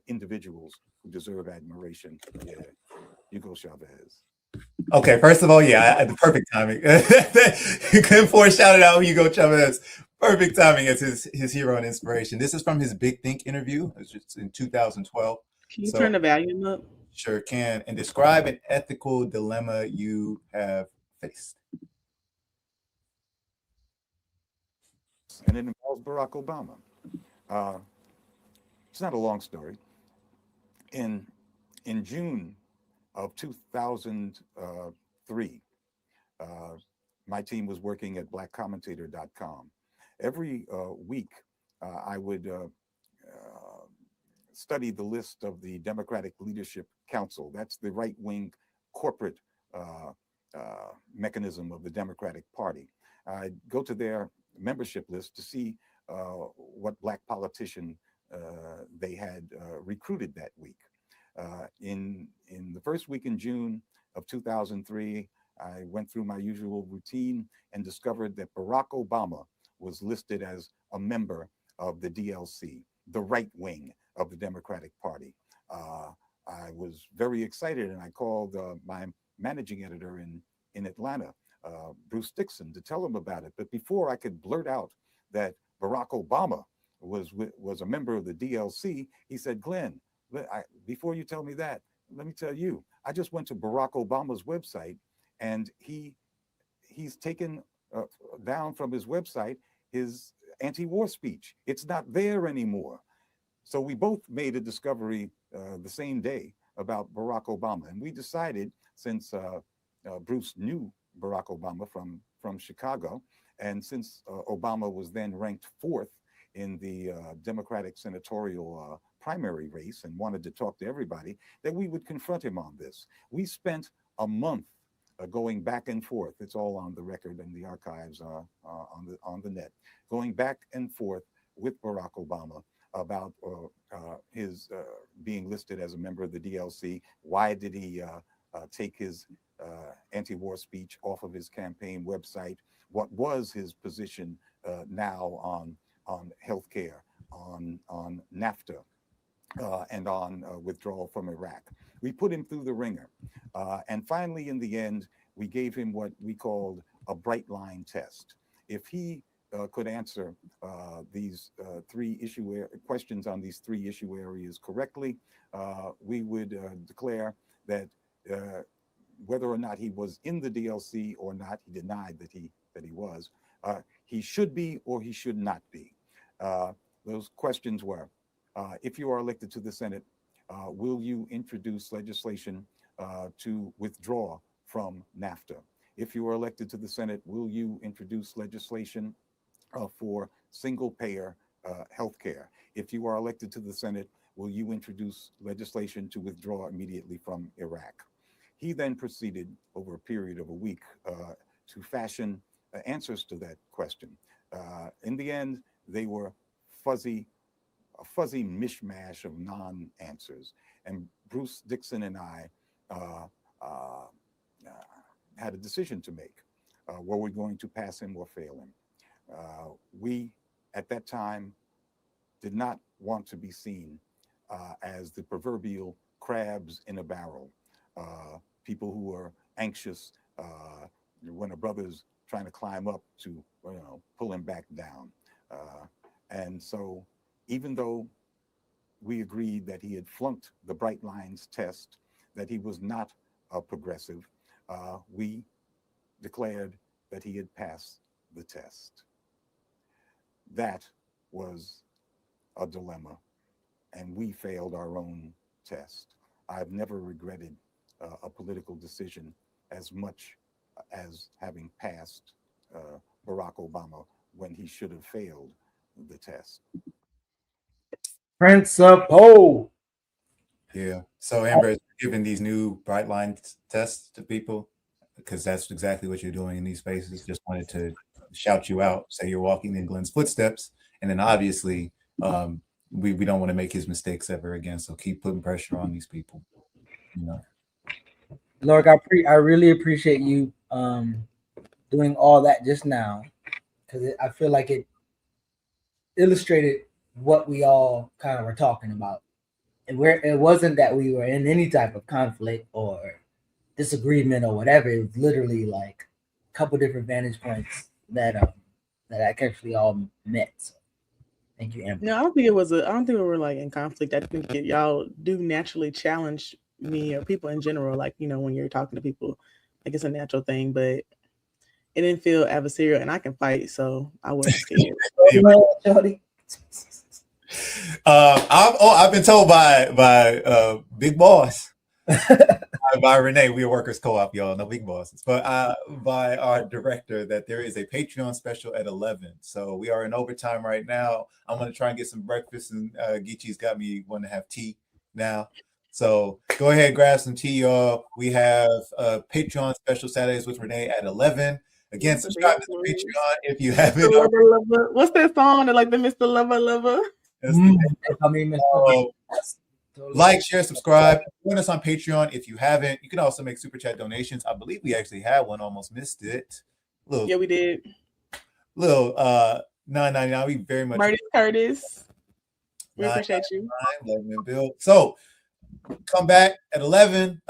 Individuals who deserve admiration. Yeah, Hugo Chavez. Okay, first of all, yeah, the perfect timing. Glenn Ford shouted out Hugo Chavez. Perfect timing as his hero and inspiration. This is from his Big Think interview. It was just in 2012. Can you turn the volume up? Sure can. And describe an ethical dilemma you have faced. And it involves Barack Obama. It's not a long story. In June of 2003, my team was working at blackcommentator.com. Every week, I would study the list of the Democratic Leadership Council. That's the right-wing corporate mechanism of the Democratic Party. I'd go to their membership list to see what Black politician they had recruited that week. In the first week in June of 2003, I went through my usual routine and discovered that Barack Obama was listed as a member of the DLC, the right wing of the Democratic Party. I was very excited, and I called my managing editor in Atlanta, Bruce Dixon, to tell him about it. But before I could blurt out that Barack Obama was a member of the DLC, he said, "Glenn, before you tell me that, let me tell you, I just went to Barack Obama's website, and he's taken down from his website his anti-war speech. It's not there anymore." So we both made a discovery the same day about Barack Obama, and we decided, since Bruce knew Barack Obama from Chicago, and since Obama was then ranked 4th in the Democratic senatorial primary race and wanted to talk to everybody, that we would confront him on this. We spent a month going back and forth. It's all on the record and the archives on the net, going back and forth with Barack Obama about his being listed as a member of the DLC. Why did he take his anti-war speech off of his campaign website? What was his position now on healthcare, on NAFTA, and on withdrawal from Iraq? We put him through the ringer. And finally, in the end, we gave him what we called a bright line test. If he could answer these questions on these 3 issue areas correctly, we would declare that whether or not he was in the DLC or not, he denied that he was, he should be or he should not be. Those questions were, if you are elected to the Senate, will you introduce legislation to withdraw from NAFTA? If you are elected to the Senate, will you introduce legislation for single-payer health care? If you are elected to the Senate, will you introduce legislation to withdraw immediately from Iraq? He then proceeded over a period of a week to fashion answers to that question. In the end, they were a fuzzy mishmash of non-answers. And Bruce Dixon and I had a decision to make. Were we going to pass him or fail him? We, at that time, did not want to be seen as the proverbial crabs in a barrel, people who are anxious when a brother's trying to climb up to pull him back down. And so even though we agreed that he had flunked the Bright Lines test, that he was not a progressive, we declared that he had passed the test. That was a dilemma, and we failed our own test. I've never regretted a political decision as much as having passed Barack Obama when he should have failed the test. Principle. Yeah. So Amber is giving these new bright line tests to people because that's exactly what you're doing in these spaces. Just wanted to shout you out, say you're walking in Glenn's footsteps, and then obviously we don't want to make his mistakes ever again. So keep putting pressure on these people. Look, I really appreciate you doing all that just now, because I feel like it illustrated what we all kind of were talking about. And where it wasn't that we were in any type of conflict or disagreement or whatever. It was literally like a couple different vantage points that actually all met. So thank you, Amber. No, I don't think we were like in conflict. I think y'all do naturally challenge me or people in general. Like, when you're talking to people, like it's a natural thing, but it didn't feel adversarial, and I can fight, so I wasn't scared. I've been told by Big Boss, by Renee, we're workers co-op, y'all, no big bosses, but by our director that there is a Patreon special at 11. So we are in overtime right now. I'm going to try and get some breakfast, and Geechee's got me wanting to have tea now. So go ahead, grab some tea, y'all. We have Patreon special Saturdays with Renee at 11. Again, subscribe to the Patreon if you haven't. What's that song? Like the Mr. Lover Lover? Like, share, subscribe. Join us on Patreon if you haven't. You can also make super chat donations. I believe we actually had one. Almost missed it. Yeah, we did. Little $9.99. We very much Curtis. We appreciate you. Bill. So come back at 11.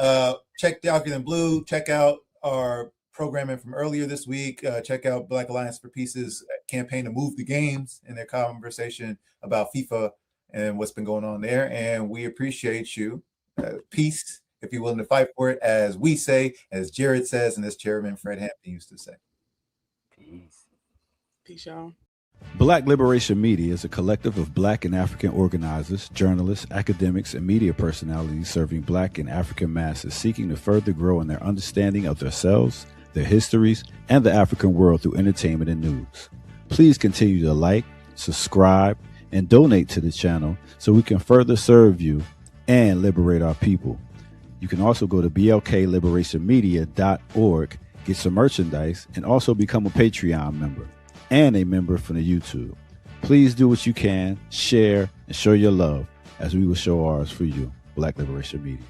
Check Darker Than Blue. Check out our programming from earlier this week. Check out Black Alliance for Peace's campaign to move the games in their conversation about FIFA and what's been going on there. And we appreciate you. Peace, if you're willing to fight for it, as we say, as Jared says, and as Chairman Fred Hampton used to say. Peace. Peace, y'all. Black Liberation Media is a collective of Black and African organizers, journalists, academics, and media personalities serving Black and African masses seeking to further grow in their understanding of themselves, their histories, and the African world through entertainment and news. Please continue to like, subscribe, and donate to the channel so we can further serve you and liberate our people. You can also go to blkliberationmedia.org, get some merchandise, and also become a Patreon member and a member from the YouTube. Please do what you can, share, and show your love as we will show ours for you. Black Liberation Media.